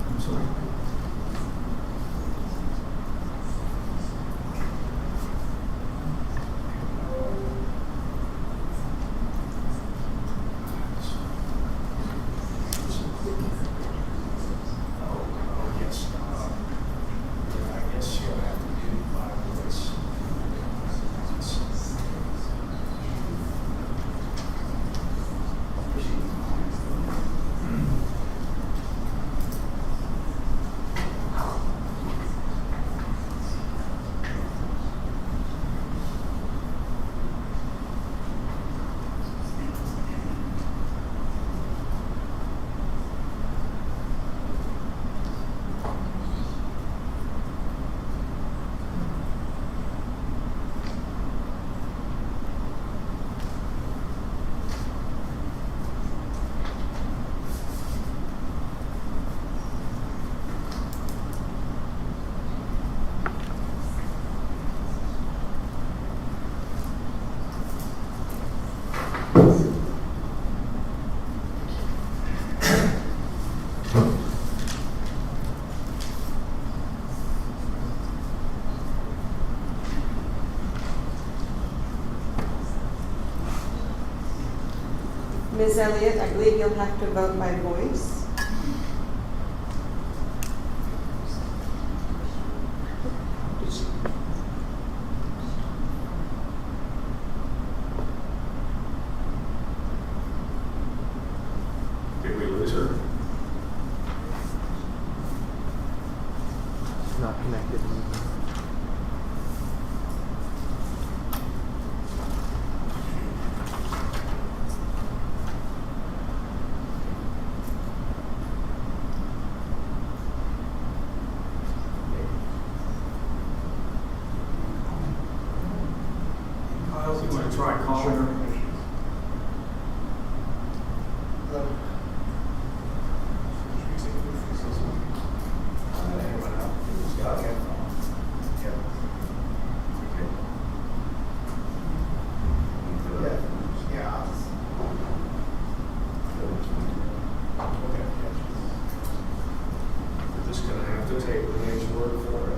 I'm sorry. Ms. Elliott, I believe you'll have to vote by voice. Did we lose her? Not connected. You want to try calling her? take Renee's word for it.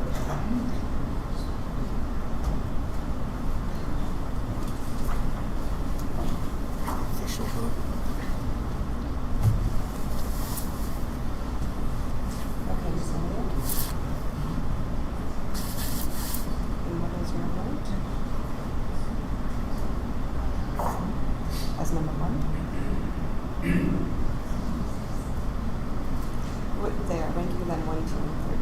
Official vote. Okay, so and what is your vote? As number one? What, they are ranking them 1, 2, and 3.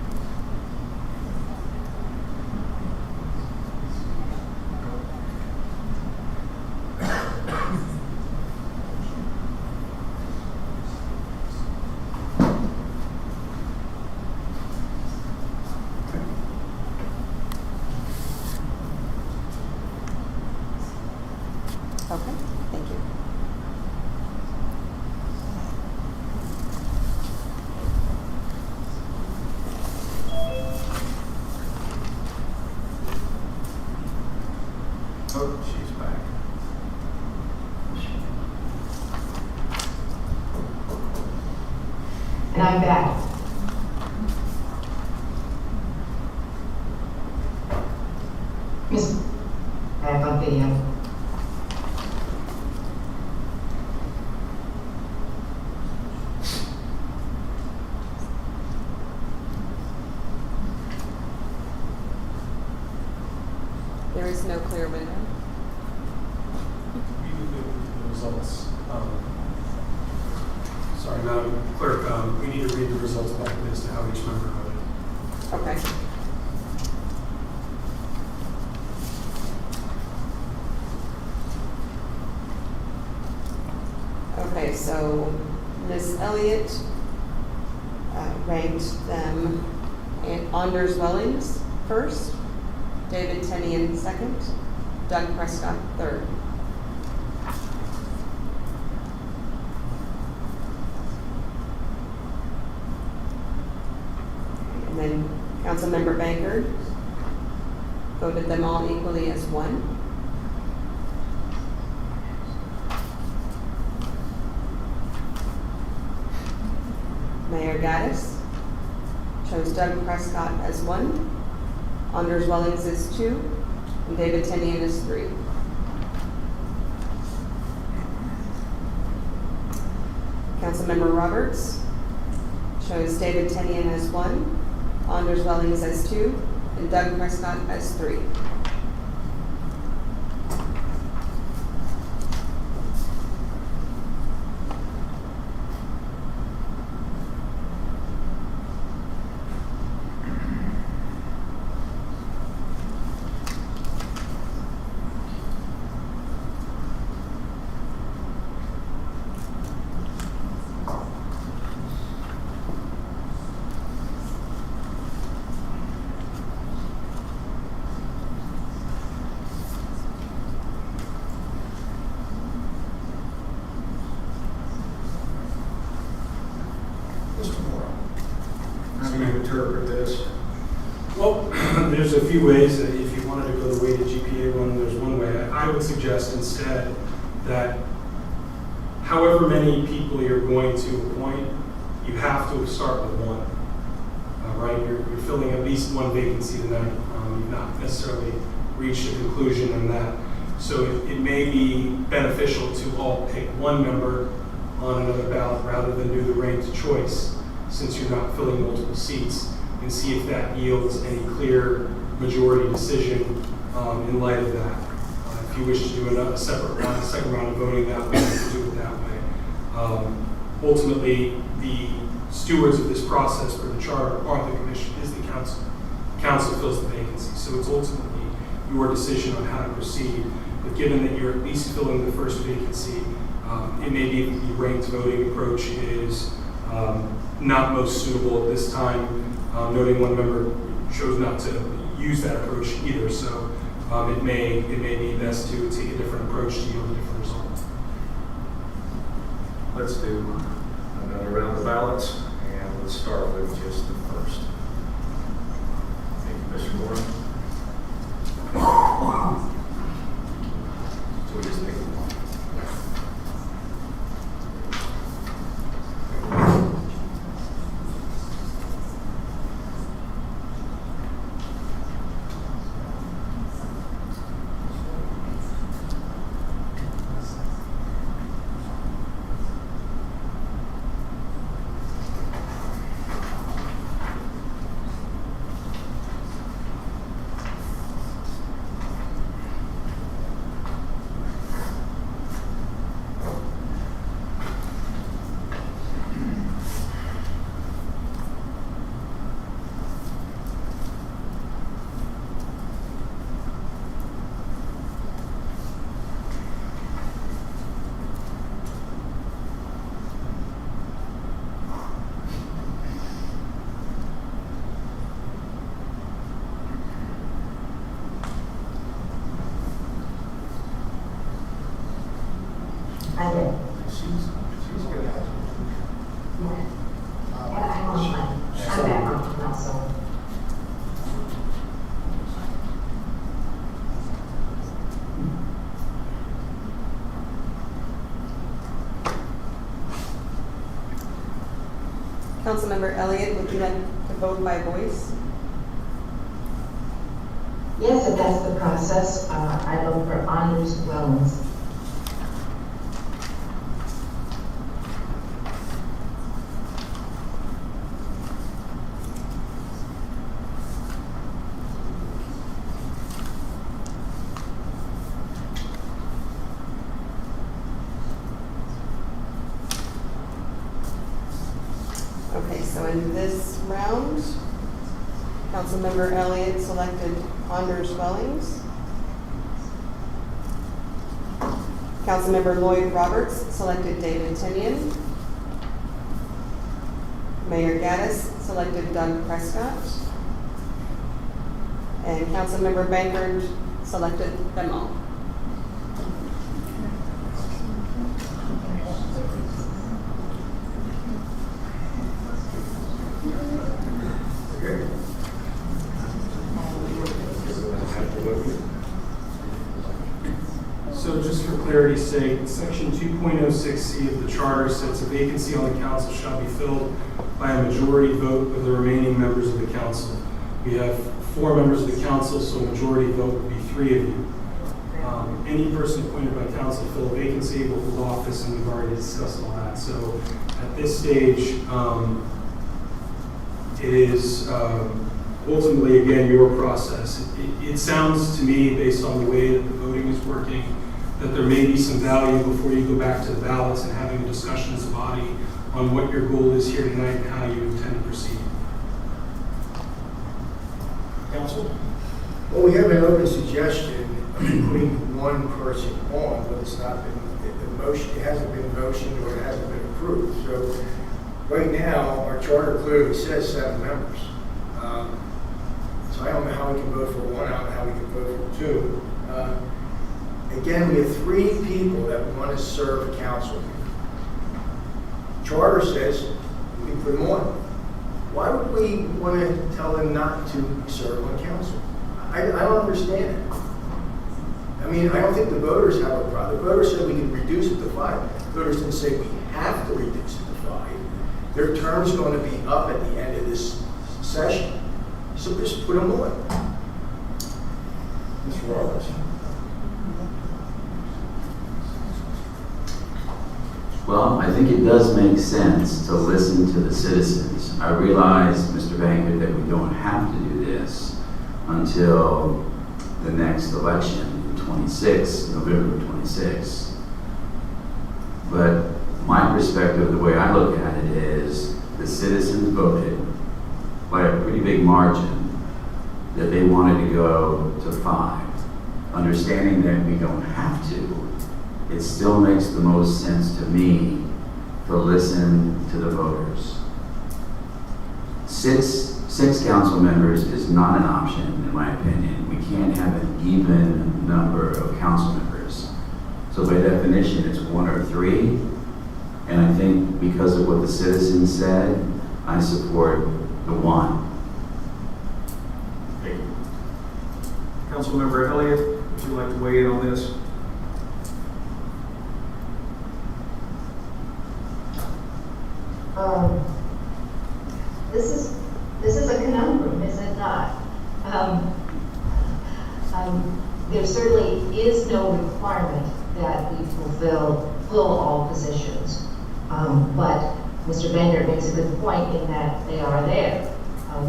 Okay, thank you. Oh, she's back. And I'm back. Miss, back on video. There is no clear winner. The results. Sorry, Madam Clerk, we need to read the results back as to how each member voted. Okay. Okay, so Ms. Elliott ranked them in Anders Wellings first, David Tenian second, Doug Prescott third. And then Councilmember Bankard voted them all equally as one. Mayor Gaddis chose Doug Prescott as one, Anders Wellings as 2, and David Tenian as 3. Councilmember Roberts chose David Tenian as 1, Anders Wellings as 2, and Doug Prescott as 3. Mr. Moore, how do you interpret this? Well, there's a few ways that if you wanted to go the way the GPA one, there's one way. I would suggest instead that however many people you're going to appoint, you have to start with one. Right? You're filling at least one vacancy tonight. You've not necessarily reached a conclusion on that. So it may be beneficial to all pick one member on another ballot rather than do the ranked choice, since you're not filling multiple seats, and see if that yields any clear majority decision in light of that. If you wish to do a separate round, second round of voting that way, you can do it that way. Ultimately, the stewards of this process for the charter are the commission, is the council. Council fills the vacancy, so it's ultimately your decision on how to proceed. But given that you're at least filling the first vacancy, it may be that the ranked voting approach is not most suitable at this time. Noting one member chose not to use that approach either, so it may be best to take a different approach to yield a different result. Let's do another round of ballots, and let's start with just the first. Thank you, Mr. Moore. So we just take one. Councilmember Elliott, would you like to vote by voice? Yes, if that's the process, I vote for Anders Wellens. Okay, so in this round, Councilmember Elliott selected Anders Wellings. Councilmember Lloyd Roberts selected David Tinian. Mayor Gaddis selected Doug Prescott. And Councilmember Bankert selected them all. So just for clarity's sake, section 2.06C of the charter says a vacancy on the council shall be filled by a majority vote of the remaining members of the council. We have 4 members of the council, so a majority vote would be 3 of you. Any person appointed by council to fill a vacancy will hold office, and we've already discussed all that. So at this stage, it is ultimately, again, your process. It sounds to me, based on the way that the voting is working, that there may be some value before you go back to the ballots and having a discussion as a body on what your goal is here tonight and how you intend to proceed. Council? Well, we have an open suggestion of putting one person on, but it's not been, the motion, it hasn't been motioned or it hasn't been approved. So right now, our charter clearly says 7 members. So I don't know how we can vote for 1, I don't know how we can vote for 2. Again, we have 3 people that want to serve council. Charter says we can put them on. Why would we want to tell them not to serve on council? I don't understand it. I mean, I don't think the voters have a problem. The voters said we can reduce it to 5. The voters didn't say we have to reduce it to 5. Their term's going to be up at the end of this session. So just put them on. Mr. Roberts. Well, I think it does make sense to listen to the citizens. I realize, Mr. Bankert, that we don't have to do this until the next election, November 26. But my perspective, the way I look at it is, the citizens voted by a pretty big margin that they wanted to go to 5. Understanding that we don't have to, it still makes the most sense to me to listen to the voters. Six council members is not an option, in my opinion. We can't have an even number of council members. So by definition, it's 1 or 3. And I think because of what the citizens said, I support the 1. Thank you. Councilmember Elliott, would you like to weigh in on this? This is a conundrum, is it not? There certainly is no requirement that we fill all positions. But Mr. Bender makes a good point in that they are there.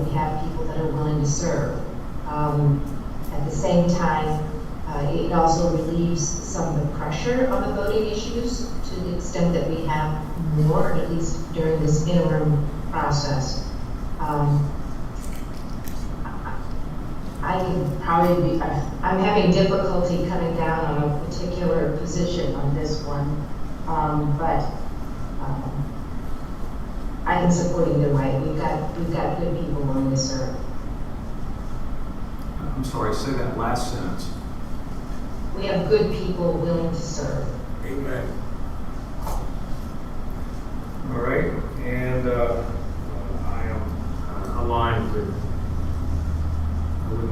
We have people that are willing to serve. At the same time, it also relieves some of the pressure on the voting issues to the extent that we have more, at least during this interim process. I'm having difficulty coming down on a particular position on this one, but I can support either way. We've got good people willing to serve. I'm sorry, say that last sentence. We have good people willing to serve. Amen. All right, and I am aligned with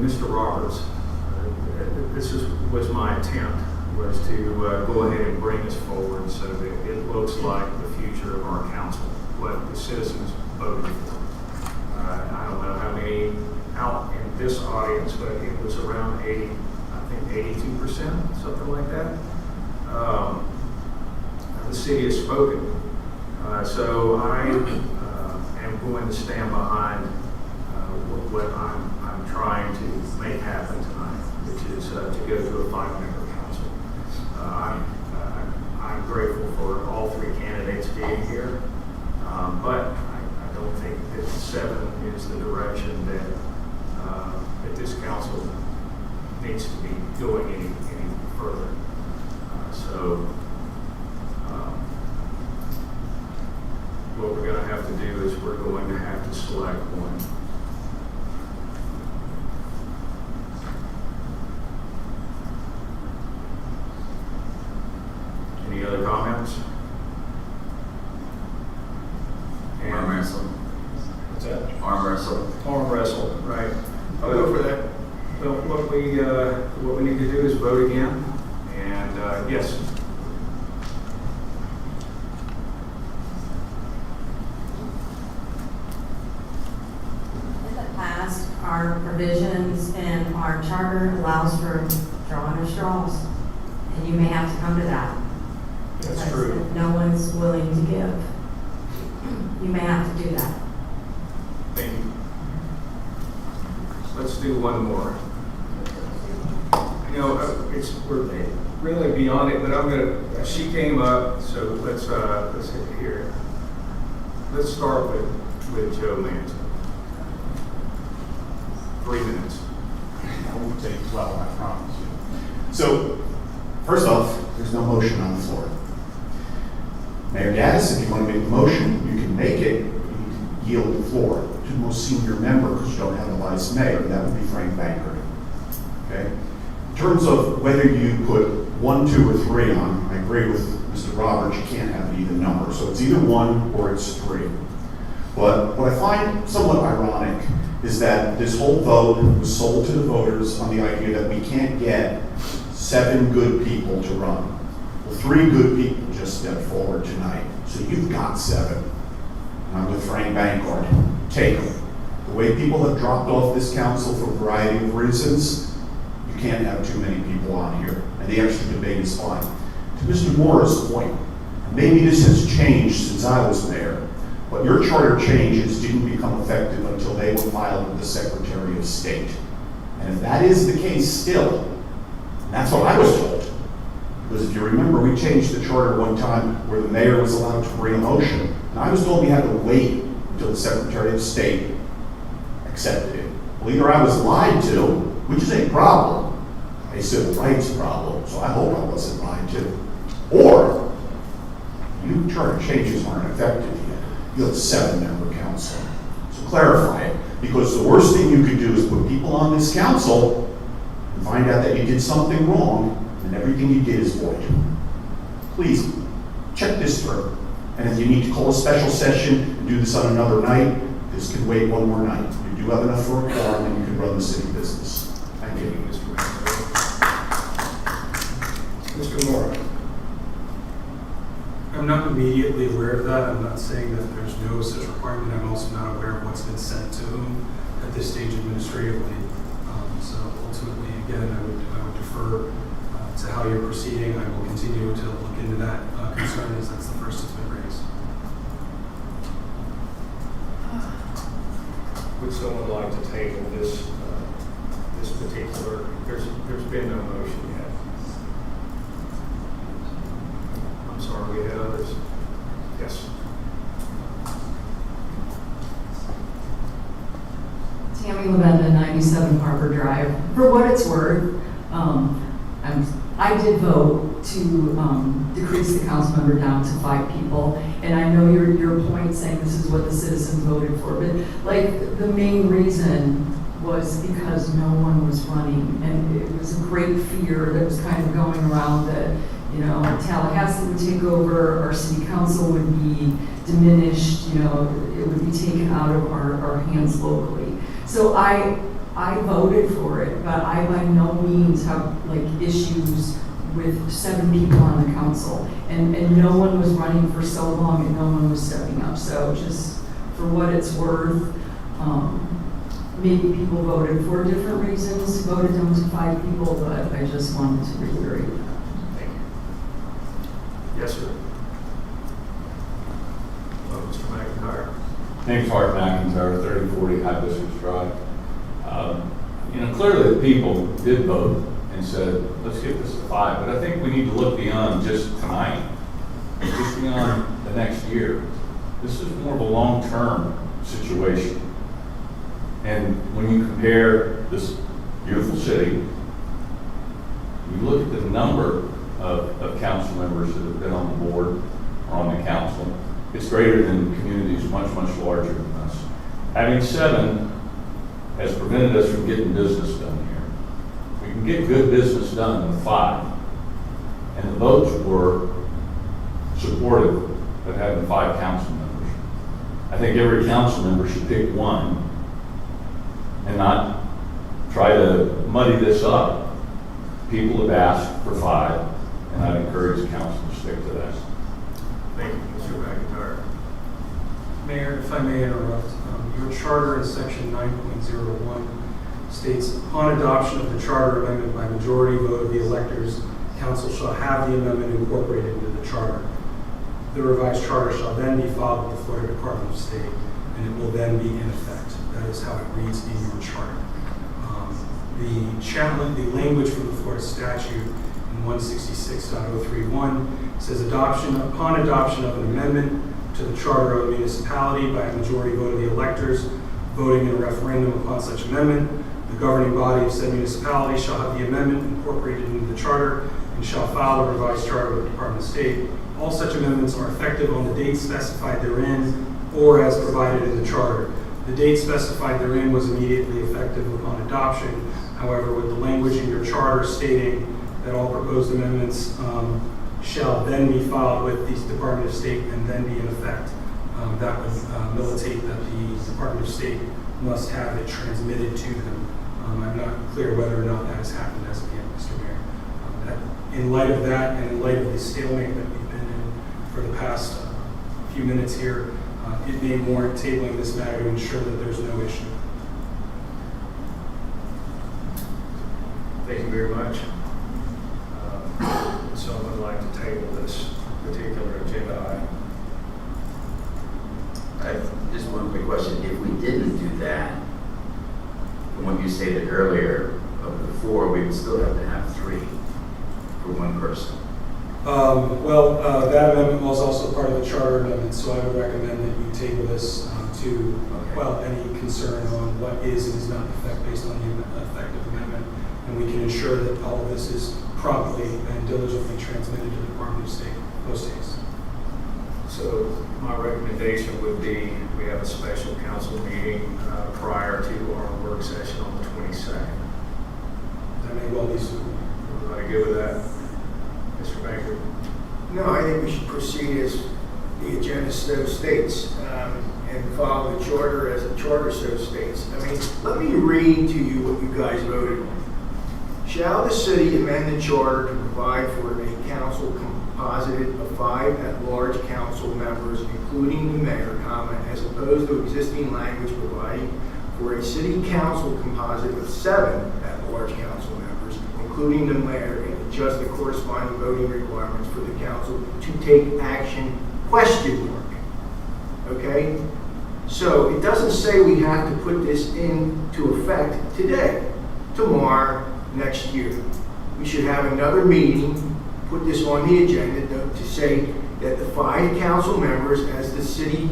Mr. Roberts. This was my attempt, was to go ahead and bring this forward so that it looks like the future of our council, what the citizens voted for. I don't know how many out in this audience, but it was around 80, I think 82%, something like that. The city has spoken. So I am going to stand behind what I'm trying to make happen tonight, which is to go to a 5-member council. I'm grateful for all 3 candidates being here, but I don't think that 7 is the direction that this council needs to be going any further. What we're going to have to do is we're going to have to select one. Any other comments? Arm wrestle. What's that? Arm wrestle. Arm wrestle, right. I'll go for that. Well, what we need to do is vote again, and yes. In the past, our provisions in our charter allows for drawing of straws, and you may have to come to that. That's Because true. if no one's willing to give, you may have to do that. Thank you. Let's do one more. You know, we're really beyond it, but she came up, so let's hit here. Let's start with Joe Manson. 3 minutes. I won't take 12, I promise you. So, first off, there's no motion on the floor. Mayor Gaddis, if you want to make the motion, you can make it. You can yield the floor to the most senior member, because you don't have the vice mayor, and that would be Frank Banker. Okay? In terms of whether you put 1, 2, or 3 on, I agree with Mr. Roberts, you can't have an even number. So it's either 1 or it's 3. But what I find somewhat ironic is that this whole vote was sold to the voters on the idea that we can't get 7 good people to run. Well, 3 good people just stepped forward tonight. So you've got 7. And I'm with Frank Bankard. Take them. The way people have dropped off this council for a variety of reasons, you can't have too many people on here. And the extra debate is fine. To Mr. Moore's point, maybe this has changed since I was mayor, but your charter changes didn't become effective until they were filed with the Secretary of State. And if that is the case still, and that's what I was told, because if you remember, we changed the charter one time where the mayor was allowed to bring a motion, and I was told we had to wait until the Secretary of State accepted it. Well, either I was lied to, which is a problem, a civil rights problem, so I hope I wasn't lied to, or you charter changes aren't effective yet. You have a 7-member council. So clarify it, because the worst thing you could do is put people on this council and find out that you did something wrong, and everything you did is void. Please, check this through. And if you need to call a special session and do this on another night, this can wait 1 more night. You do have enough for a quorum, and you can run the city business. Thank you. Mr. Mr. Moore. I'm not immediately aware of that. I'm not saying that there's no such requirement. I'm also not aware of what's been sent to whom at this stage administratively. So ultimately, again, I would defer to how you're proceeding. I will continue to look into that concern, as that's the first that's been raised. Would someone like to table this particular, there's been no motion yet. I'm sorry, we had others. Yes. Tammy Lavenda, 97 Harbor Drive. For what it's worth, I did vote to decrease the council member down to 5 people, and I know your point saying this is what the citizens voted for, but like the main reason was because no one was running, and it was a great fear that was kind of going around that, you know, Tallahassee would take over, our city council would be diminished, you know, it would be taken out of our hands locally. So I voted for it, but I by no means have like issues with 7 people on the council, and no one was running for so long and no one was stepping up. So just for what it's worth. Maybe people voted for different reasons, voted down to 5 people, but I just wanted to reiterate that. Thank you. Yes, sir. Mr. McIntyre. Name's Art McIntyre, 3040 Hibiscus Drive. Clearly the people did vote and said, let's get this to 5, but I think we need to look beyond just tonight, just beyond the next year. This is more of a long-term situation. And when you compare this beautiful city, you look at the number of council members that have been on the board or on the council, it's greater than communities much, much larger than us. Having 7 has prevented us from getting business done here. We can get good business done with 5. And the votes were supportive of having 5 council members. I think every council member should pick 1 and not try to muddy this up. People have asked for 5, and I'd encourage the council to stick to that. Thank you, Mr. McIntyre. Mayor, if I may interrupt, your charter in section 9.01 states, upon adoption of the charter amendment by majority vote of the electors, council shall have the amendment incorporated into the charter. The revised charter shall then be filed with the Florida Department of State, and it will then be in effect. That is how it reads in your charter. The language from the Florida statute in 166.031 says upon adoption of an amendment to the charter of a municipality by a majority vote of the electors, voting in a referendum upon such amendment, the governing body of said municipality shall have the amendment incorporated into the charter and shall file the revised charter with the Department of State. All such amendments are effective on the date specified therein or as provided in the charter. The date specified therein was immediately effective upon adoption. However, with the language in your charter stating that all proposed amendments shall then be filed with the Department of State and then be in effect, that would militate that the Department of State must have it transmitted to them. I'm not clear whether or not that has happened as of yet, Mr. Mayor. In light of that and in light of the stalemate that we've been in for the past few minutes here, it may warrant tabling this matter to ensure that there's no issue. Thank you very much. Someone would like to table this particular agenda item. Just one quick question. If we didn't do that, from what you stated earlier, of the 4, we would still have to have 3 for 1 person. That amendment was also part of the charter amendment, so I would recommend that you table this to quell any concern on what is and is not based on the effective amendment, and we can ensure that all of this is promptly and diligently transmitted to the Department of State post haste. So my recommendation would be we have a special council meeting prior to our work session on the 22nd. That may well be suitable. Everybody good with that? Mr. Baker? No, I think we should proceed as the agenda so states and follow the charter as the charter so states. I mean, let me read to you what you guys voted on. Shall the city amend the charter to provide for a council composite of 5 at-large council members, including the mayor, as opposed to existing language providing for a city council composite of 7 at-large council members, including the mayor, and adjust the corresponding voting requirements for the council to take action, ? Okay? So it doesn't say we have to put this into effect today, tomorrow, next year. We should have another meeting, put this on the agenda to say that the 5 council members, as the city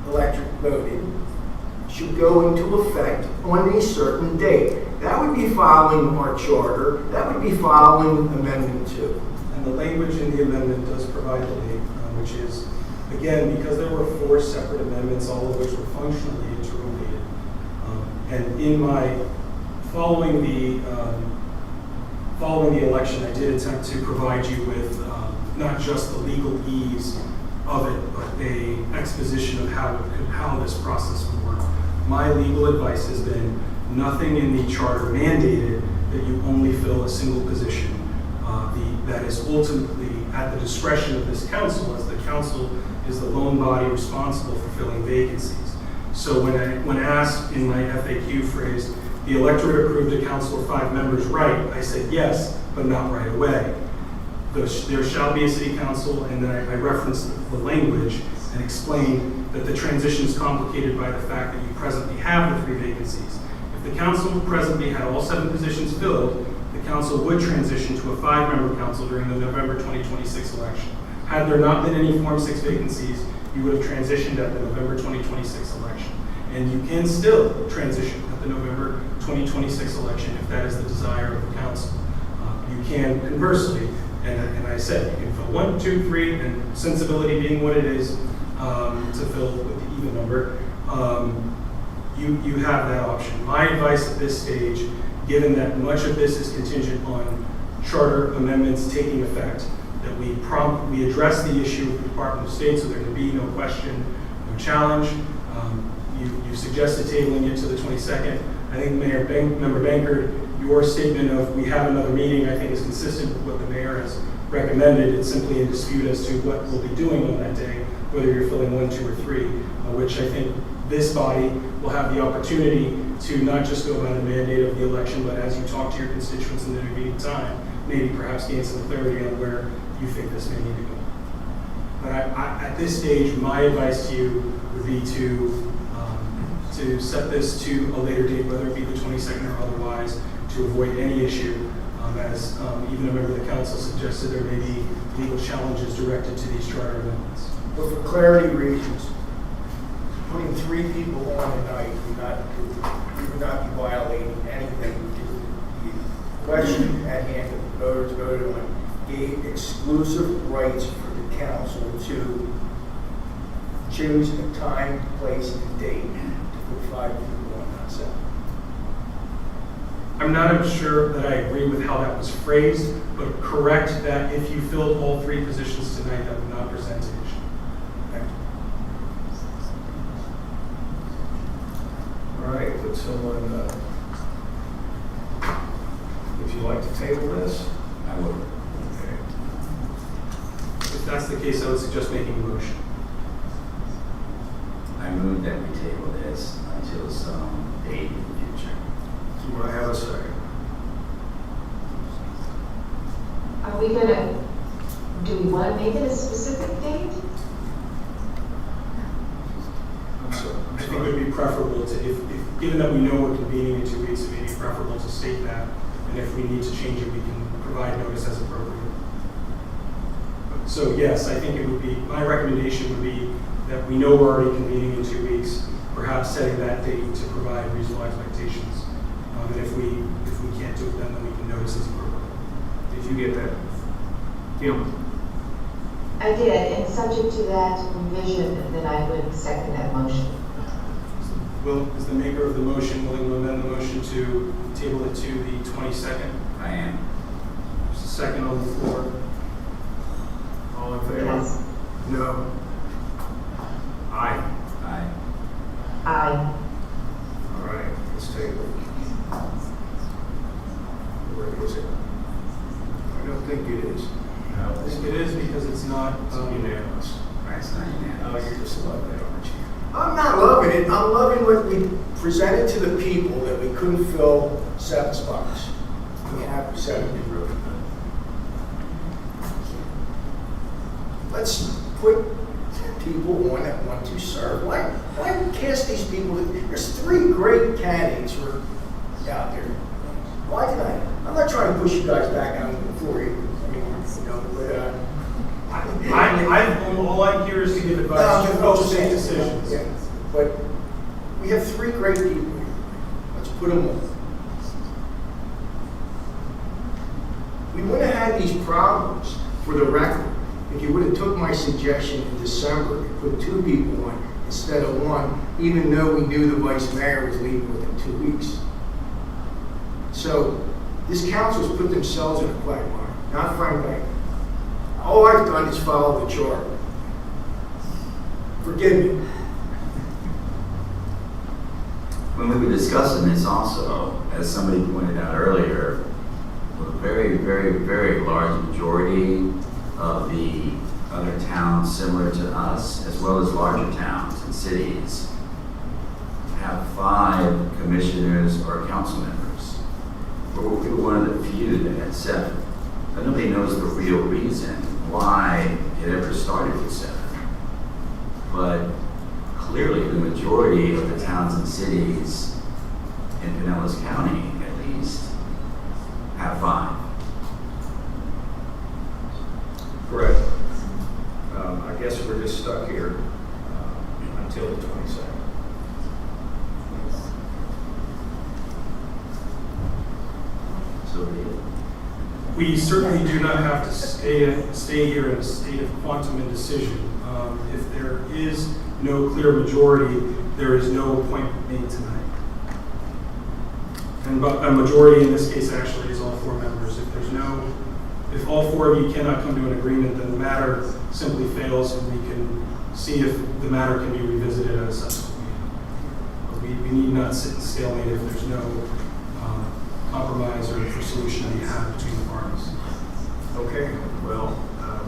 electorate voted, should go into effect on a certain date. That would be following our charter. That would be following Amendment 2. And the language in the amendment does provide the link, which is, again, because there were 4 separate amendments, all of which were functionally interrelated. And in my following the election, I did attempt to provide you with not just the legal ease of it, but a exposition of how this process would work. My legal advice has been nothing in the charter mandated that you only fill a single position that is ultimately at the discretion of this council, as the council is the lone body responsible for filling vacancies. So when asked in my FAQ phrase, the electorate approved a council of 5 members, right? I said yes, but not right away. There shall be a city council, and then I referenced the language and explained that the transition is complicated by the fact that you presently have the 3 vacancies. If the council presently had all 7 positions filled, the council would transition to a 5-member council during the November 2026 election. Had there not been any Form 6 vacancies, you would have transitioned at the November 2026 election. And you can still transition at the November 2026 election if that is the desire of the council. You can conversely, and I said, you can fill 1, 2, 3, and sensibility being what it is, to fill with the even number, you have that option. My advice at this stage, given that much of this is contingent on charter amendments taking effect, that we address the issue with the Department of State so there can be no question, no challenge. You suggested tabling it to the 22nd. I think Member Bankert, your statement of we have another meeting, I think is consistent with what the mayor has recommended. It's simply in dispute as to what we'll be doing on that day, whether you're filling 1, 2, or 3, which I think this body will have the opportunity to not just go by the mandate of the election, but as you talk to your constituents in the intervening time, maybe perhaps gain some clarity on where you think this may need to go. But at this stage, my advice to you would be to set this to a later date, whether it be the 22nd or otherwise, to avoid any issue, as even a member of the council suggested there may be legal challenges directed to these charter amendments. But for clarity reasons, putting 3 people on a night would not be violating anything. The question at hand that the voters voted on gave exclusive rights for the council to choose a time, place, and date to put 5 people on that set. I'm not sure that I agree with how that was phrased, but correct that if you filled all 3 positions tonight, that would not present an issue. Thank you. All right, would someone, would you like to table this? I would. Okay. If that's the case, I would suggest making a motion. I move that we table this until some date in the future. Do I have a second? Are we gonna, do we want to make it a specific date? I'm sorry. I think it would be preferable to, if given that we know we're convening in 2 weeks, it may be preferable to state that, and if we need to change it, we can provide notice as appropriate. So yes, I think it would be, my recommendation would be that we know we're already convening in 2 weeks, perhaps setting that date to provide reasonable expectations. And if we can't do it then we can notice as appropriate. Did you get that? Kim? I did, and subject to that revision, then I would second that motion. Is the maker of the motion willing to amend the motion to table it to the 22nd? I am. There's a second on the floor. All in favor? Yes. No. Aye. Aye. Aye. All right, let's table. Where is it? I don't think it is. I think it is because it's not Unanimous. Right, it's not Oh, unanimous. you just love that, aren't you? I'm not loving it. I'm loving what we presented to the people that we couldn't fill 7 spots. We have 7 people. Let's put people on that want to serve. Why cast these people? There's 3 great candidates who are out there. Why did I? I'm not trying to push you guys back on the floor. I mean, but all I'm here is to give advice to folks to make decisions. Yeah, but we have 3 great people here. Let's put them on. We wouldn't have had these problems for the record if you would have took my suggestion in December and put 2 people on instead of 1, even though we knew the vice mayor was leaving within 2 weeks. So this council's put themselves in a quagmire, not Frank Bankert. All I've done is follow the chart. Forgive me. When we were discussing this also, as somebody pointed out earlier, a very, very, very large majority of the other towns similar to us, as well as larger towns and cities, have 5 commissioners or council members. But we were one of the few that had 7. But nobody knows the real reason why it ever started with 7. But clearly the majority of the towns and cities in Pinellas County, at least, have 5. Correct. I guess we're just stuck here until the 22nd. So be it. We certainly do not have to stay here in a state of quantum indecision. If there is no clear majority, there is no appointment made tonight. And a majority in this case actually is all 4 members. If all 4 of you cannot come to an agreement, then the matter simply fails, and we can see if the matter can be revisited at a subsequent meeting. But we need not sit and stalemate if there's no compromise or solution that you have between the parties. Okay, well,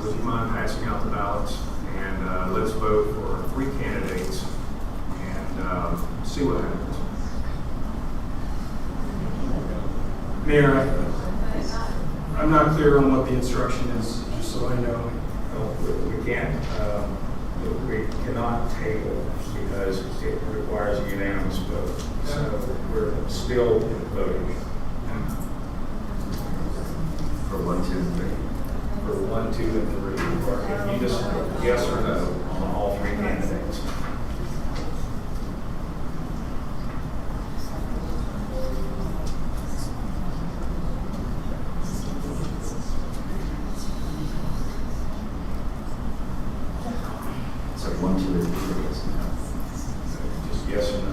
would you mind passing out the ballots? And let's vote for 3 candidates and see what happens. Mayor, I'm not clear on what the instruction is, just so I know. We can't, we cannot table because it requires a unanimous vote. So we're still voting. For 1, 2, and 3. For 1, 2, and 3. Or if you just vote yes or no on all 3 candidates. So 1, 2, and 3, yes and no. Just yes or no.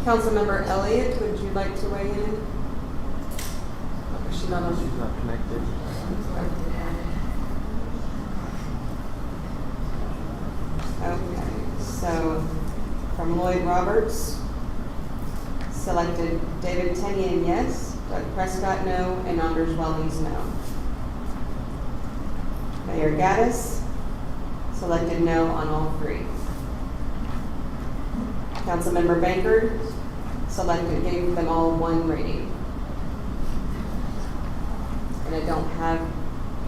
Councilmember Elliott, would you like to weigh in? She's not on. She's not connected. Okay, so from Lloyd Roberts, selected David Tennian, yes, Doug Prescott, no, and Anders Wellings, no. Mayor Gaddis, selected no on all 3. Councilmember Bankert, selected, gave them all 1 rating. And I don't have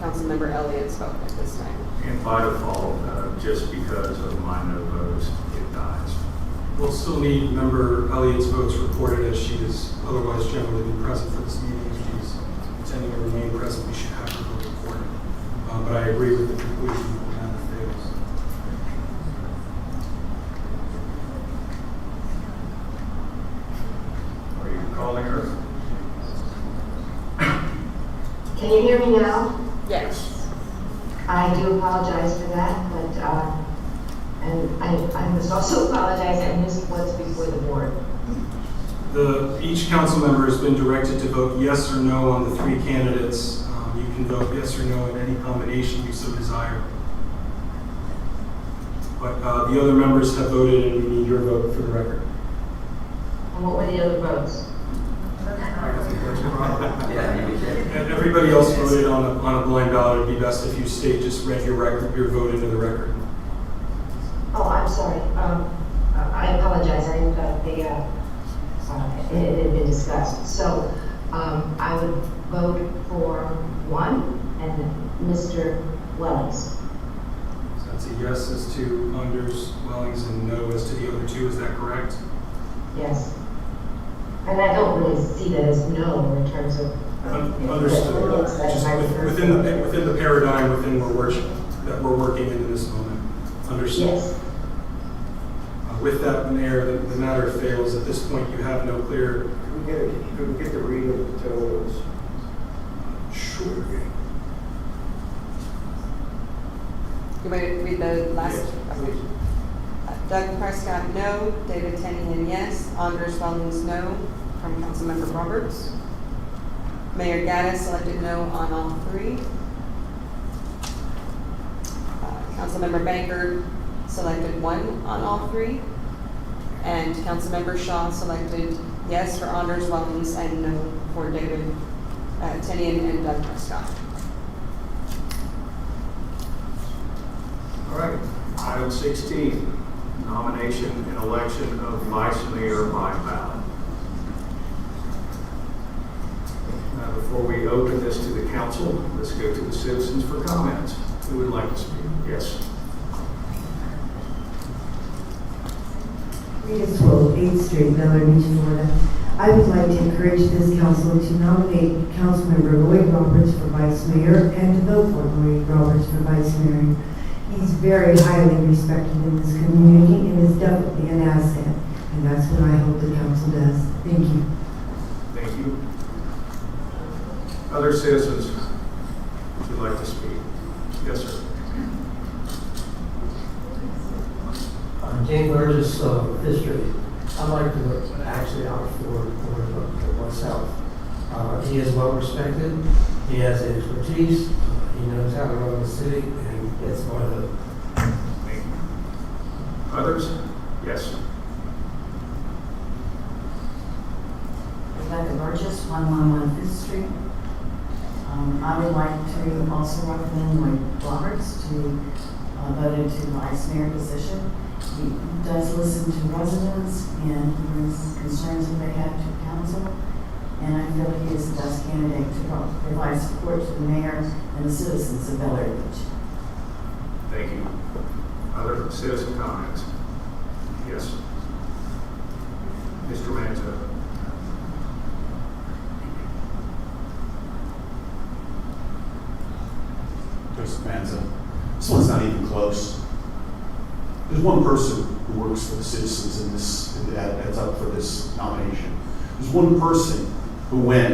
Councilmember Elliott's vote at this time. And by default, just because of my no votes, it dies. We'll still need member Elliott's votes recorded, as she has otherwise generally been present for this meeting. If she's intending to remain present, we should have her vote recorded. But I agree with the conclusion that the matter fails. Are you calling her? Can you hear me now? Yes. I do apologize for that, but, and I must also apologize, I missed what's before the board. Each council member has been directed to vote yes or no on the 3 candidates. You can vote yes or no in any combination you so desire. But the other members have voted, and we need your vote for the record. And what were the other votes? Everybody else voted on a blind ballot. It'd be best if you just read your vote into the record. Oh, I'm sorry. I apologize. I didn't know it had been discussed. So I would vote for one and Mr. Wellings. So that's a yes as to Anders, Wellings, and no as to the other two. Is that correct? Yes. And I don't really see that as no in terms of. Understood. Just within the paradigm that we're working in this moment. Understood. Yes. With that, Mayor, the matter fails. At this point, you have no clear. Could we get the read of the totals? Sure. You want to read the last? Yes, please. Doug Prescott, no. David Tennihan, yes. Anders Wellings, no. From Councilmember Roberts. Mayor Gaddis selected no on all three. Councilmember Bankert selected one on all three. And Councilmember Shaw selected yes for Anders Wellings and no for David Tennihan and Doug Prescott. All right, item 16, nomination and election of vice mayor by ballot. Before we open this to the council, let's go to the citizens for comments. Who would like to speak? Yes. Rita Swope, 8th Street, Bel Air Beach, Florida. I would like to encourage this council to nominate Councilmember Lloyd Roberts for vice mayor and to vote for Lloyd Roberts for vice mayor. He's very highly respected in this community and is definitely an asset. And that's what I hope the council does. Thank you. Thank you. Other citizens would like to speak? Yes, sir. James Burgess, 5th Street. I'd like to actually opt for myself. He is well respected. He has the expertise. He knows how to run the city, and it's one of the. Thank you. Others? Yes. Rebecca Burgess, 111 5th Street. I would like to also recommend Lloyd Roberts to vote into the vice mayor position. He does listen to residents and he brings concerns that they have to council. And I feel he is the best candidate to provide support to the mayor and the citizens of Bel Air Beach. Thank you. Other citizen comments? Yes. Mr. Manzo. Joseph Manzo. This one's not even close. There's one person who works for the citizens that's up for this nomination. There's one person who went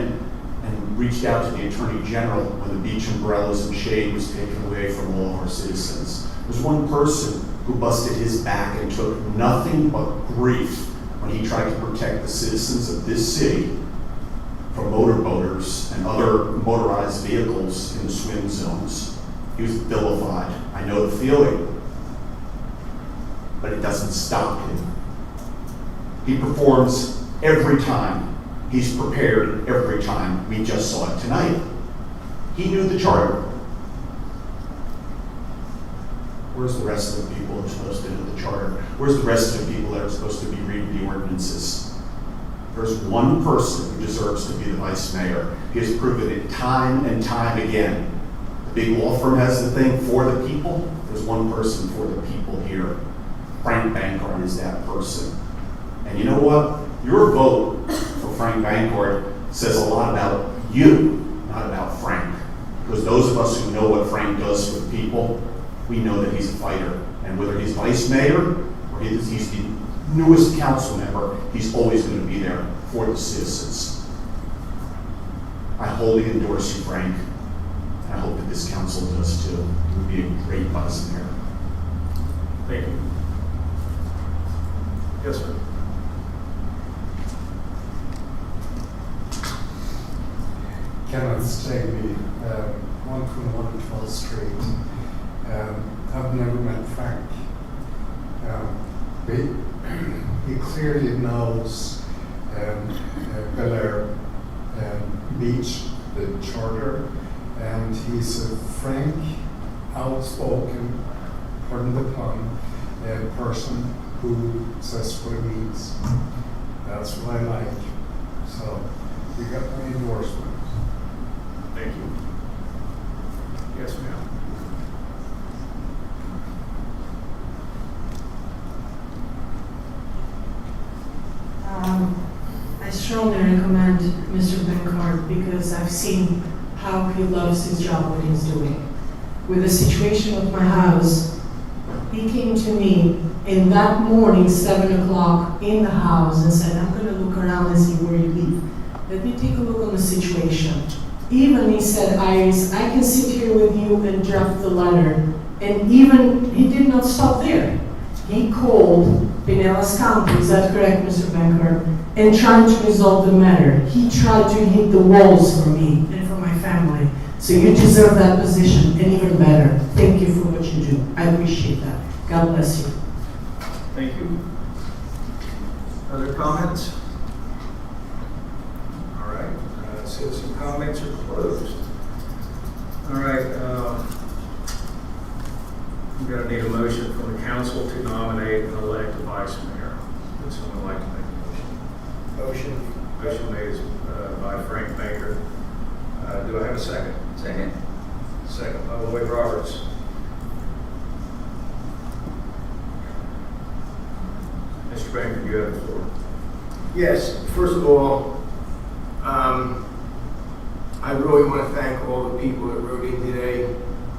and reached out to the Attorney General when the beach umbrellas and shade was taken away from all of our citizens. There's one person who busted his back and took nothing but grief when he tried to protect the citizens of this city from motorboaters and other motorized vehicles in the swim zones. He was vilified. I know the feeling, but it doesn't stop him. He performs every time. He's prepared every time. We just saw it tonight. He knew the charter. Where's the rest of the people that are supposed to know the charter? Where's the rest of the people that are supposed to be reading the ordinances? There's one person who deserves to be the vice mayor. He has proven it time and time again. The big law firm has the thing for the people. There's one person for the people here. Frank Bankert is that person. And you know what? Your vote for Frank Bankert says a lot about you, not about Frank. Because those of us who know what Frank does for the people, we know that he's a fighter. And whether he's vice mayor or he's the newest council member, he's always going to be there for the citizens. I wholly endorse you, Frank. And I hope that this council does too. It would be a great vice mayor. Thank you. Yes, sir. Kenneth Staley, 121 12th Street. I've never met Frank. He clearly knows Bel Air Beach, the charter, and he's a frank, outspoken, pardon the pun, person who says what he means. That's what I like. So you got my endorsement. Thank you. Yes, ma'am. I strongly recommend Mr. Benkart because I've seen how he loves his job, what he's doing. With the situation of my house, he came to me in that morning, 7 o'clock, in the house and said, I'm going to look around and see where you live. Let me take a look on the situation. Even he said, Iris, I can sit here with you and draft the letter. And even, he did not stop there. He called Pinellas County, is that correct, Mr. Benkert, and tried to resolve the matter. He tried to hit the walls for me and for my family. So you deserve that position, and even better. Thank you for what you do. I appreciate that. God bless you. Thank you. Other comments? All right, citizen comments are closed. All right, we're going to need a motion from the council to nominate and elect a vice mayor. Would someone like to make a motion? Motion made by Frank Baker. Do I have a second? Second. Second by Lloyd Roberts. Mr. Baker, you have the floor. Yes, first of all, I really want to thank all the people that wrote in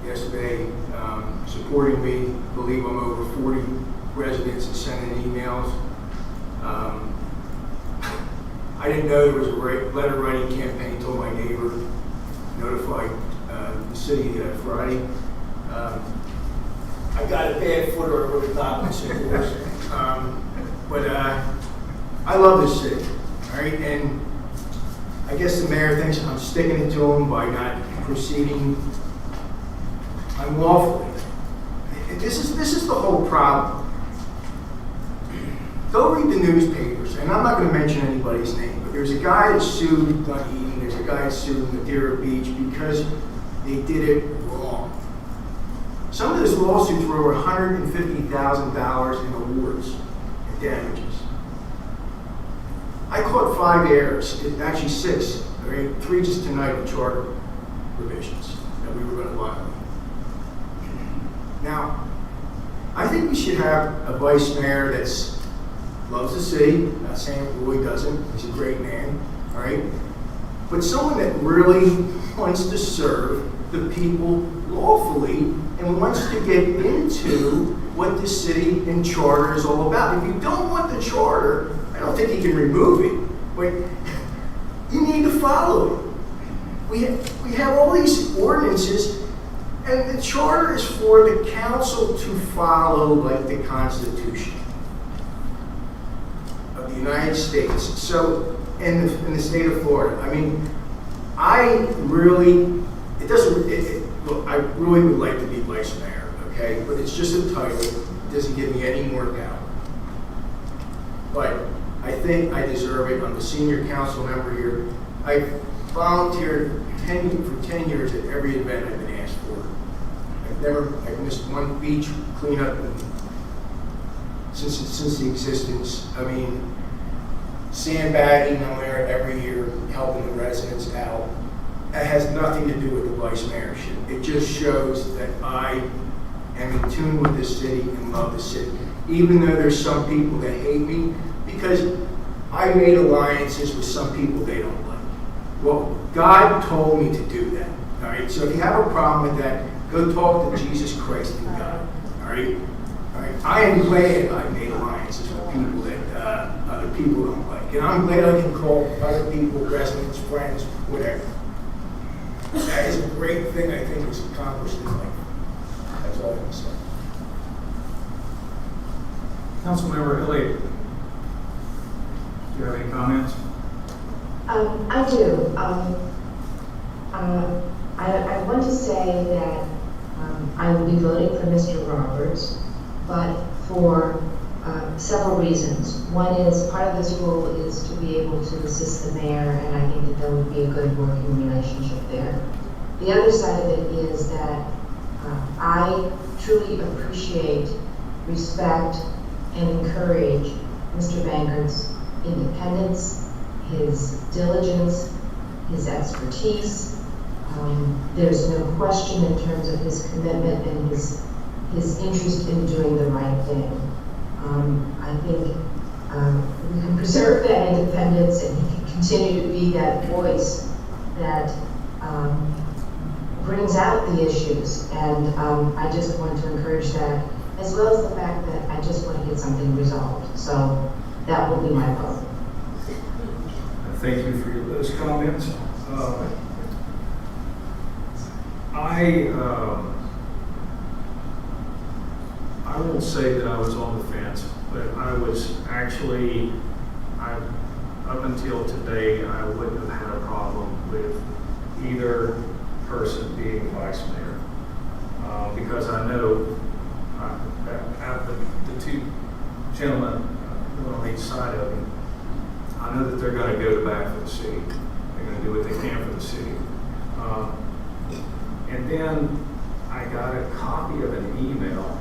yesterday, supporting me. I believe I'm over 40 residents that sent in emails. I didn't know there was a letter writing campaign until my neighbor notified the city Friday. I got a bad foot or I would have not been support. But I love this city, all right? And I guess the mayor thinks I'm sticking it to him by not proceeding unlawfully. This is the whole problem. Go read the newspapers, and I'm not going to mention anybody's name, but there's a guy that sued Dunedin, there's a guy that sued Madeira Beach because they did it wrong. Some of those lawsuits were over $150,000 in awards and damages. I caught 5 errors, actually 6, all right? 3 just tonight in charter provisions that we were going to violate. Now, I think we should have a vice mayor that's loves the city. Not saying Roy doesn't. He's a great man, all right? But someone that really wants to serve the people lawfully and wants to get into what the city and charter is all about. If you don't want the charter, I don't think you can remove it, but you need to follow it. We have all these ordinances, and the charter is for the council to follow like the Constitution of the United States. So, in the state of Florida, I mean, I really would like to be vice mayor, okay? But it's just a title. It doesn't give me any more doubt. But I think I deserve it. I'm the senior council member here. I volunteered for 10 years at every event I've been asked for. I've missed one beach cleanup since the existence. I mean, sandbagging, I'm there every year, helping the residents out. It has nothing to do with the vice mayorship. It just shows that I am in tune with the city and love the city. Even though there's some people that hate me, because I made alliances with some people they don't like. Well, God told me to do that, all right? So if you have a problem with that, go talk to Jesus Christ and God, all right? All right? I am glad I made alliances with people that other people don't like. And I'm glad I can call other people, residents, friends, whatever. That is a great thing I think is accomplished in life. That's all I can say. Councilmember Elliott, do you have any comments? I do. I want to say that I will be voting for Mr. Roberts, but for several reasons. One is, part of this rule is to be able to assist the mayor, and I think that there would be a good working relationship there. The other side of it is that I truly appreciate, respect, and encourage Mr. Bankard's independence, his diligence, his expertise. There's no question in terms of his commitment and his interest in doing the right thing. I think we can preserve that independence, and he can continue to be that voice that brings out the issues. And I just want to encourage that, as well as the fact that I just want to get something resolved. So that will be my vote. Thank you for those comments. I won't say that I was on the fence, but I was actually, up until today, I wouldn't have had a problem with either person being vice mayor. Because I know that the two gentlemen on each side of me, I know that they're going to go to bat for the city. They're going to do what they can for the city. And then I got a copy of an email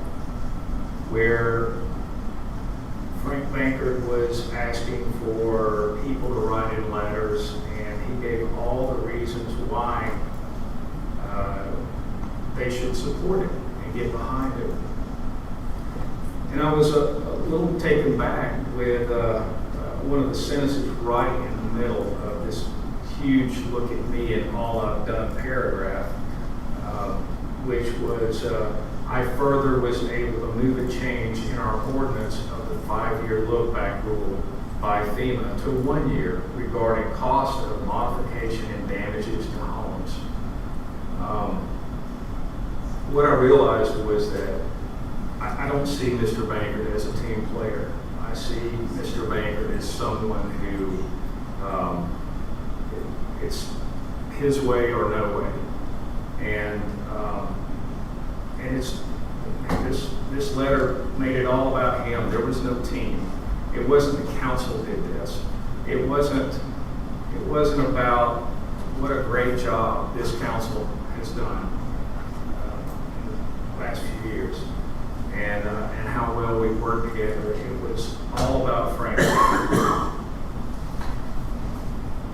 where Frank Bankard was asking for people to write in letters, and he gave all the reasons why they should support it and get behind it. And I was a little taken back with one of the sentences right in the middle of this huge look at me and all I've done paragraph, which was, I further was able to move a change in our ordinance of the 5-year look-back rule by FEMA to 1 year regarding cost of modification and damages to homes. What I realized was that I don't see Mr. Bankard as a team player. I see Mr. Bankard as someone who it's his way or no way, and it's this letter made it all about him. There was no team. It wasn't the council did this. It wasn't about what a great job this council has done in the last few years, and how well we've worked together. It was all about Frank.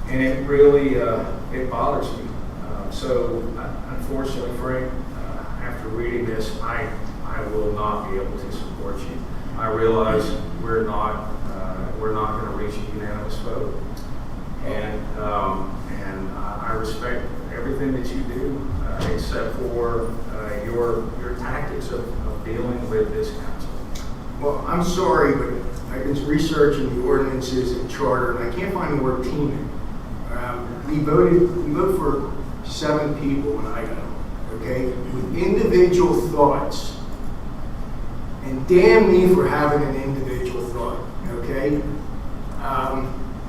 And it really, it bothers me. So unfortunately, Frank, after reading this, I will not be able to support you. I realize we're not going to reach a unanimous vote. And I respect everything that you do, except for your tactics of dealing with this council. Well, I'm sorry, but I've been researching the ordinances and charter, and I can't find the word team in it. We voted for 7 people when I got home, okay, with individual thoughts. And damn me for having an individual thought, okay?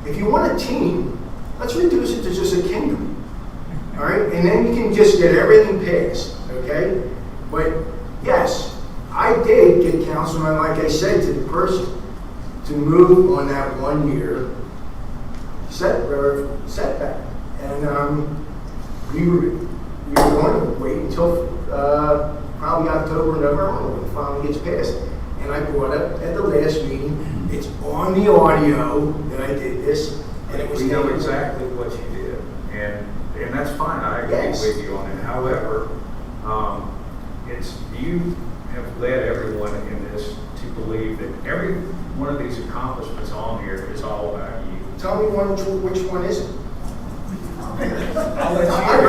If you want a team, let's reduce it to just a kingdom, all right? And then we can just get everything passed, okay? But yes, I did get councilman, like I said to the person, to move on that 1 year setback. And we were going to wait until probably October, November when it finally gets passed. And I brought up at the last meeting, it's on the audio that I did this, and it was we know exactly what you did, and that's fine. I agree with you on it. However, you have led everyone in this to believe that every one of these accomplishments on here is all about you. Tell me which one is it? I'll let you. I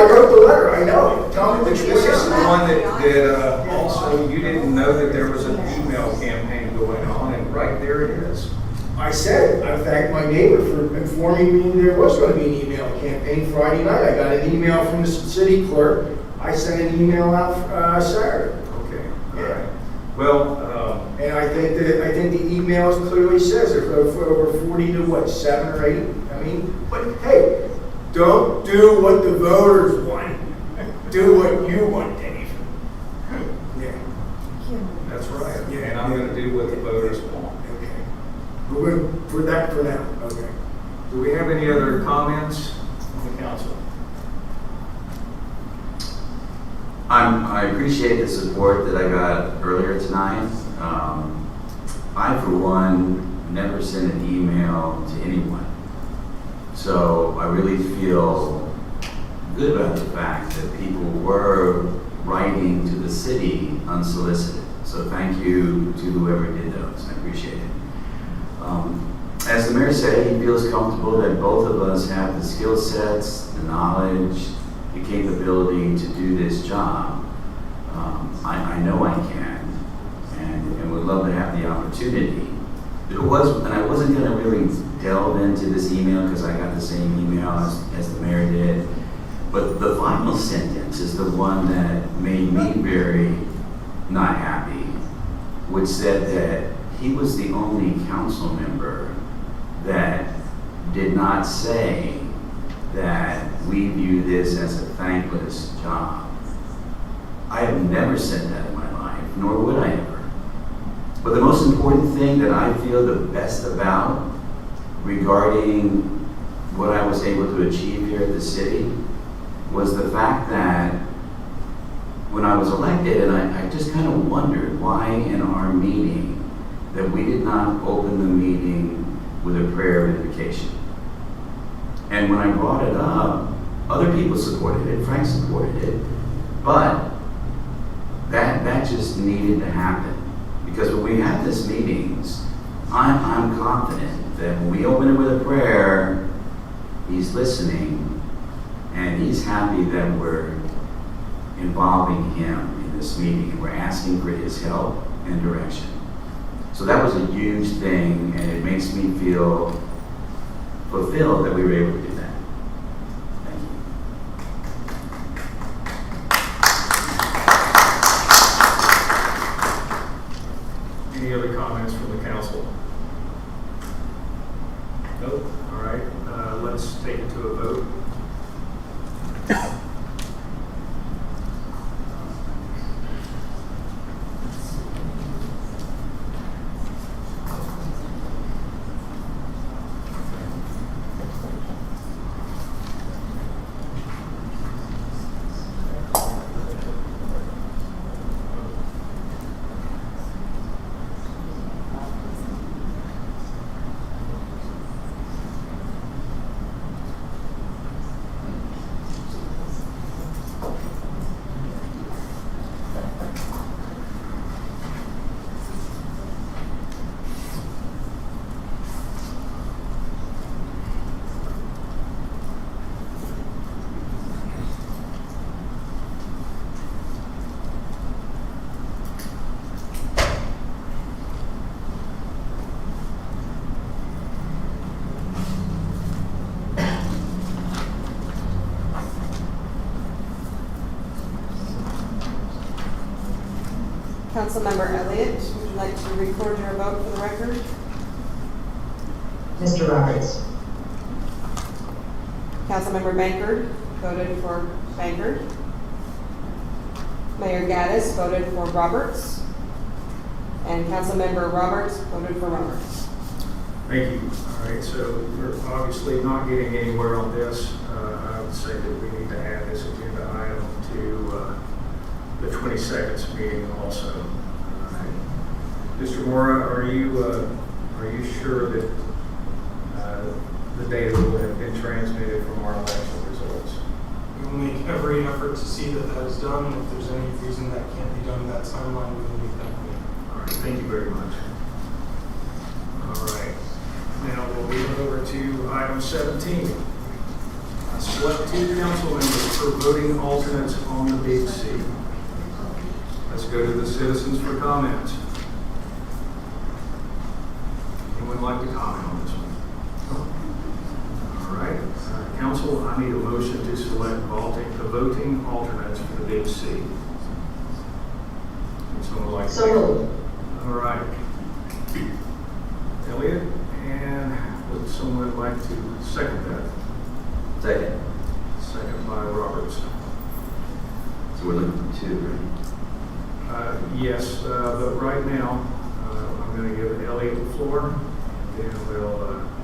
wrote the letter. I know. Tell me which one This is is the it. one that also you didn't know that there was an email campaign going on, and right there it is. I said, I thanked my neighbor for informing me there was going to be an email campaign Friday night. I got an email from the city clerk. I sent an email out Saturday. Okay. All right. Well, and I think the email clearly says it over 40 to 7 or 8. I mean, but hey, don't do what the voters want. Do what you want, Dave. Yeah. that's right. And I'm going to do what the voters want. We're going for that for now, okay. Do we have any other comments from the council? I appreciate the support that I got earlier tonight. I, for one, never sent an email to anyone. So I really feel good about the fact that people were writing to the city unsolicited. So thank you to whoever did those. I appreciate it. As the mayor said, he feels comfortable that both of us have the skill sets, the knowledge, the capability to do this job. I know I can, and would love to have the opportunity. And I wasn't going to really delve into this email because I got the same email as the mayor did. But the final sentence is the one that made me very not happy, which said that he was the only council member that did not say that we view this as a thankless job. I have never said that in my life, nor would I ever. But the most important thing that I feel the best about regarding what I was able to achieve here at the city was the fact that when I was elected, and I just kind of wondered why in our meeting that we did not open the meeting with a prayer of invocation. And when I brought it up, other people supported it, Frank supported it, but that just needed to happen. Because when we have these meetings, I'm confident that when we open it with a prayer, he's listening, and he's happy that we're involving him in this meeting, and we're asking for his help and direction. So that was a huge thing, and it makes me feel fulfilled that we were able to do that. Thank you. Any other comments from the council? Nope. All right. Let's take it to a vote. Councilmember Elliott, would you like to record your vote for the record? Mr. Roberts. Councilmember Bankard voted for Bankard. Mayor Gaddis voted for Roberts. And Councilmember Roberts voted for Roberts. Thank you. All right, so we're obviously not getting anywhere on this. I would say that we need to add this agenda item to the 22nd meeting also. Mr. Mora, are you sure that the data will have been transmitted from our election results? We will make every effort to see that that is done. If there's any reason that can't be done in that timeline, we will make that clear. All right, thank you very much. All right, now we'll move over to item 17. Select 2 council members for voting alternates on the Big C. Let's go to the citizens for comments. Anyone like to comment on this one? All right, council, I need a motion to select the voting alternates for the Big C. Would someone like to? So moved. All right. Elliott, and would someone like to second that? Second. Second by Roberts. So we're looking for 2, right? Yes, but right now, I'm going to give Elliott the floor, then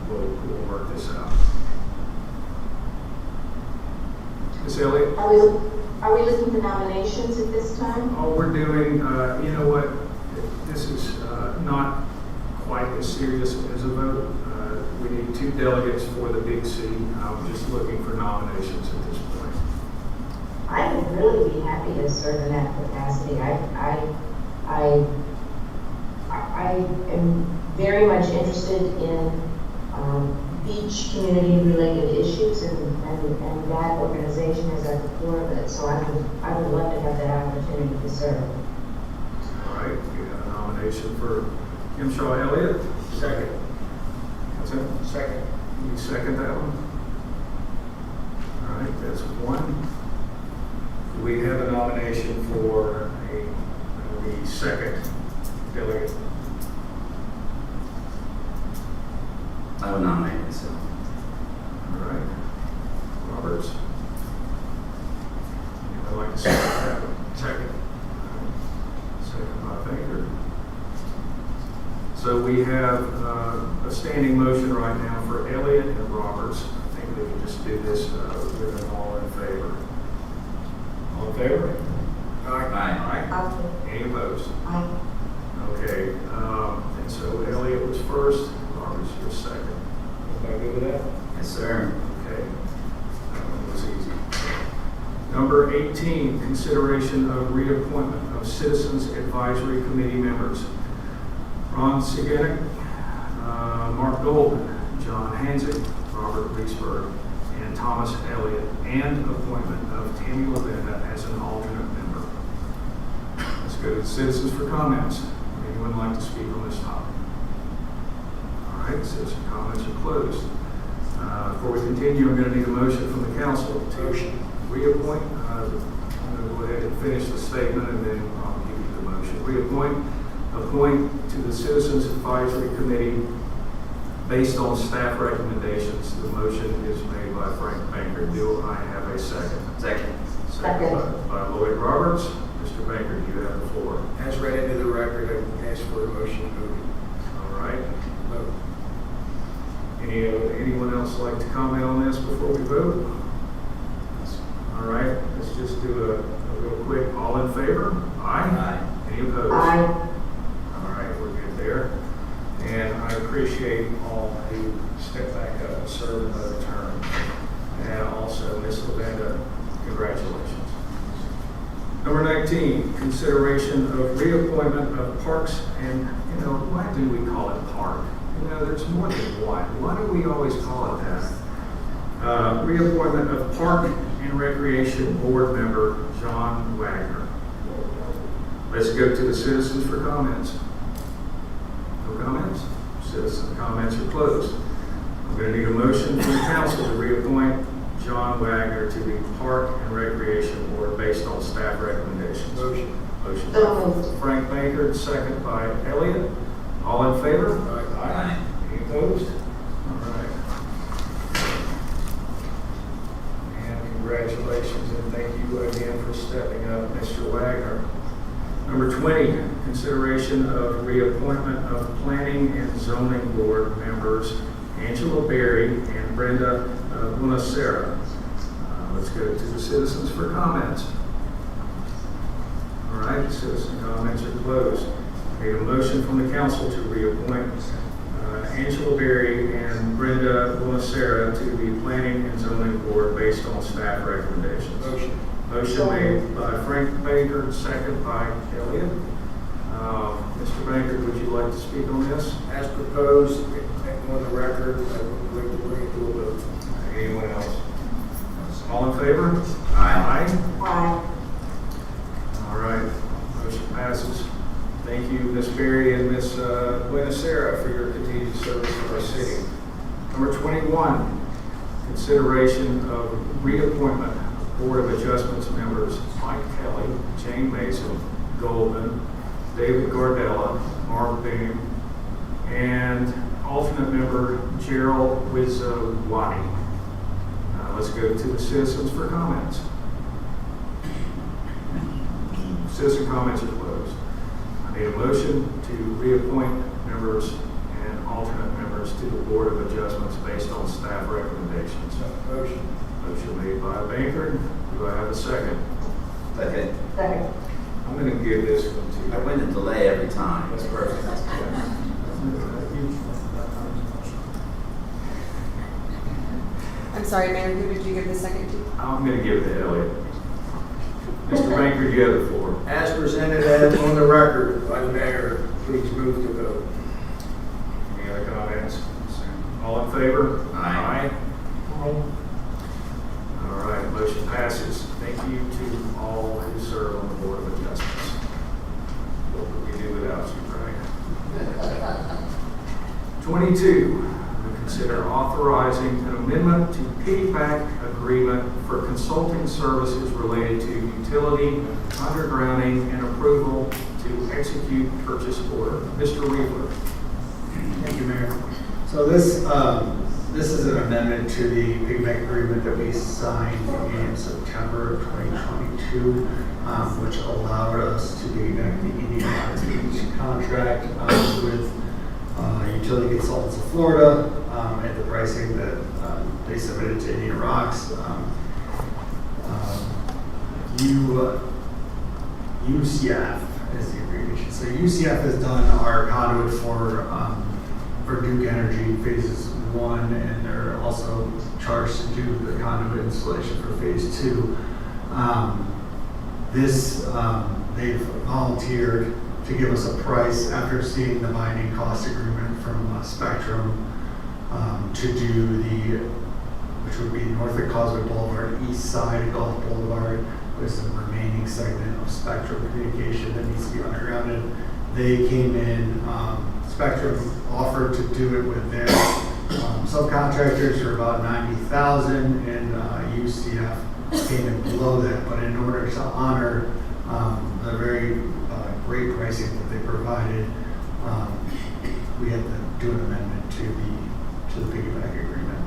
we'll work this out. Ms. Elliott? Are we looking for nominations at this time? All we're doing, you know what, this is not quite as serious as a vote. We need 2 delegates for the Big C. I'm just looking for nominations at this point. I would really be happy to serve in that capacity. I am very much interested in beach community-related issues, and that organization is at the core of it. So I would love to have that opportunity to serve. All right, we have a nomination for Kim Shaw Elliott. Second. That's it? Second. You second that one? All right, that's 1. We have a nomination for the second delegate. I would nominate myself. All right. Roberts. I'd like to second that one. Second. Second by Baker. So we have a standing motion right now for Elliott and Roberts. I think we can just do this with an all in favor. All in favor? Aye. Aye. Any opposed? Aye. Okay, and so Elliott was first, Roberts was second. Everybody good with that? Yes, sir. Okay, that one was easy. Number 18, consideration of reappointment of Citizens Advisory Committee members. Ron Siganek, Mark Golden, John Hanzik, Robert Reesberg, and Thomas Elliott, and appointment of Tammy Levenda as an alternate member. Let's go to the citizens for comments. Would anyone like to speak on this topic? All right, citizen comments are closed. Before we continue, I'm going to need a motion from the council to reappoint. I'm going to go ahead and finish the statement, and then I'll give you the motion. Appoint to the Citizens Advisory Committee based on staff recommendations. The motion is made by Frank Banker. Do I have a second? Second. Second by Lloyd Roberts. Mr. Banker, you have the floor. As read into the record, I ask for a motion to move. All right. Vote. Anyone else like to comment on this before we vote? All right, let's just do a real quick all in favor? Aye. Any opposed? Aye. All right, we're good there. And I appreciate all who step back up and serve another term. And also, Ms. Levenda, congratulations. Number 19, consideration of reappointment of parks and, why do we call it park? There's more than one. Why do we always call it that? Reappointment of Park and Recreation Board member John Wagner. Let's go to the citizens for comments. No comments? Citizen comments are closed. I'm going to need a motion from the council to reappoint John Wagner to the Park and Recreation Board based on staff recommendations. Motion. Motion So by moved. Frank Baker, second by Elliott. All in favor? Aye. Any opposed? All right. And congratulations and thank you again for stepping up, Mr. Wagner. Number 20, consideration of reappointment of Planning and Zoning Board members Angela Berry and Brenda Bunacera. Let's go to the citizens for comments. All right, citizen comments are closed. Need a motion from the council to reappoint Angela Berry and Brenda Bunacera to the Planning and Zoning Board based on staff recommendations. Motion. Motion made by Frank Baker, second by Elliott. Mr. Baker, would you like to speak on this? As proposed, on the record, I would like to bring it to a vote. Anyone else? All in favor? Aye. Aye. All right, motion passes. Thank you, Ms. Berry and Ms. Bunacera, for your continued service to our city. Number 21, consideration of reappointment of Board of Adjustments members Mike Kelly, Jane Mason, Goldman, David Gardella, Mark Boone, and alternate member Gerald Wizzowati. Let's go to the citizens for comments. Citizen comments are closed. I need a motion to reappoint members and alternate members owners to the Board of Adjustments based on staff recommendations. Motion. Motion made by Bankert. Do I have a second? Second. Second. I'm going to give this one to I you. win the delay every time. That's perfect. I'm sorry, Mayor, who did you give the second to? I'm going to give it to Elliot. Mr. Bankert, you have the floor. As presented and on the record by the mayor, please move to vote. Any other comments? All in favor? Aye. All right, motion passes. Thank you to all who serve on the Board of Adjustments. What would we do without you, right? 22, we consider authorizing an amendment to piggyback agreement for consulting services related to utility, undergrounding, and approval to execute purchase order. Mr. Weaver. Thank you, Mayor. So this is an amendment to the piggyback agreement that we signed in September of 2022, which allowed us to piggyback the Indian Beach contract with utility consultants of Florida at the pricing that they submitted to Indian Rocks. UCF is the abbreviation. So UCF has done our conduit for Duke Energy phases 1, and they're also charged to do the conduit installation for phase 2. They've volunteered to give us a price after seeing the binding cost agreement from Spectrum to do which would be north of Causeway Boulevard, east side of Gulf Boulevard, with some remaining segment of Spectrum communication that needs to be undergrounded. They came in, Spectrum offered to do it with their subcontractors for about $90,000, and UCF came in below that. But in order to honor the very great pricing that they provided, we had to do an amendment to the piggyback agreement.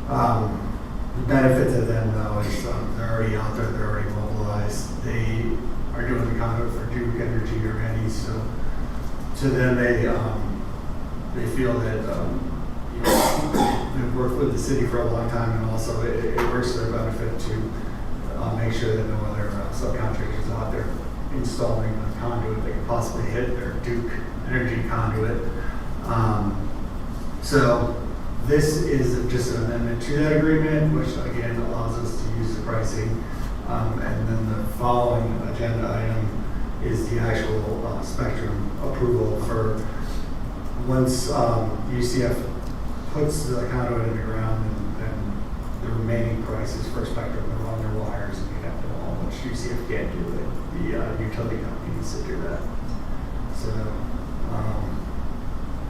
The benefit to them, though, is they're already out there, they're already mobilized. They are doing the conduit for Duke Energy already, so to them, they feel that they've worked with the city for a long time, and also it works to their benefit to make sure that no other subcontractors out there installing a conduit that could possibly hit their Duke Energy conduit. So this is just an amendment to that agreement, which again allows us to use the pricing. And then the following agenda item is the actual Spectrum approval for once UCF puts the conduit in the ground, and then the remaining prices for Spectrum to run their wires and connect them all, which UCF can't do. The utility company needs to do that. So,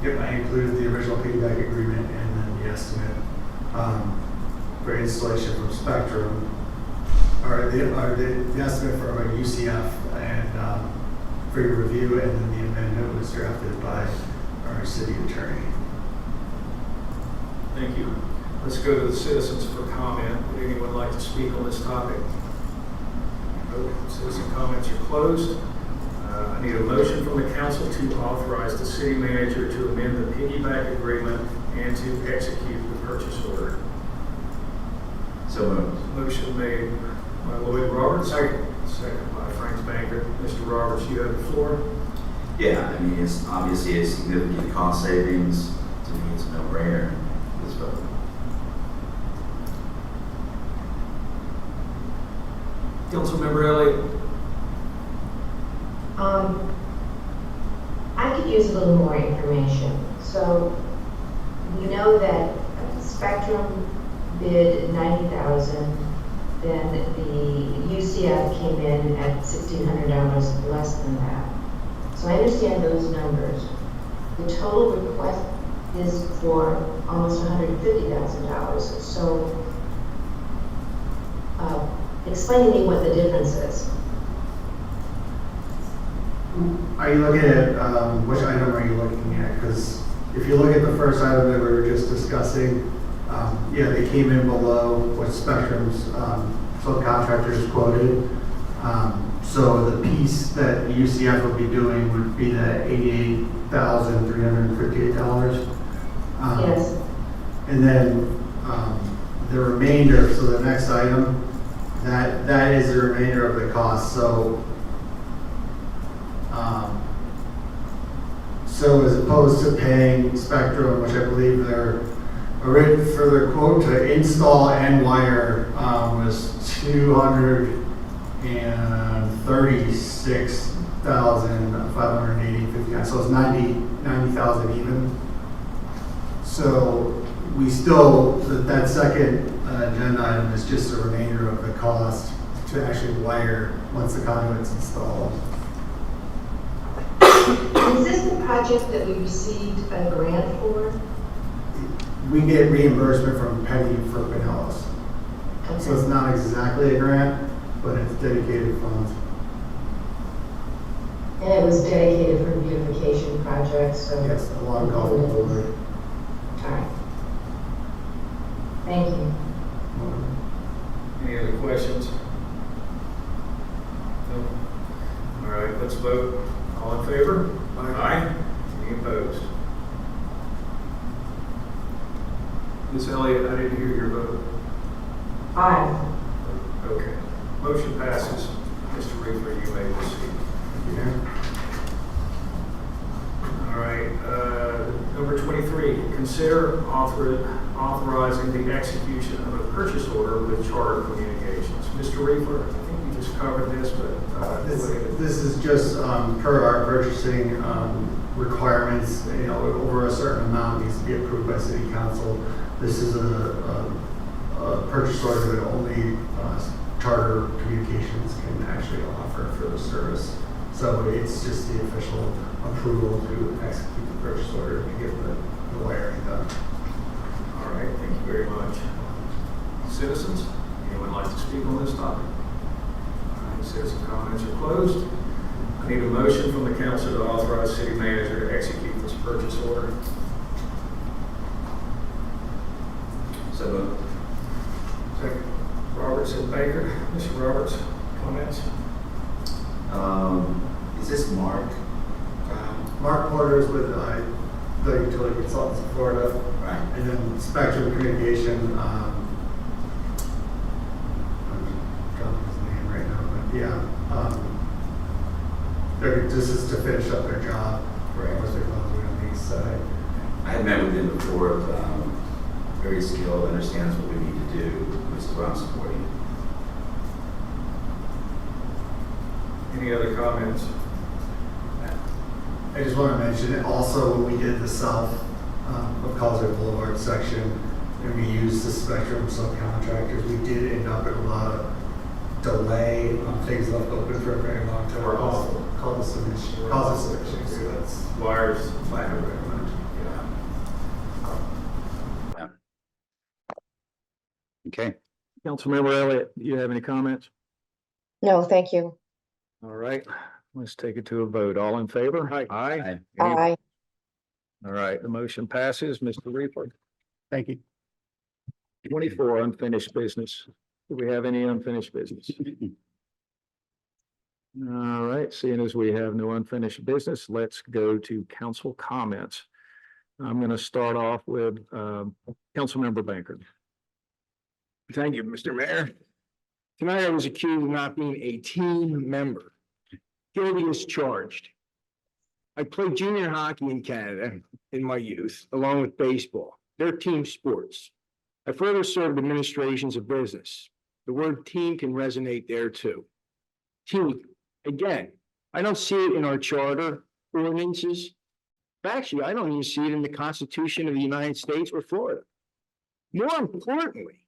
I included the original piggyback agreement and then the estimate for installation from Spectrum, or the estimate for UCF, and for your review, and then the amendment was drafted by our city attorney. Thank you. Let's go to the citizens for comment. Would anyone like to speak on this topic? No. Citizen comments are closed. I need a motion from the council to authorize the city manager to amend the piggyback agreement and to execute the purchase order. So moved. Motion made by Lloyd Roberts. Second by Frank Bankert. Mr. Roberts, you have the floor. Yeah, I mean, it's obviously a significant cost savings. To me, it's a no-brainer. Let's vote. Councilmember Elliott. I could use a little more information. So we know that Spectrum bid $90,000, then the UCF came in at $1,600 less than that. So I understand those numbers. The total request is for almost $150,000. So explain to me what the difference is. Are you looking at, which item are you looking at? Because if you look at the first item that we were just discussing, yeah, they came in below what Spectrum's subcontractors quoted. So the piece that UCF would be doing would be that $88,358. Yes. And then the remainder, so the next item, that is the remainder of the cost. So as opposed to paying Spectrum, which I believe their for their quote to install and wire was $236,580.59. So it's 90,000 even. So we still, that second agenda item is just a remainder of the cost to actually wire once the conduit's installed. Is this the project that we received a grant for? We get reimbursement from Penny for Pinellas. So it's not exactly a grant, but it's dedicated funds. And it was dedicated for beautification projects, so. Yes, a lot of golf over. All right. Thank you. Any other questions? No? All right, let's vote. All in favor? Aye. Any opposed? Ms. Elliott, I didn't hear your vote. Aye. Okay. Motion passes. Mr. Reefer, you may proceed. All right. Number 23, consider authorizing the execution of a purchase order with Charter Communications. Mr. Reefer, I think you just covered this, but This is just per our purchasing requirements. You know, over a certain amount needs to be approved by City Council. This is a purchase order that only Charter Communications can actually offer for the service. So it's just the official approval to execute the purchase order to get the wiring done. all right, thank you very much. Citizens, anyone like to speak on this topic? All right, citizen comments are closed. I need a motion from the council to authorize city manager to execute this purchase order. So moved. Second. Roberts and Baker. Mr. Roberts, comments? Is this Mark? Mark Porter is with the utility consultants in Florida. Right. And then Spectrum Communication, I'm dropping his name right now, but yeah. This is to finish up their job. Correct. What they're going to do on the east side. I had met with him before, very skilled, understands what we need to do, which is what I'm supporting. Any other comments? I just want to mention that also when we did the south of Causeway Boulevard section and we used the Spectrum subcontractors, we did end up in a lot of delay on things left open for a very long time. We're awful. Called the submission. Cause of submission. So that's Wires, flat, very much. Okay. Councilmember Elliott, do you have any comments? No, thank you. All right, let's take it to a vote. All in favor? Aye. Aye. Aye. All right, the motion passes. Mr. Reefer. Thank you. 24, unfinished business. Do we have any unfinished business? All right, seeing as we have no unfinished business, let's go to council comments. I'm going to start off with Councilmember Banker. Thank you, Mr. Mayor. Tonight I was accused of not being a team member. Guilty as charged. I played junior hockey in Canada in my youth, along with baseball. They're team sports. I further served administrations of business. The word team can resonate there too. Team, again, I don't see it in our charter ordinances. Actually, I don't even see it in the Constitution of the United States or Florida. More importantly,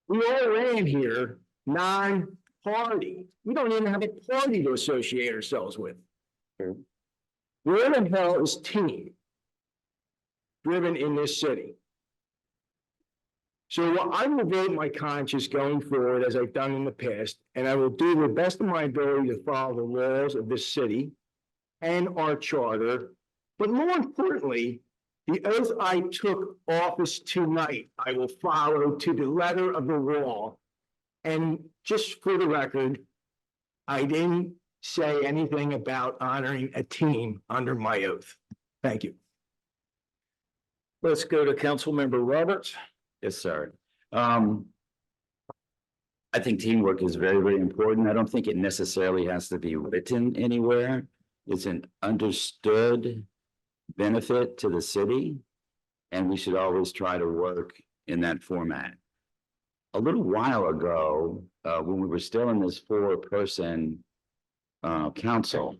we all ran here non-party. We don't even have a party to associate ourselves with. Where the hell is team driven in this city? So I will vote my conscience going forward as I've done in the past, and I will do the best of my ability to follow the laws of this city and our charter. But more importantly, the oath I took office tonight, I will follow to the letter of the law. And just for the record, I didn't say anything about honoring a team under my oath. Thank you. Let's go to Councilmember Roberts. Yes, sir. I think teamwork is very, very important. I don't think it necessarily has to be written anywhere. It's an understood benefit to the city, and we should always try to work in that format. A little while ago, when we were still in this four-person council,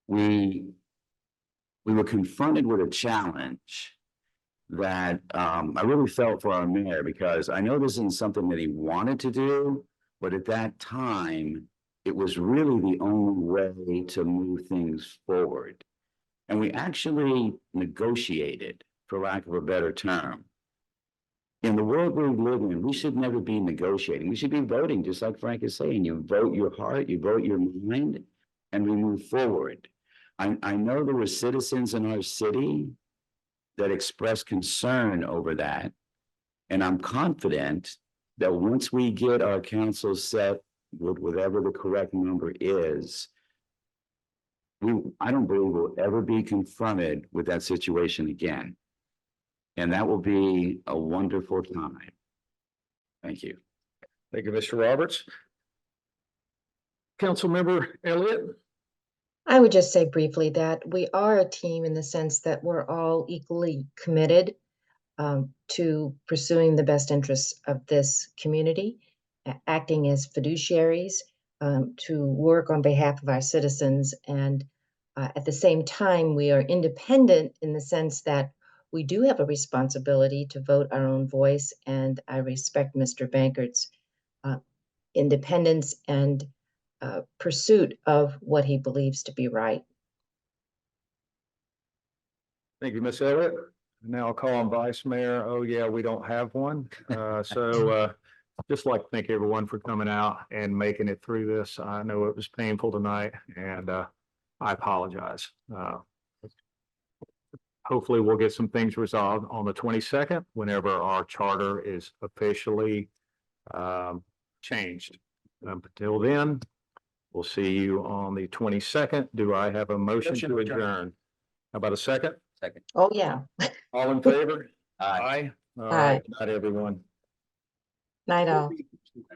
we were confronted with a challenge that I really felt for our mayor, because I know this isn't something that he wanted to do, but at that time, it was really the only way to move things forward. And we actually negotiated, for lack of a better term. In the world we live in, we should never be negotiating. We should be voting, just like Frank is saying. You vote your heart, you vote your mind, and we move forward. I know there were citizens in our city that expressed concern over that. And I'm confident that once we get our council set with whatever the correct number is, I don't believe we'll ever be confronted with that situation again. And that will be a wonderful time. Thank you. Thank you, Mr. Roberts. Councilmember Elliott. I would just say briefly that we are a team in the sense that we're all equally committed to pursuing the best interests of this community, acting as fiduciaries to work on behalf of our citizens. And at the same time, we are independent in the sense that we do have a responsibility to vote our own voice. And I respect Mr. Bankert's independence and pursuit of what he believes to be right. Thank you, Ms. Elliott. Now I'll call on Vice Mayor. Oh, yeah, we don't have one. Just like to thank everyone for coming out and making it through this. I know it was painful tonight, and I apologize. Hopefully we'll get some things resolved on the 22nd, whenever our charter is officially changed. Until then, we'll see you on the 22nd. Do I have a motion to adjourn? How about a second? Second. Oh, yeah. All in favor? Aye. All right, not everyone. Night all.